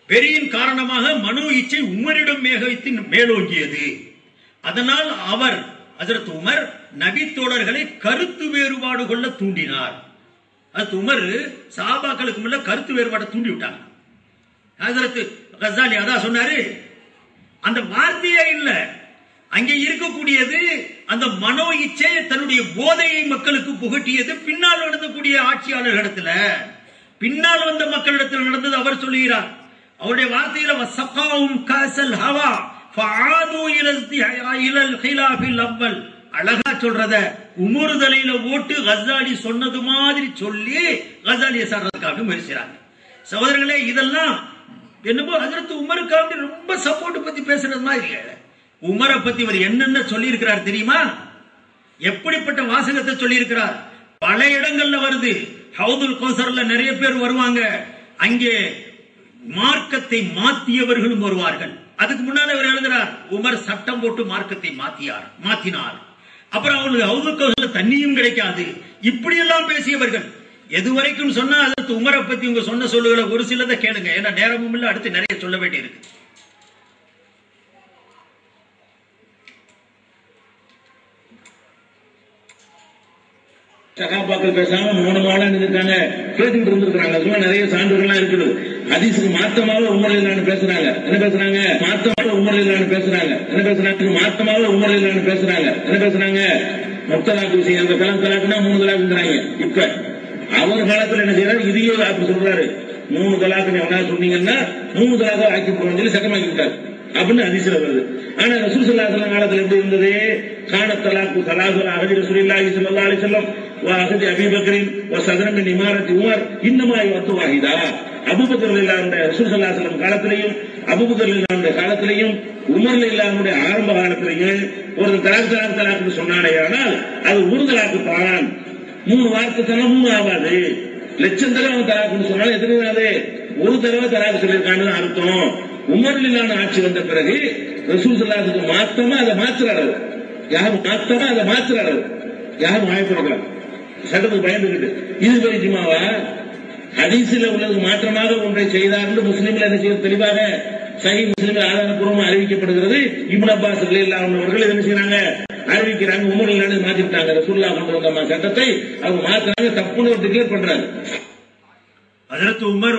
வெறியின் காரணமாக மனோ இச்சை உமரிடம் மேலோங்கியது. அதனால் அவர் ஹஜரத் உமர் நபி தோழர்களை கருத்து வேறுபாடு கொள்ள தூண்டினார். அது உமர் சஹாபாக்களுக்கு முன்ன கருத்து வேறுபாட்டை தூண்டி விட்டாங்க. ஹஜரத் கசாலி அதான் சொன்னாரு. அந்த வார்த்தையே இல்ல, அங்கே இருக்கக்கூடியது அந்த மனோ இச்சை தன்னுடைய போதையை மக்களுக்கு புகட்டியது. பின்னால் நடந்தக்கூடிய ஆட்சியாளர்களிடத்துல, பின்னால் வந்த மக்களிடத்தில் நடந்தது அவர் சொல்லுகிறார். அவருடைய வார்த்தையில வசகாவும் காசல் ஹவா ஃபஆது இலல் ஹிலாஃபில் அவ்வல், அழகா சொல்றத உமர் தலையில ஓட்டு கசாலி சொன்னது மாதிரி சொல்லி கசாலியை சாடுறதுக்காக முயற்சிறாங்க. சகோதரர்களே, இதெல்லாம் என்னமோ ஹஜரத் உமருக்காக ரொம்ப சப்போர்ட் பத்தி பேசுறது மாதிரி. உமரை பத்தி இவர் என்னென்ன சொல்லி இருக்கிறார் தெரியுமா? எப்படிப்பட்ட வாசகத்தை சொல்லி இருக்கிறார்? பல இடங்கள்ல வருது. ஹவுதுல் கௌசர்ல நிறைய பேர் வருவாங்க. அங்கே மார்க்கத்தை மாத்தியவர்களும் வருவார்கள். அதுக்கு முன்னால அவர் எழுதுறார், உமர் சட்டம் போட்டு மார்க்கத்தை மாத்தினார். அப்புறம் அவங்களுக்கு ஹவுதுல் கௌசர்ல தண்ணியும் கிடைக்காது. இப்படி எல்லாம் பேசியவர்கள். எதுவரைக்கும் சொன்னா அதற்கு உமரை பத்தி உங்க சொன்ன சொல்லுகளை ஒரு சிலதை கேளுங்க. ஏன்னா நேரமும் இல்ல, அடுத்து நிறைய சொல்ல வேண்டி இருக்கு. சகாபாக்கள் பேசாம மௌனமால இருந்திருக்காங்க, கேட்டுக்கிட்டு இருந்திருக்காங்க. அதெல்லாம் நிறைய சான்றுகள்லாம் இருக்குது. ஹதீஸுக்கு மாத்தமாக உமரில் பேசுறாங்க. என்ன பேசுறாங்க? மாத்தமாக உமரில் பேசுறாங்க. என்ன பேசுறாங்க? மாத்தமாக உமரில் பேசுறாங்க. என்ன பேசுறாங்க? முத்தலாக்கு விஷயம். அந்த தலாக்குனா 3 தலாக்குங்கிறாங்க. இப்ப அவர் காலத்துல என்ன செய்யறாரு? இதையே அப்படி சொல்றாரு. 3 தலாக்கு எவனா சொன்னீங்கன்னா 3 தலாக்கா ஆக்கி போறோம்னு சொல்லி சட்டமாக்கி விட்டாரு அப்படின்னு ஹதீஸ்ல வருது. ஆனா ரசூல் ஸல்லல்லாஹு அலைஹி வஸல்லம் காலத்துல எப்படி இருந்தது? கானத் தலாக்கு ஸலாஸுல் அஹதி ரசூலுல்லாஹி ஸல்லல்லாஹு அலைஹி வஸல்லம் வஅஹதி அபீ பக்ரின் வஸதரம் மின் இமாரத்தி உமர் இன்னமா யத்து வாஹிதா. அபூபக்கர் ரலியல்லாஹு அன்ஹு ரசூல் ஸல்லல்லாஹு அலைஹி வஸல்லம் காலத்திலேயும் அபூபக்கர் ரலியல்லாஹு அன்ஹு காலத்திலேயும் உமர் ரலியல்லாஹு அன்ஹு ஆரம்ப காலத்திலேயும் ஒரு தலாக்கு சொன்னானே, ஆனால் அது ஒரு தலாக்கு தான். 3 வார்த்தை சொன்னா 3 ஆகாது. லட்சம் தடவை தலாக்குன்னு சொன்னாலும் எத்தனை? ஒரு தடவை தலாக்கு சொல்லியிருக்கான்னு அர்த்தம். உமர்லில்லான ஆட்சி வந்த பிறகு ரசூல் ஸல்லல்லாஹு அலைஹி வஸல்லம் மாத்தமா அதை மாத்துறாரு. யாரும் வாய்ப்பிருக்கலாம் சட்டத்துக்கு பயந்துகிட்டு. இது பெரிய ஜிமாவா? ஹதீஸில் உள்ளது மாற்றமாக ஒன்றை செய்தார் என்று முஸ்லிம்ல என்ன செய்ய தெளிவாக சஹீஹ் முஸ்லிமில் ஆதாரப்பூர்வமாக அறிவிக்கப்படுகிறது. இப்னு அப்பாஸ் ரலியல்லாஹு அன்ஹு அவர்கள் என்ன செய்யறாங்க? அறிவிக்கிறாங்க. உமர்லில்லான மாத்திட்டாங்க. ரசூலுல்லாஹ் கொண்டு வந்த சட்டத்தை அவங்க மாத்துறாங்க, தப்புன்னு டிக்ளேர் பண்றாங்க. ஹஜ்ரத் உமர்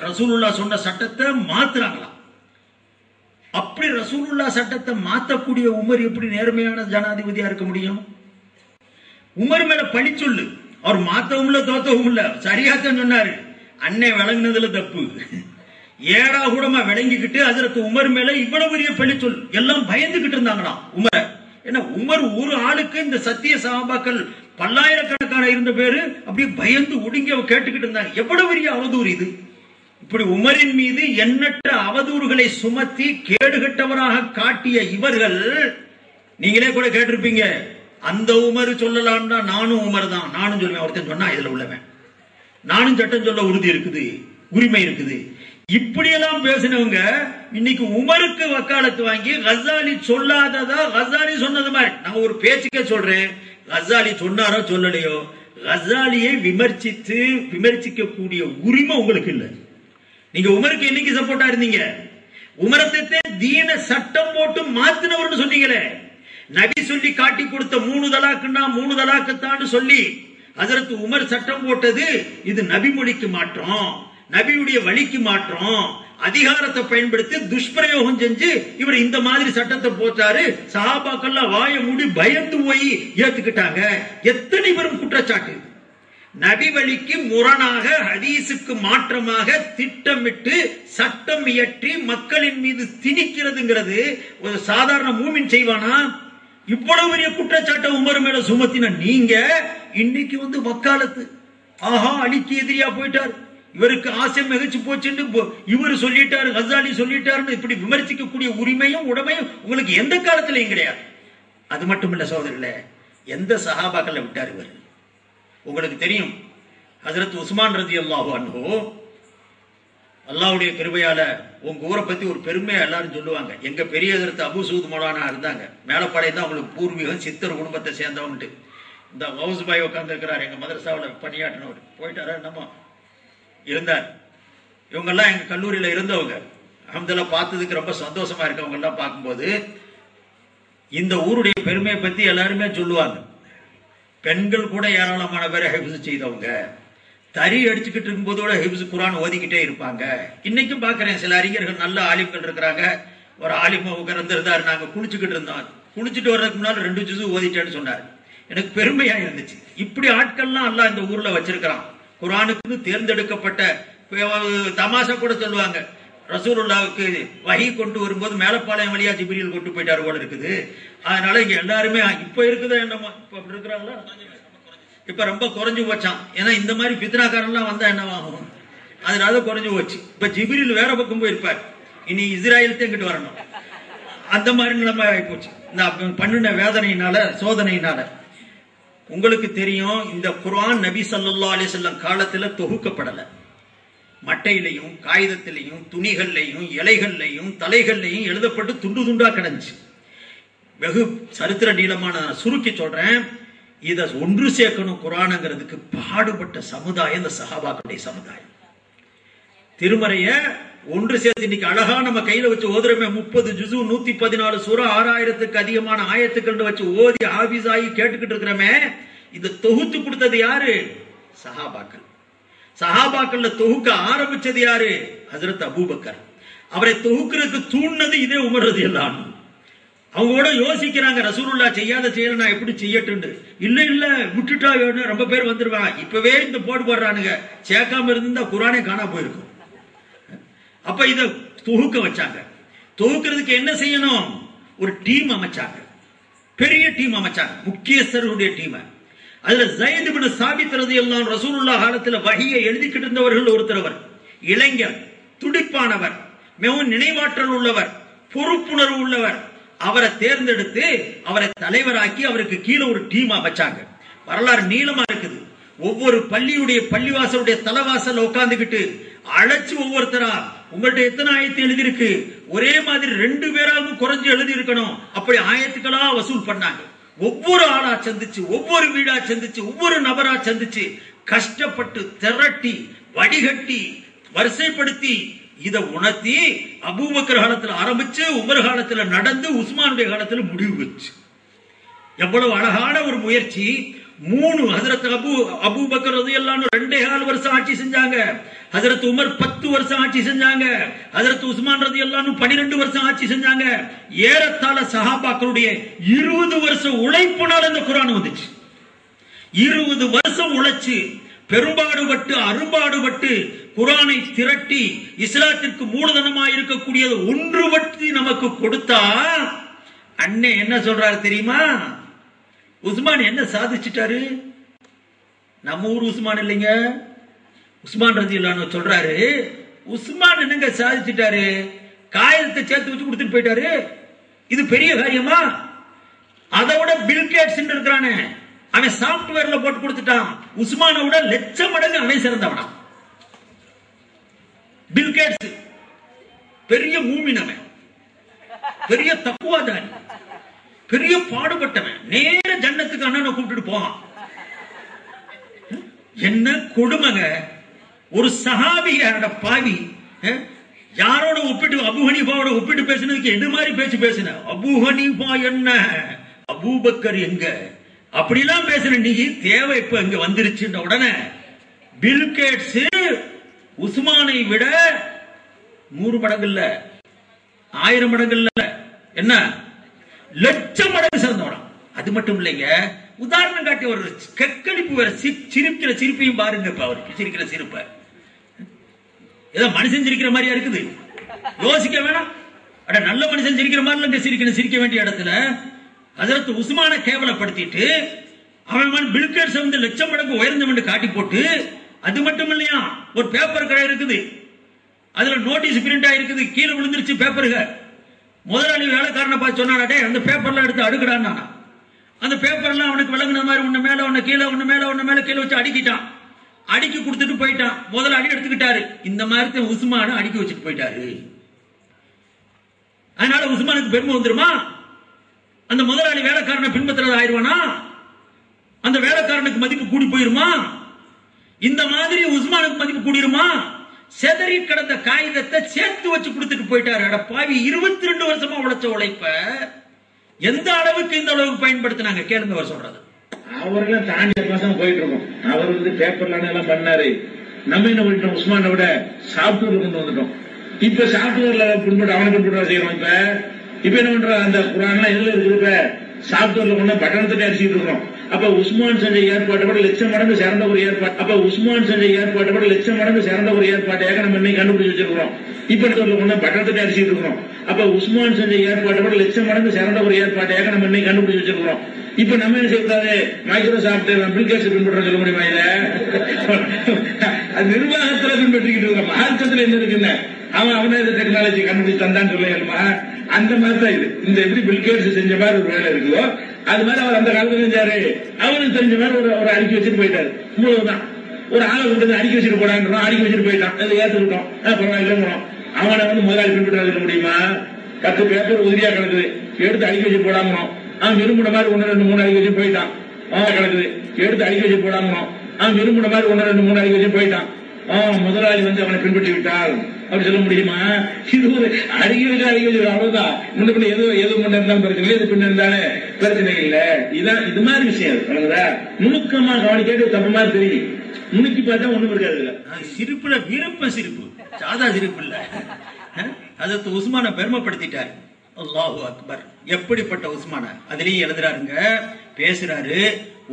ரசூலுல்லாஹ் சொன்ன சட்டத்தை மாத்துறாங்களாம். அப்படி ரசூலுல்லாஹ் சட்டத்தை மாத்தக்கூடிய உமர் எப்படி நேர்மையான ஜனாதிபதியா இருக்க முடியும்? உமர் மேல பழி சொல்லு. அவர் மாத்தவும் இல்ல தோத்தவும் இல்ல, சரியாத்தான் சொன்னாரு. அன்னை விளங்குனதுல தப்பு, ஏடா கூடமா விளங்கிக்கிட்டு ஹஜ்ரத் உமர் மேல இவ்வளவு பெரிய பழி சொல். எல்லாம் பயந்துகிட்டு இருந்தாங்களாம் உமர். ஏன்னா உமர் ஒரு ஆளுக்கு இந்த சத்திய சஹாபாக்கள் பல்லாயிரக்கணக்கான இருந்த பேரு அப்படியே பயந்து ஒடுங்கி கேட்டுக்கிட்டு இருந்தாங்க. எவ்வளவு பெரிய அவதூறு இது! இப்படி உமரின் மீது எண்ணற்ற அவதூறுகளை சுமத்தி கேடுகட்டவராக காட்டிய இவர்கள், நீங்களே கூட கேட்டிருப்பீங்க, அந்த உமர் சொல்லலாம்னா நானும் உமர் தான், நானும் சொல்லுவேன். ஒருத்தன் சொன்னா இதுல உள்ளவன், நானும் சட்டம் சொல்ல உறுதி இருக்குது, உரிமை இருக்குது. இப்படியெல்லாம் பேசினவங்க இன்னைக்கு உமருக்கு வக்காலத்து வாங்கி கசாலி சொல்லாததா கசாலி சொன்னது மாதிரி. நான் ஒரு பேச்சுக்கே சொல்றேன், கசாலி சொன்னாரோ சொல்லலையோ, கசாலியை விமர்சிக்கக்கூடிய உரிமை உங்களுக்கு இல்லை. நீங்க உமருக்கு என்னைக்கு சப்போர்ட்டா இருந்தீங்க? உமரத்தை தீன சட்டம் போட்டு மாத்தினவர்னு சொன்னீங்களே. நபி சொல்லி காட்டி கொடுத்த 3 தலாக்குன்னா 3 தலாக்குத்தான் சொல்லி ஹஜ்ரத் உமர் சட்டம் போட்டது. இது நபி மொழிக்கு மாற்றம், நபியுடைய வழிக்கு மாற்றம். அதிகாரத்தை பயன்படுத்தி துஷ்பிரயோகம் செஞ்சு இவர் இந்த மாதிரி சட்டத்தை போட்டாரு. சஹாபாக்கள் வாய மூடி பயந்து போய் ஏத்துக்கிட்டாங்க. எத்தனை பேரும் குற்றச்சாட்டு. நபி வழிக்கு முரணாக ஹதீஸுக்கு மாற்றமாக திட்டமிட்டு சட்டம் இயற்றி மக்களின் மீது திணிக்கிறதுங்கிறது ஒரு சாதாரண மூமின் செய்வானா? இவ்வளவு பெரிய குற்றச்சாட்டை உமர் மேல சுமத்தின நீங்க இன்னைக்கு வக்காலத்து, ஆஹா அலிக்கு எதிரியா போயிட்டார், இவருக்கு ஆசை மிகச்சு போச்சுன்னு இவர் சொல்லிட்டாரு, கசாலி சொல்லிட்டாருன்னு இப்படி விமர்சிக்கக்கூடிய உரிமையும் உடமையும் உங்களுக்கு எந்த காலத்திலையும் கிடையாது. அது மட்டும் இல்ல சகோதரர்களே, எந்த சஹாபாக்களை விட்டார் இவர்? உங்களுக்கு தெரியும், ஹஜ்ரத் உஸ்மான் ரலியல்லாஹு அன்ஹு, அல்லாஹ்வுடைய கிருபையால உங்க ஊரை பத்தி ஒரு பெருமையா எல்லாரும் சொல்லுவாங்க. எங்க பெரிய ஹஜ்ரத் அபூ சூத் மௌலானா இருந்தாங்க. மேலப்பாளையம் தான் அவங்களுக்கு பூர்வீகம், சித்தர் குடும்பத்தை சேர்ந்தவன்ட்டு. இந்த ஹவுஸ் பாய் உட்கார்ந்து இருக்கிறார், எங்க மதரசாவில் பணியாற்றினவர், போயிட்டாரா நம்ம இருந்தார். இவங்கெல்லாம் எங்க கல்லூரியில இருந்தவங்க. அல்ஹம்துலில்லாஹ் பார்த்ததுக்கு ரொம்ப சந்தோஷமா இருக்கு. அவங்க எல்லாம் பார்க்கும்போது இந்த ஊருடைய பெருமையை பத்தி எல்லாருமே சொல்லுவாங்க. பெண்கள் கூட ஏராளமான பேரை ஹிஃப்ஸ் செய்தவங்க, தறி அடிச்சுக்கிட்டு இருக்கும்போது கூட ஹிஃப்ஸ் குர்ஆன் ஓதிக்கிட்டே இருப்பாங்க. இன்னைக்கும் பாக்குறேன் சில அறிஞர்கள், நல்ல ஆலிம்கள் இருக்கிறாங்க. ஒரு ஆலிம் உட்கார்ந்திருந்தாரு, நாங்க குளிச்சுக்கிட்டு இருந்தோம், குளிச்சுட்டு வர்றதுக்கு முன்னால 2 ஜுஸு ஓதிட்டேன்னு சொன்னார். எனக்கு பெருமையா இருந்துச்சு. இப்படி ஆட்கள்லாம் அல்லாஹ் இந்த ஊர்ல வச்சிருக்கிறான். குர்ஆனுக்கு தேர்ந்தெடுக்கப்பட்ட, தமாஷா கூட சொல்லுவாங்க, ரசூலுல்லாஹ்வுக்கு வஹி கொண்டு வரும்போது மேலப்பாளையம் வழியா ஜிப்ரீல் கொண்டு போயிட்டாரு போல இருக்குது. அதனால இங்க எல்லாருமே இப்ப இருக்குதா என்னமா, இப்ப அப்படி இருக்கிறாங்களா? இப்ப ரொம்ப குறைஞ்சு போச்சான். ஏன்னா இந்த மாதிரி பித்னாக்காரன்லாம் வந்தா என்னவாகும், அதனால குறைஞ்சு போச்சு. இப்ப ஜிப்ரீல் வேற பக்கம் போயிருப்பார், இனி இஸ்ராயலுக்கு எங்கிட்டு வரணும். அந்த மாதிரி நிலைமை ஆகி போச்சு இந்த பண்ணின வேதனையினால, சோதனையினால. உங்களுக்கு தெரியும், இந்த குர்ஆன் நபி ஸல்லல்லாஹு அலைஹி வஸல்லம் காலத்துல தொகுக்கப்படல. மட்டையிலையும் காகிதத்திலையும் துணிகள்லையும் இலைகள்லையும் தலைகள்லையும் எழுதப்பட்டு துண்டு துண்டா கிடந்துச்சு. வெகு சரித்திர நீளமான சுருக்கி சொல்றேன். இத ஒன்று சேர்க்கணும் குர்ஆன்ங்கிறதுக்கு பாடுபட்ட சமுதாயம் இந்த சஹாபாக்களுடைய சமுதாயம். திருமறைய ஒன்று சேர்த்து இன்னைக்கு அழகா நம்ம கையில வச்சு ஓதுறமே, 30 ஜுஸு 114 சூரா 6000க்கு அதிகமான ஆயத்துக்கள் வச்சு ஓதி ஹாஃபிஸ் ஆகி கேட்டுக்கிட்டு இருக்கிறமே, இத தொகுத்து கொடுத்தது யாரு? சஹாபாக்கள். சஹாபாக்கள்ல தொகுக்க ஆரம்பிச்சது யாரு? ஹஜ்ரத் அபூபக்கர். அவரை தொகுக்கிறதுக்கு தூண்டினது இதே உமர் ரலியல்லாஹு அன்ஹு. அவங்க கூட யோசிக்கிறாங்க, ரசூலுல்லாஹ் செய்யாத செயலை நான் எப்படி செய்யட்டும். இல்ல இல்ல விட்டுட்டா ரொம்ப பேர் வந்துருவாங்க. இப்பவே இந்த போடு போடுறானுங்க, சேர்க்காம இருந்தா குர்ஆனே காணா போயிருக்கும். அப்ப இத தொகுக்க வச்சாங்க. தொகுக்கிறதுக்கு என்ன செய்யணும்? ஒரு டீம் அமைச்சாங்க, பெரிய டீம் அமைச்சாங்க, முக்கியஸ்தருடைய டீம். அதுல ஸைத் இப்னு சாபித் ரலியல்லாஹு அன்ஹு ரசூலுல்லாஹ் காலத்துல வஹியை எழுதிக்கிட்டு இருந்தவர்கள் ஒருத்தர். இளைஞர், துடிப்பானவர், மிகவும் நினைவாற்றல் உள்ளவர், பொறுப்புணர்வு உள்ளவர். அவரை தேர்ந்தெடுத்து அவரை தலைவராக்கி அவருக்கு கீழே ஒரு டீம் அமைச்சாங்க. வரலாறு நீளமா இருக்குது. ஒவ்வொரு பள்ளியுடைய பள்ளிவாசலுடைய தலைவாசல் உட்கார்ந்துகிட்டு அழைச்சு ஒவ்வொருத்தரா, உங்கள்ட்ட எத்தனை ஆயத்து எழுதி இருக்கு, ஒரே மாதிரி 2 பேராவது குறைஞ்சு எழுதி இருக்கணும், அப்படி ஆயத்துக்களா வசூல் பண்ணாங்க. ஒவ்வொரு ஆளா சந்திச்சு, ஒவ்வொரு வீடா சந்திச்சு, ஒவ்வொரு நபரா சந்திச்சு, கஷ்டப்பட்டு திரட்டி வடிகட்டி வரிசைப்படுத்தி இத உணர்த்தி அபூபக்கர் காலத்துல ஆரம்பிச்சு உமர் காலத்துல நடந்து உஸ்மானுடைய காலத்துல முடிவு வச்சு. எவ்வளவு அழகான ஒரு முயற்சி. 3 ஹஜரத் அபூபக்கர் ரலியல்லாஹு அன்ஹு 2.5 வருஷம் ஆட்சி செஞ்சாங்க. ஹஜரத் உமர் 10 வருஷம் ஆட்சி செஞ்சாங்க. ஹஜரத் உஸ்மான் ரலியல்லாஹு அன்ஹு 12 வருஷம் ஆட்சி செஞ்சாங்க. ஏறத்தாழ சஹாபாக்களுடைய 20 வருஷம் உழைப்புனால இந்த குர்ஆன் வந்துச்சு. 20 வருஷம் உழைச்சு பெரும்பாடுபட்டு அரும்பாடுபட்டு குர்ஆனை திரட்டி இஸ்லாத்திற்கு மூலதனமாக இருக்கக்கூடியது ஒன்றுபட்டு நமக்கு கொடுத்தா அண்ணே என்ன சொல்றாரு தெரியுமா? உஸ்மான் என்ன சாதிச்சிட்டாரு? நம்ம ஊர் உஸ்மான் இல்லைங்க, உஸ்மான் ரலியல்லாஹு அன்ஹு சொல்றாரு, உஸ்மான் என்னங்க சாதிச்சிட்டாரு? காயத்தை சேர்த்து வச்சு கொடுத்துட்டு போயிட்டாரு. இது பெரிய காரியமா? அதை விட பில்கேட்ஸ் இருக்கிறானே, அவன் சாப்ட்வேர்ல போட்டு கொடுத்துட்டான். உஸ்மானை விட லட்சம் மடங்கு அவன் சிறந்தவனா. பில்கேட்ஸ் பெரிய மூமின், அவன் பெரிய தக்குவாதாரி, பெரிய பாடுபட்டவன். நேர ஜன்னத்துக்கு அண்ணனை கூப்பிட்டு போவான். என்ன கொடுமைங்க! ஒரு சஹாபியோட பாவி யாரோட ஒப்பிட்டு, அபூ ஹனீஃபாவோட ஒப்பிட்டு பேசினதுக்கு என்ன மாதிரி பேச்சு பேசின? அபூ ஹனீஃபா என்ன, அபூபக்கர் எங்க, அப்படிலாம் பேசுற நீ தேவை இப்ப இங்க வந்துருச்சுன்ற உடனே பில்கேட்ஸ் உஸ்மானை விட 100 மடங்கு இல்ல, 1000 மடங்கு இல்ல, என்ன லட்சம் மடங்கு சிறந்தவனா. அது மட்டும் இல்லைங்க, உதாரணம் காட்டி ஒரு கற்களிப்பு வேற, சிரிக்கிற சிரிப்பையும் பாருங்க. இப்ப அவர் சிரிக்கிற சிரிப்ப ஏதோ மனுஷன் சிரிக்கிற மாதிரியா இருக்குது? யோசிக்க வேணாம். அட நல்ல மனுஷன் சிரிக்கிற மாதிரி சிரிக்க வேண்டிய இடத்துல ஹஜரத் உஸ்மானை கேவலப்படுத்திட்டு அவன் பில்கேட்ஸ் வந்து லட்சம் மடங்கு உயர்ந்தவன் காட்டி போட்டு, அது மட்டும் இல்லையா, ஒரு பேப்பர் கடை இருக்குது, அதுல நோட்டீஸ் பிரிண்ட் ஆயிருக்குது, கீழே விழுந்துருச்சு பேப்பருங்க. முதலாளி வேலைக்காரனை பார்த்து சொன்னாடே, அந்த பேப்பர்லாம் எடுத்து அடுக்கடான்னா. அந்த பேப்பர்லாம் அவனுக்கு விளங்குன மாதிரி ஒண்ணு மேல ஒண்ணு கீழே, ஒண்ணு மேல ஒண்ணு மேல கீழே வச்சு அடுக்கிட்டான். அடுக்கி கொடுத்துட்டு போயிட்டான். முதலாளி எடுத்துக்கிட்டாரு. இந்த மாதிரி உஸ்மான அடுக்கி வச்சுட்டு போயிட்டாரு. அதனால உஸ்மானுக்கு பெருமை வந்துருமா? அந்த முதலாளி வேலைக்காரனை பின்பற்றுறது ஆயிடுவானா? அந்த வேலைக்காரனுக்கு மதிப்பு கூடி போயிருமா? இந்த மாதிரி உஸ்மானுக்கு மதிப்பு கூடிருமா? செதறி கிடந்த காகிதத்தை சேர்த்து வச்சு கொடுத்துட்டு போயிட்டாரு. அட பாவி, 22 வருஷமா உழைச்ச உழைப்ப எந்த அளவுக்கு இந்த அளவுக்கு பயன்படுத்தினாங்க கேளுங்க. அவர் சொல்றது அவரெல்லாம் தாண்டி மாசம் போயிட்டு இருக்கோம். அவர் வந்து பேப்பர்ல எல்லாம் பண்ணாரு. நம்ம என்ன பண்ணிட்டோம்? உஸ்மானை விட சாப்ட்வேர் கொண்டு வந்துட்டோம். இப்ப சாப்ட்வேர்ல பின்பற்ற அவனை பின்பற்ற செய்யறோம். இப்ப என்ன பண்ற? அந்த குர்ஆன்லாம் எதுல இருக்குது? இப்ப சாப்ட்வேர்ல கொண்டு பட்டணத்தை அடிச்சுட்டு இருக்கிறோம். அப்ப உஸ்மான் செஞ்ச ஏற்பாட்டை விட லட்சம் மடங்கு சிறந்த ஒரு ஏற்பாடு. அப்ப உஸ்மான் செஞ்ச ஏற்பாட்டை விட லட்சம் மடங்கு சிறந்த ஒரு ஏற்பாட்டையாக நம்ம இன்னைக்கு கண்டுபிடிச்சு வச்சிருக்கிறோம். இப்ப கொண்டு பட்டணத்தை அடிச்சுட்டு இருக்கிறோம். அப்ப உஸ்மான் செஞ்ச ஏற்பாட்டை விட லட்சம் மடங்கு சிறந்த ஒரு ஏற்பாட்டையாக நம்ம இன்னைக்கு கண்டுபிடிச்சு வச்சிருக்கிறோம். இப்ப நம்ம என்ன செய்யக்கூடாது? மைக்ரோசாப்ட் பில்கேட்ஸ் பின்பற்ற சொல்ல முடியுமா? இத அது நிர்வாகத்துல பின்பற்றிக்கிட்டு இருக்கோம். மார்க்கத்துல என்ன இருக்குன்னு அவனே இந்த டெக்னாலஜி கண்டுபிடிச்சு தந்தான்னு சொல்லுமா? அந்த மாதிரி தான் இது. இந்த எப்படி பில்கேட்ஸ் செஞ்ச மாதிரி ஒரு வேலை இருக்குதோ அது மாதிரி அவர் அந்த காலத்துல செஞ்சாரு. அவனுக்கு தெரிஞ்ச மாதிரி ஒரு அடுக்கி வச்சுட்டு போயிட்டாரு. இவ்வளவுதான். ஒரு ஆளை கொண்டு அடுக்கி வச்சுட்டு போடான்றோம், அடுக்கி வச்சுட்டு போயிட்டான். அதை ஏத்துக்கிட்டோம், பரவாயில்ல. அவனை வந்து முதலாளி பின்பற்ற முடியுமா? 10 பேப்பர் உதிரியா கிடக்குது, எடுத்து அடுக்கி வச்சு போடாமணும். அவன் விரும்பின மாதிரி 1, 2, 3 அடிக்க வச்சு போயிட்டான். கிடக்குது, எடுத்து அடிக்க வச்சு போடாமணும். அவன் விரும்பின மாதிரி 1, 2, 3 அடிக்க வச்சு போயிட்டான். முதலாளி வந்து அவனை பின்பற்றி விட்டால் அப்படி சொல்ல முடியுமா? இது ஒரு அடிக்க வச்சு அவ்வளவுதான். முன்ன பின்ன எது முன்ன இருந்தாலும் பிரச்சனை இல்லை, எது பின்ன இருந்தாலும் பிரச்சனை இல்லை. இதான் இது மாதிரி விஷயம். நுணுக்கமா கவனிக்க தப்பு மாதிரி தெரியும். நுணுக்கி பார்த்தா ஒண்ணும் இருக்காது. சிரிப்புல வீரப்ப சிரிப்பு, சாதா சிரிப்பு இல்ல. அதற்கு உஸ்மான பெருமைப்படுத்திட்டாரு. அல்லாஹு அக்பர். எப்படிப்பட்ட உஸ்மான அதுலயும் எழுதுறாருங்க, பேசுறாரு.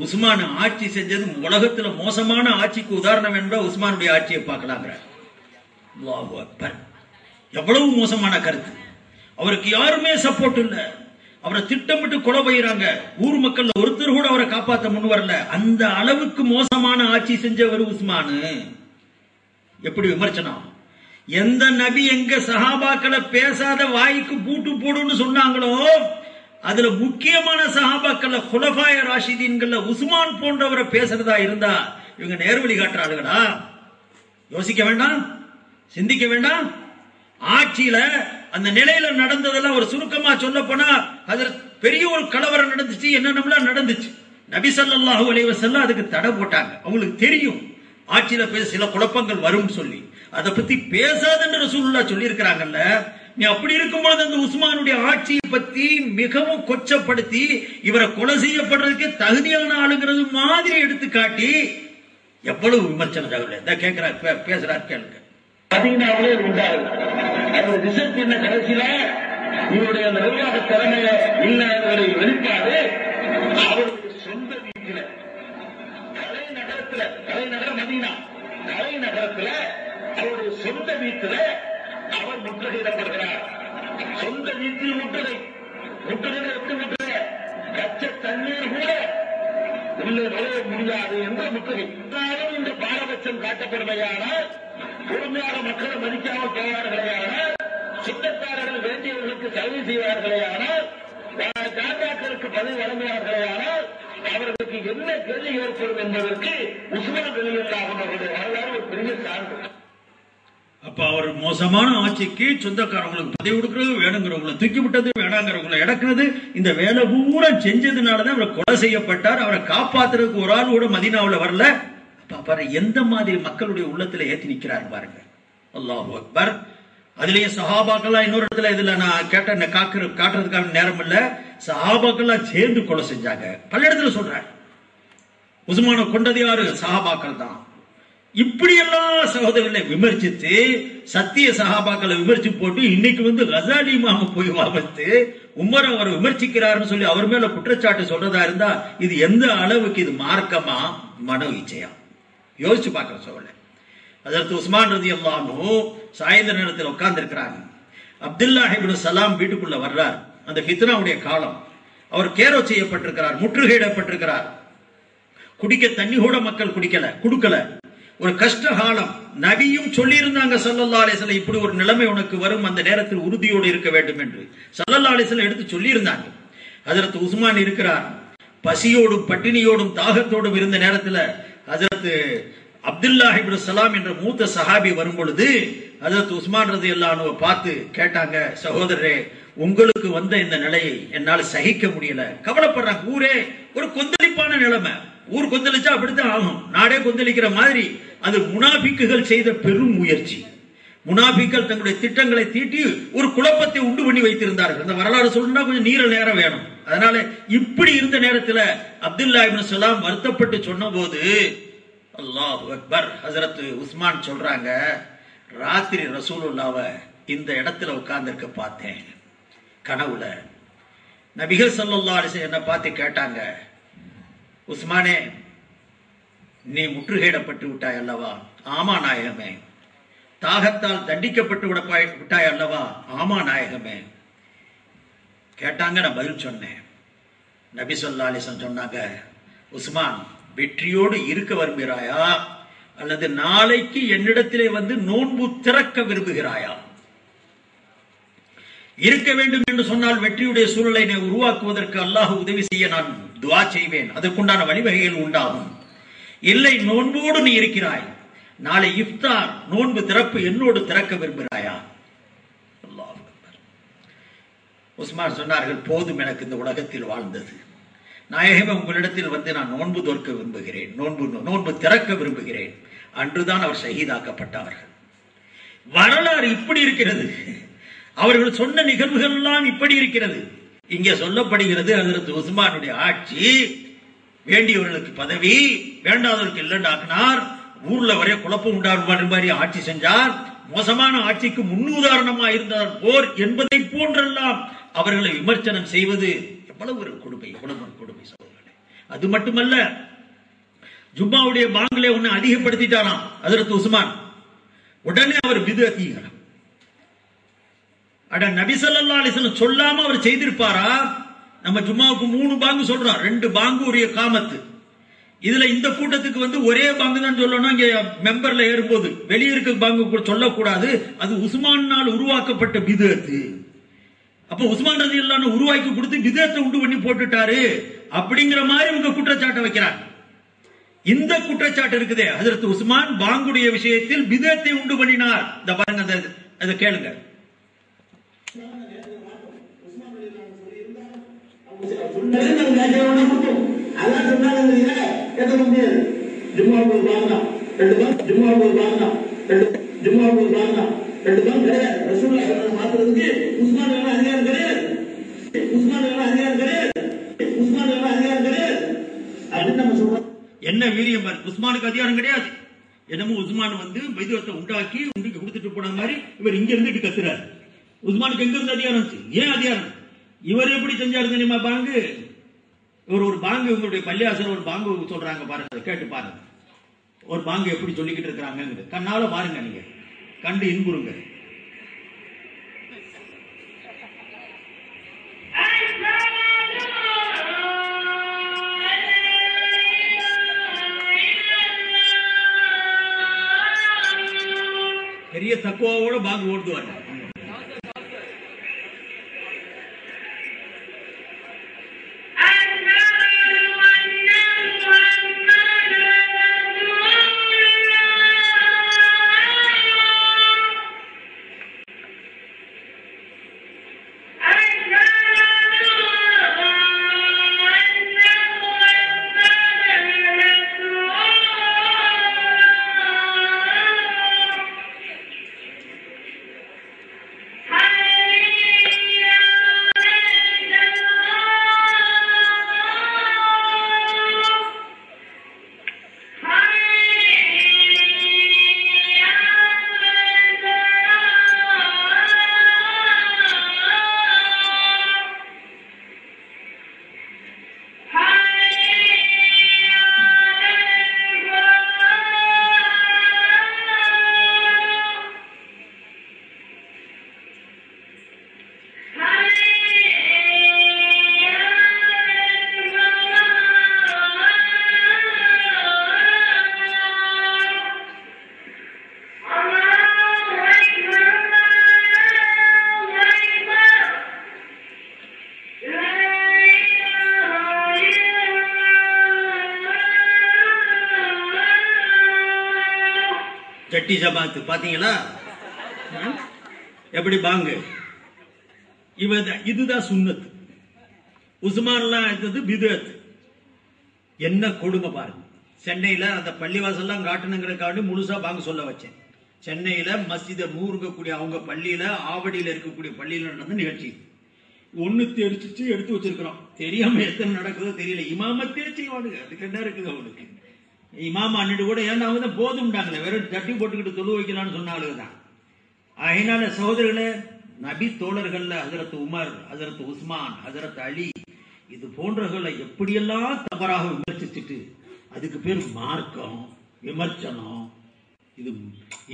உஸ்மான ஆட்சி செஞ்சது உலகத்துல மோசமான ஆட்சிக்கு உதாரணம் என்ற உஸ்மானுடைய ஆட்சியை பார்க்கலாங்க. அல்லாஹு அக்பர். எவ்வளவு மோசமான கருத்து. அவருக்கு யாருமே சப்போர்ட் இல்ல. அவரை திட்டமிட்டு கொலை செய்யறாங்க. ஊர் மக்கள் ஒருத்தர் கூட அவரை காப்பாற்ற முன் வரல. அந்த அளவுக்கு மோசமான ஆட்சி செஞ்சவர் உஸ்மானு. எப்படி விமர்சனம்? எந்த நபி எங்க சஹாபாக்களை பேசாத வாய்க்கு பூட்டு போடுன்னு சொன்னாங்களோ அதுல முக்கியமான சஹாபாக்கள் குலஃபாய ராஷிதீன்கள்ல உஸ்மான் போன்றவரை பேசுறதா இருந்தா இவங்க நேர்வழி காட்டுறாளுகளா? யோசிக்க வேண்டாம், சிந்திக்க வேண்டாம். ஆட்சியில அந்த நிலையில நடந்ததெல்லாம் ஒரு சுருக்கமா சொல்ல போனா அது பெரிய ஒரு கலவரம் நடந்துச்சு, என்னென்னலாம் நடந்துச்சு. நபி ஸல்லல்லாஹு அலைஹி வஸல்லம் அதுக்கு தடை போட்டாங்க. அவங்களுக்கு தெரியும் ஆட்சியில சில குழப்பங்கள் வரும் சொல்லி. அதை பத்தி பேசாதன்னு ரசூலுல்லாஹ் சொல்லி இருக்கிறாங்கல்ல. நீ அப்படி இருக்கும்பொழுது அந்த உஸ்மானுடைய ஆட்சியை பத்தி மிகவும் கொச்சப்படுத்தி இவரை கொலை செய்யப்படுறதுக்கு தகுதியான ஆளுங்கிறது மாதிரி எடுத்து காட்டி எவ்வளவு விமர்சனம் தகவல் கேட்கிறார் பேசுறார் கேளுங்க. மதீனாவிலே உண்டாகுது. அவர் ரிசல்ட் என்ன கடைசியில இவருடைய நிர்வாக திறமைய இல்லாதவரை வெளிப்பாடு அவருடைய சொந்த வீட்டில தலைநகரம் மதீனா தலைநகரத்துல அவருடைய சொந்த வீட்டில அவர் முற்றுகையிடப்படுகிறார். சொந்த வீட்டில் முற்றுகை எப்படி முற்றுகை? கச்ச தண்ணீர் கூட உள்ளே நுழைய முடியாது என்ற முற்றுகை. இந்த பாரபட்சம் காட்டப்படுமையானால் பொறுமையாக மக்களை மதிக்காமல் போவார்களேயானால் சொந்தக்காரர்கள் வேண்டியவர்களுக்கு சலுகை செய்வார்களேயானால் காண்டாக்களுக்கு பதில் வழங்குவார்களேயானால் அவர்களுக்கு என்ன கேள்வி ஏற்படும் என்பதற்கு உஸ்மான் ரலியல்லாஹு அவர்களுடைய வரலாறு ஒரு பெரிய சான்று. அப்ப அவர் மோசமான ஆட்சிக்கு சொந்தக்காரங்களுக்கு பதவி கொடுக்கிறது, வேணுங்கிறவங்களை தூக்கி விட்டது, வேணாங்கிறவங்களை இடக்குறது, இந்த வேலை பூரா செஞ்சதுனாலதான் அவர் கொலை செய்யப்பட்டார். அவரை காப்பாத்துறதுக்கு ஒரு ஆள் கூட மதீனாவுல வரல. அப்ப எந்த மாதிரி மக்களுடைய உள்ளத்துல ஏத்தி நிக்கிறார் பாருங்க. அல்லாஹு அக்பர். அதுலயே சஹாபாக்கெல்லாம் இன்னொரு இடத்துல இதுல நான் கேட்ட காட்டுறதுக்கான நேரம் இல்ல, சஹாபாக்கெல்லாம் சேர்ந்து கொலை செஞ்சாங்க. பல இடத்துல சொல்றாங்க உஸ்மான கொண்டது யாரு? சஹாபாக்கள் தான். இப்படி எல்லாம் சகோதரர்களை விமர்சித்து சத்திய சஹாபாக்களை விமர்சி போட்டு இன்னைக்கு கசாலி இமாம போய் வாபத்து உமர் அவர் விமர்சிக்கிறார்னு சொல்லி அவர் மேல குற்றச்சாட்டு சொல்றதா இருந்தா இது எந்த அளவுக்கு இது மார்க்கமா மனோ இச்சையா யோசிச்சு பார்க்கிற சோழ. அதற்கு உஸ்மான் ரலியல்லாஹு அன்ஹு சாயந்தர நேரத்தில் உட்கார்ந்து இருக்கிறாங்க. அப்துல்லாஹ் இப்னு சலாம் வீட்டுக்குள்ள வர்றார். அந்த ஃபித்னாவுடைய காலம். அவர் கேரோ செய்யப்பட்டிருக்கிறார், முற்றுகையிடப்பட்டிருக்கிறார். குடிக்க தண்ணி கூட மக்கள் குடுக்கல. ஒரு கஷ்ட காலம். நபியும் சொல்லி இருந்தாங்க ஸல்லல்லாஹு அலைஹி வஸல்லம் இப்படி ஒரு நிலைமை உனக்கு வரும், அந்த நேரத்தில் உறுதியோடு இருக்க வேண்டும் என்று ஸல்லல்லாஹு அலைஹி வஸல்லம் எடுத்து சொல்லி இருந்தாங்க. ஹஜ்ரத் உஸ்மான் இருக்கிறார். பசியோடும் பட்டினியோடும் தாகத்தோடும் இருந்த நேரத்தில் ஹஜ்ரத் அப்துல்லாஹ் இப்னு சலாம் என்ற மூத்த சஹாபி வரும் பொழுது ஹஜ்ரத் உஸ்மான் ரலியல்லாஹு அன்ஹு பார்த்து கேட்டாங்க, சகோதரரே உங்களுக்கு வந்த இந்த நிலையை என்னால் சகிக்க முடியல, கவலைப்படுறாங்க. ஊரே ஒரு கொந்தளிப்பான நிலைமை. ஊர் கொந்தளிச்சா அப்படித்தான் ஆகும். நாடே கொந்தளிக்கிற மாதிரி. அது முனாபிக்குகள் செய்த பெரும் முயற்சி. முனாபிக்கள் தங்களுடைய திட்டங்களை தீட்டி ஒரு குழப்பத்தை உண்டு பண்ணி வைத்திருந்தார்கள். அந்த வரலாறு சொல்லணும்னா கொஞ்சம் நீர நேரம் வேணும். அதனால இப்படி இருந்த நேரத்தில் அப்துல்லாஹ் இப்னு சலாம் வருத்தப்பட்டு சொன்ன போது அல்லாஹு அக்பர், ஹஜ்ரத் உஸ்மான் சொல்றாங்க, ராத்திரி ரசூலுல்லாஹ்வை இந்த இடத்துல உட்கார்ந்திருக்க பார்த்தேன் கனவுல. நபிகள் ஸல்லல்லாஹு அலைஹி வஸல்லம் என்ன பார்த்து கேட்டாங்க, உஸ்மானே நீ முற்றுகையிடப்பட்டு விட்டாய் அல்லவா? ஆமா நாயகமே. தாகத்தால் தண்டிக்கப்பட்டு விட்டாய் அல்லவா? ஆமா நாயகமே. கேட்டாங்க, நான் பதில் சொன்னேன். நபி ஸல்லல்லாஹு அலைஹி வஸல்லம் சொன்னாங்க, உஸ்மான் வெற்றியோடு இருக்க விரும்புகிறாயா அல்லது நாளைக்கு என்னிடத்திலே நோன்பு திறக்க விரும்புகிறாயா? இருக்க வேண்டும் என்று சொன்னால் வெற்றியுடைய சூழலை உருவாக்குவதற்கு அல்லாஹ் உதவி செய்ய நான் துஆ செய்வேன், அதற்குண்டான வழிவகைகள் உண்டாகும். இல்லை, நோன்போடு நீ இருக்கிறாய், நாளை இஃப்தார் நோன்பு திறப்பு என்னோடு திறக்க விரும்புகிறாயா? அல்லாஹ் அக்பர். உஸ்மான் சொன்னார்கள், போதும் எனக்கு இந்த உலகத்தில் வாழ்ந்தது. நாயகமே உங்களிடத்தில் நான் நோன்பு தோற்க விரும்புகிறேன், நோன்பு திறக்க விரும்புகிறேன். அன்றுதான் அவர் ஷஹீதாக்கப்பட்டார்கள். வரலாறு இப்படி இருக்கிறது. அவர்கள் சொன்ன நிகழ்வுகள் எல்லாம் இப்படி இருக்கிறது. இங்கே சொல்லப்படுகிறது, ஹஜ்ரத் உஸ்மானுடைய ஆட்சி வேண்டியவர்களுக்கு பதவி, வேண்டாதவர்களுக்கு இல்லைண்டாக்கினார், ஊர்ல வரைய குழப்பம் உண்டாகும் மாதிரி ஆட்சி செஞ்சார், மோசமான ஆட்சிக்கு முன்னுதாரணமா இருந்தார் போர் என்பதை போன்றெல்லாம் அவர்களை விமர்சனம் செய்வது எவ்வளவு ஒரு கொடுமை சகோதரர்களே. அது மட்டுமல்ல, ஜும்மாவுடைய பாங்கிலே ஒன்னு அதிகப்படுத்திட்டாராம் ஹஜ்ரத் உஸ்மான். உடனே அவர் பித்அத்தீகரம். அட நபி ஸல்லல்லாஹு அலைஹி வஸல்லம் சொல்லாம அவர் செய்திருப்பாரா? நம்ம ஜும்மாவுக்கு 3 பாங்கு சொல்றோம், 2 பாங்கு ஒரு காமத்து. இதுல இந்த கூட்டத்துக்கு ஒரே பாங்கு தான் சொல்லணும். இங்க மெம்பர்ல ஏறும்போது வெளியே இருக்க பாங்கு சொல்லக்கூடாது. அது உஸ்மானால் உருவாக்கப்பட்ட பித்அத்து. அப்ப உஸ்மான் ரலியல்லாஹு அன்ஹு உருவாக்கி கொடுத்து பித்அத்தை உண்டு பண்ணி போட்டுட்டாரு அப்படிங்கிற மாதிரி இவங்க குற்றச்சாட்டை வைக்கிறாங்க. இந்த குற்றச்சாட்டு இருக்குதே, ஹஜ்ரத் உஸ்மான் பாங்குடைய விஷயத்தில் பித்அத்தை உண்டு பண்ணினார். இந்த பாருங்க, அதை கேளுங்க. கண்டிப்பாக கிடையாது. ரசூலுல்லாஹ் சொன்னதை மாத்துறதுக்கு உஸ்மான் எல்லாம் அதிகாரம் கிடையாது. உஸ்மான் எல்லாம் அதிகாரம் கிடையாது. உஸ்மான் எல்லாம் அதிகாரம் கிடையாது அப்படின்னு நம்ம சொல்றோம். என்ன வீரியம் பாரு, உஸ்மானுக்கு அதிகாரம் கிடையாது. என்னமோ உஸ்மான் வந்து வைத்தியத்தை உண்டாக்கி உங்களுக்கு கொடுத்துட்டு போன மாதிரி இவர் இங்க இருந்துட்டு கத்துறாரு. உஸ்மானுக்கு எங்க இருந்து அதிகாரம் இருந்துச்சு? ஏன் அதிகாரம்? இவர் எப்படி செஞ்சாரு தெரியுமா பாங்கு? இவர் ஒரு பாங்கு, உங்களுடைய பள்ளியாசர் ஒரு பாங்கு சொல்றாங்க பாருங்க, கேட்டு பாருங்க. ஒரு பாங்கு எப்படி சொல்லிக்கிட்டு இருக்கிறாங்க கண்ணால பாருங்க, நீங்க கண்டு இன்புறுங்க. பெரிய தக்குவாவோட பாங்கு ஓடுவாங்க. ஜட்டி ஜமாத்து பாத்தீங்களா எப்படி பாங்கு? இதுதான் சுன்னத். உஸ்மான்லாம் இருந்தது பிதத். என்ன கொடுமை பாருங்க. சென்னையில அந்த பள்ளிவாசல்லாம் காட்டணுங்கிறதுக்காண்டி முழுசா பாங்கு சொல்ல வச்சேன். சென்னையில மஸ்ஜித மூர்கக்கூடிய அவங்க பள்ளியில, ஆவடியில இருக்கக்கூடிய பள்ளியில நடந்த நிகழ்ச்சி. ஒண்ணு தெரிச்சு எடுத்து வச்சிருக்கிறோம். தெரியாம எத்தனை நடக்குதோ தெரியல. இமாமத்தே செய்வானுங்க, அதுக்கு என்ன இருக்குது அவனுக்கு? இமாமா அன்னிட்டு கூட ஏன்னா அவங்க தான் போதும்டாங்களே, வெறும் தட்டி போட்டுக்கிட்டு தொழு வைக்கலாம்னு சொன்ன ஆளுதான். அதனால சகோதரர்களே, நபி தோழர்கள்ல ஹஜரத் உமர், ஹஜரத் உஸ்மான், ஹஜரத் அலி, இது போன்றவர்களை எப்படியெல்லாம் தவறாக விமர்சிச்சுட்டு, அதுக்கு பேர் மார்க்கம் விமர்சனம்.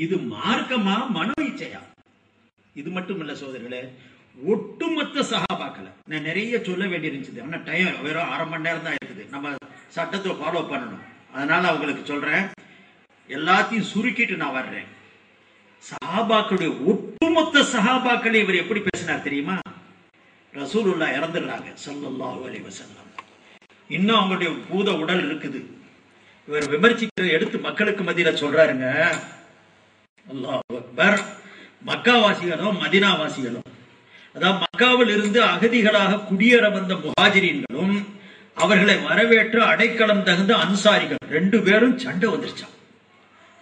இது மார்க்கமா மனோ இச்சையா? இது மட்டும் இல்ல சகோதரர்களே, ஒட்டுமொத்த சஹாபாக்களை நான் நிறைய சொல்ல வேண்டியிருந்துச்சு. ஆனா டைம் வெறும் 1/2 மணி நேரம் தான் இருக்குது. நம்ம சட்டத்தை ஃபாலோ பண்ணணும். அதனால அவங்களுக்கு சொல்றேன், எல்லாத்தையும் சுருக்கிட்டு நான் வர்றேன். சஹாபாக்களுடைய ஒட்டுமொத்த சஹாபாக்களை இவர் எப்படி பேசினார் தெரியுமா? ரசூலுல்லாஹ் இறந்துடுறாங்க ஸல்லல்லாஹு அலைஹி வஸல்லம். இன்னும் அவங்களுடைய பூத உடல் இருக்குது. இவர் விமர்சிக்கிற எடுத்து மக்களுக்கு மத்தியில சொல்றாருங்க. அல்லாஹ் அக்பர். மக்காவாசிகளும் மதீனாவாசிகளும், அதாவது மக்காவில் இருந்து அகதிகளாக குடியேற வந்த முஹாஜிரீன்களும் அவர்களை வரவேற்ற அடைக்கலம் தகுந்த அன்சாரிகள் 2 பேரும் சண்டை வந்துருச்சான்.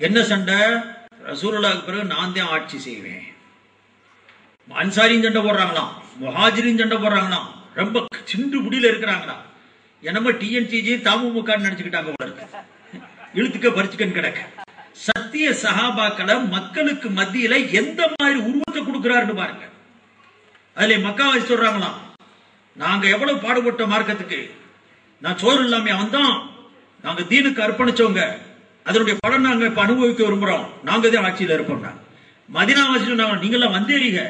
என்ன சண்டை? ரசூலுல்லாஹ்க்கு பிறகு நான் தான் ஆட்சி செய்வேன். அன்சாரியும் சண்டை போடுறாங்களாம், முஹாஜிரின் சண்டை போடுறாங்களாம். ரொம்ப சிண்டு முடியில இருக்கிறாங்களாம். என்னமோ டிஎன்சிஜி தமுமுக நினைச்சுக்கிட்டாங்க போல இருக்கு. இழுத்துக்க பறிச்சுக்கன்னு கிடக்க. சத்திய சஹாபாக்களை மக்களுக்கு மத்தியில எந்த மாதிரி உருவத்தை கொடுக்கிறாருன்னு பாருங்க. அதுல மக்காவாசி சொல்றாங்களாம், நாங்க எவ்வளவு பாடுபட்ட மார்க்கத்துக்கு, நான் சோறு இல்லாம வந்தோம், நாங்க தீனுக்கு அர்ப்பணிச்சவங்க, அதனுடைய பலன் நாங்க இப்ப அனுபவிக்க விரும்புறோம், நாங்க தான் ஆட்சியில இருப்போம். மதீனாவாசி சொன்னாங்க, நீங்கெல்லாம் வந்தேறீங்க,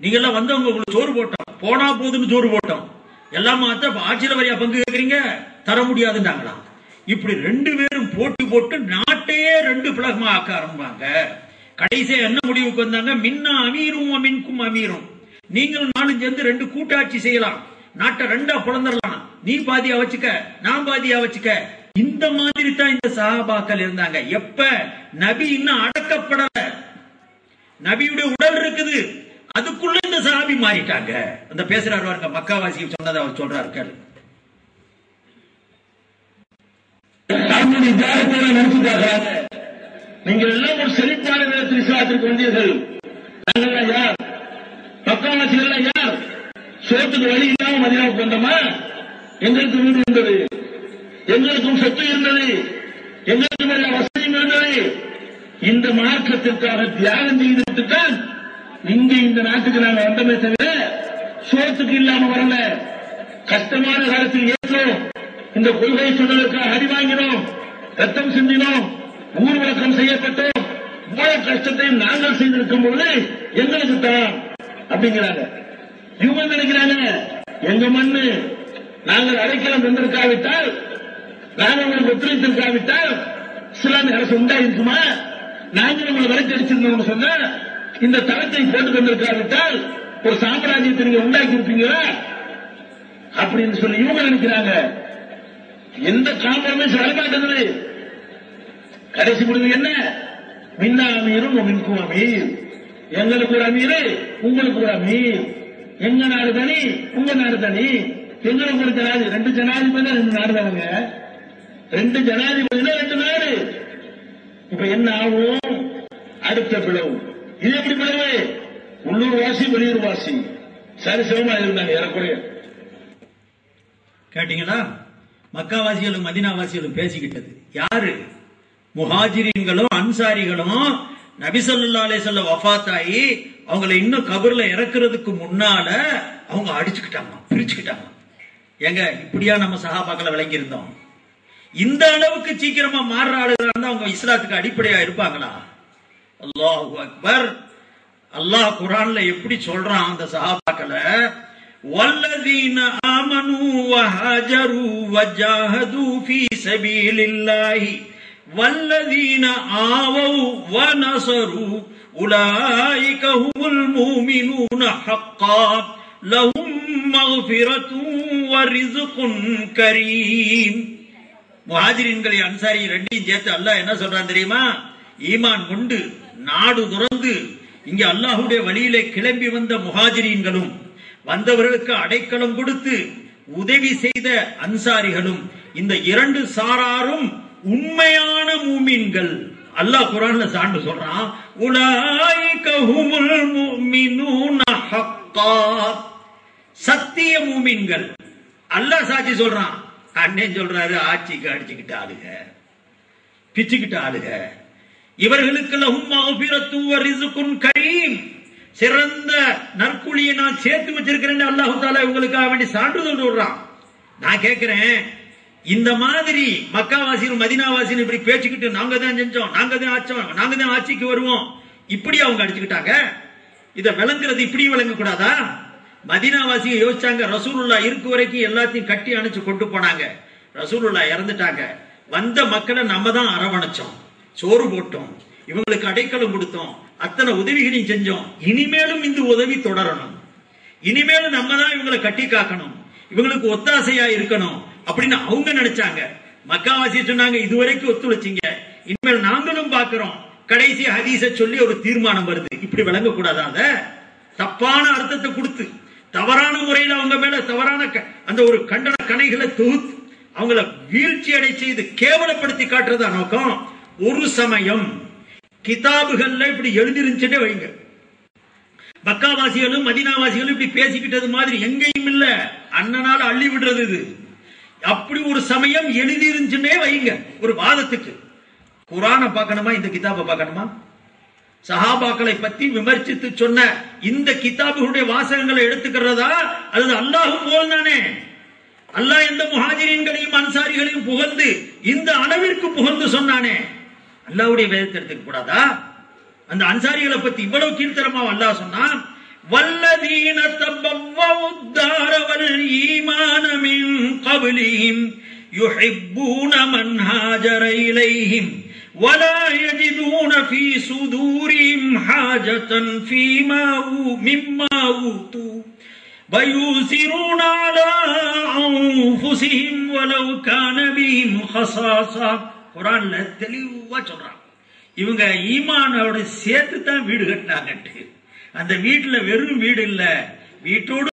நீங்கெல்லாம் வந்தவங்க உங்களுக்கு சோறு போட்டோம், போனா போதுன்னு சோறு போட்டோம், எல்லாம் ஆட்சியில வரையா பங்கு கேட்கறீங்க, தர முடியாதுன்றாங்களாம். இப்படி 2 பேரும் போட்டி போட்டு நாட்டையே 2 பிளகமா ஆக்க ஆரம்பிப்பாங்க. கடைசியா என்ன முடிவுக்கு வந்தாங்க? மின்னா அமீரும் மின்கும் அமீரும், நீங்களும் நானும் சேர்ந்து 2 கூட்டாட்சி செய்யலாம், நாட்டை 2ஆ பிளந்துடலாம், நீ பாதியா வச்சுக்க, நான் பாதியா வச்சுக்க. இந்த மாதிரி தான் இந்த சஹாபாக்கள் இருந்தாங்க. எப்ப நபி இன்னும் அடக்கப்படல, நபியுடைய உடல் இருக்குது, அதுக்குள்ள இந்த சஹாபி மாறிட்டாங்க. அந்த பேசுறாரு பாருங்க, மக்காவாசி சொன்னதை அவர் சொல்றாரு கேளு. நீங்கள் எல்லாம் ஒரு செழிப்பான நேரத்தில் இஸ்லாத்திற்கு வந்தீர்கள். நாங்கெல்லாம் யார்? பக்காவாசிகள் யார்? சோத்துக்கு வழி இல்லாம மதீனாவுக்கு வந்தோமா? எங்களுக்கு வீடு இருந்தது, எங்களுக்கும் சொத்து இருந்தது, எங்களுக்கும் எல்லா வசதியும் இருந்தது. இந்த மார்க்கத்திற்காக தியாகம் செய்துவிட்டு தான் இங்க இந்த நாட்டுக்கு நாங்கள் வந்தமே தவிர சோத்துக்கு இல்லாம வரல. கஷ்டமான காலத்தில் ஏற்றோம், இந்த கொள்கை சொன்னதற்காக அடி வாங்கினோம், ரத்தம் சிந்தினோம், ஊர் விளக்கம் செய்யப்பட்டோம். இவ்வளவு கஷ்டத்தையும் நாங்கள் செய்திருக்கும் போது எங்களுக்கு தான் அப்படிங்கிறாங்க. இவங்க நினைக்கிறாங்க எங்க மண்ணு, நாங்கள் அடைக்கலம் தந்திருக்காவிட்டால், நாங்கள் உங்களுக்கு ஒத்துழைத்திருக்காவிட்டால் இஸ்லாமிய அரசு உண்டாயிருக்குமா? நாங்கள் உங்களை விலைக்கு அடிச்சிருந்தோம் சொன்னா இந்த தளத்தை போட்டு தந்திருக்காவிட்டால் ஒரு சாம்ராஜ்யத்தை நீங்க உண்டாக்கி இருப்பீங்களா அப்படின்னு சொல்லி இவங்க நினைக்கிறாங்க. எந்த காம்ப்ரமைஸ் வரமாட்டேங்குது. கடைசி முடிவு என்ன? மின்னா அமீரும் மின்கும் அமீர். எங்களுக்கு ஒரு அமீர், உங்களுக்கு ஒரு அமீர். எங்க நாடு தனி, உங்க நாடு தனி. எங்களுக்கு ஒரு ஜனாதிபதி, 2 ஜனாதிபதி 2 நாடு தானுங்க. 2 ஜனாதிபதி 2 நாடு. இப்ப என்ன ஆகும்? அடுத்த பிளவு. இது எப்படி பிளவு? உள்ளூர் வாசி வெளியூர் வாசி சரிசமமா இருந்தாங்க ஏறக்குறைய. கேட்டீங்களா? மக்காவாசிகளும் மதீனாவாசிகளும் பேசிக்கிட்டது யாரு? முஹாஜிரீன்களும் அன்சாரிகளும் நபி ஸல்லல்லாஹு அலைஹி வஸல்லம் வஃபாத்தாயி அவங்களை இன்னும் கபர்ல இறக்குறதுக்கு முன்னால அவங்க அடிச்சுக்கிட்டாங்க, பிரிச்சுக்கிட்டாங்க. ஏங்க இப்படியா நம்ம சஹாபாக்களை விளங்கி இருந்தோம்? இந்த அளவுக்கு சீக்கிரமா மாறுற ஆளுகளா இருந்தா அவங்க இஸ்லாத்துக்கு அடிப்படையா இருப்பாங்களா? அல்லாஹு அக்பர். அல்லாஹ் குர்ஆன்ல எப்படி சொல்றான் அந்த சஹாபாக்களை? வல்லதீன ஆமனூ வஹாஜரு வஜாஹது ஃபீ சபீலில்லாஹி வல்லதீன ஆவௌ வனஸரு உலாயிக ஹுமுல் முஃமினூன ஹக்கா லஹும் மக்ஃபிரத்துன் வரிஸ்குன் கரீம். முஹாஜிரீன்களை அன்சாரி ரெண்டையும் சேர்த்து அல்லாஹ் என்ன சொல்றான் தெரியுமா? ஈமான் கொண்டு நாடு துறந்து இங்க அல்லாஹ்வுடைய வழியிலே கிளம்பி வந்த முஹாஜிரீன்களும் வந்தவர்களுக்கு அடைக்கலம் கொடுத்து உதவி செய்த அன்சாரிகளும் இந்த 2 சாராரும் உண்மையான மூமின்கள். அல்லாஹ் குர்ஆன்ல சான்று சொல்றான், உலாயிக ஹுமுல் முஃமினூன ஹக்கா. சத்திய மூமின்கள். அல்லாஹ் சாட்சி சொல்றான். அண்ணன் சொல்றாரு ஆட்சிக்கு அடிச்சுக்கிட்டு ஆளுக, பிச்சுக்கிட்டு ஆளுக. இவர்களுக்கு லஹும் மக்ஃபிரத்துன் வரிஸ்குன் கரீம். சிறந்த நற்கூலியை நான் சேர்த்து வச்சிருக்கிறேன் அல்லாஹ் தஆலா இவங்களுக்காக வேண்டி சான்றிதழ் சொல்றான். நான் கேட்கிறேன், இந்த மாதிரி மக்காவாசியும் மதீனாவாசியும் இப்படி பேச்சுக்கிட்டு நாங்க தான் செஞ்சோம், நாங்க தான் ஆச்சோம், நாங்க தான் ஆட்சிக்கு வருவோம், இப்படி அவங்க அடிச்சுக்கிட்டாங்க. இத விளங்குறது இப்படி விளங்க கூடாதா? மதீனாவாசியை யோசிச்சாங்க. ரசூலுல்லாஹ் இருக்கு வரைக்கும் எல்லாத்தையும் கட்டி அணைச்சு கொண்டு போனாங்க. ரசூலுல்லாஹ் இறந்துட்டாங்க. வந்த மக்களை நம்ம தான் அரவணைச்சோம், சோறு போட்டோம், இவங்களுக்கு அடைக்கலம் கொடுத்தோம், அத்தனை உதவிகளையும் செஞ்சோம். இனிமேலும் இந்த உதவி தொடரணும், இனிமேலும் நம்ம தான் இவங்களை கட்டி காக்கணும், இவங்களுக்கு ஒத்தாசையா இருக்கணும் அப்படின்னு அவங்க நினைச்சாங்க. மக்காவாசி சொன்னாங்க இதுவரைக்கும் ஒத்துழைச்சிங்க, இனிமேல் நாங்களும் பார்க்கிறோம். கடைசி ஹதீஸ சொல்லி ஒரு தீர்மானம் வருது. இப்படி விளங்க கூடாதா? அத தப்பான அர்த்தத்தை கொடுத்து தவறான முறையில் அவங்க மேல தவறான அந்த ஒரு கண்டன கணைகளை தொகுத்து அவங்கள வீழ்ச்சி அடை செய்து கேவலப்படுத்தி காட்டுறதா நோக்கம். ஒரு சமயம் கிதாபுகள்ல இப்படி எழுதிருந்துச்சுட்டே வைங்க, மக்காவாசிகளும் மதீனாவாசிகளும் இப்படி பேசிக்கிட்டது மாதிரி எங்கேயும் இல்ல, அண்ணனால அள்ளி விடுறது இது. அப்படி ஒரு சமயம் எழுதி இருந்துச்சுன்னே வைங்க. ஒரு வாதத்துக்கு குர்ஆனை பார்க்கணுமா இந்த கிதாபை பார்க்கணுமா? சஹாபாக்களை பத்தி விமர்சித்து சொன்ன இந்த கிதாபுடைய வாசகங்களை எடுத்துக்கிறதா? அது அல்லாஹ் போல் தானே. அல்லாஹ் எந்த முஹாஜிரீன்களையும் அன்சாரிகளையும் புகழ்ந்து இந்த அளவிற்கு புகழ்ந்து சொன்னானே, அல்லாஹ்வுடைய வேதத்தை எடுத்துக்க கூடாதா? அந்த அன்சாரிகளை பத்தி இவ்வளவு கீழ்த்தரமா அல்லாஹ் சொன்னான். வல்லதீன தபவ்வஉத்தார வல் ஈமான மின் கப்லிஹிம் யுஹிப்பூன மன் ஹாஜர இலைஹிம் வலா யஜிதூன ஃபீ சுதூரிஹிம் ஹாஜதன் ஃபீமா மிம்மா ஊது வயூசிரூன அலா அன்ஃபுஸிஹிம் வலவ் கான பிஹிம் ஹஸாஸா. குர்ஆன்ல தெளிவா சொல்றான், இவங்க ஈமானோட சேர்த்து தான் வீடு கட்டினாங்க. அந்த வீட்டுல வெறும் வீடு இல்ல, வீட்டோடு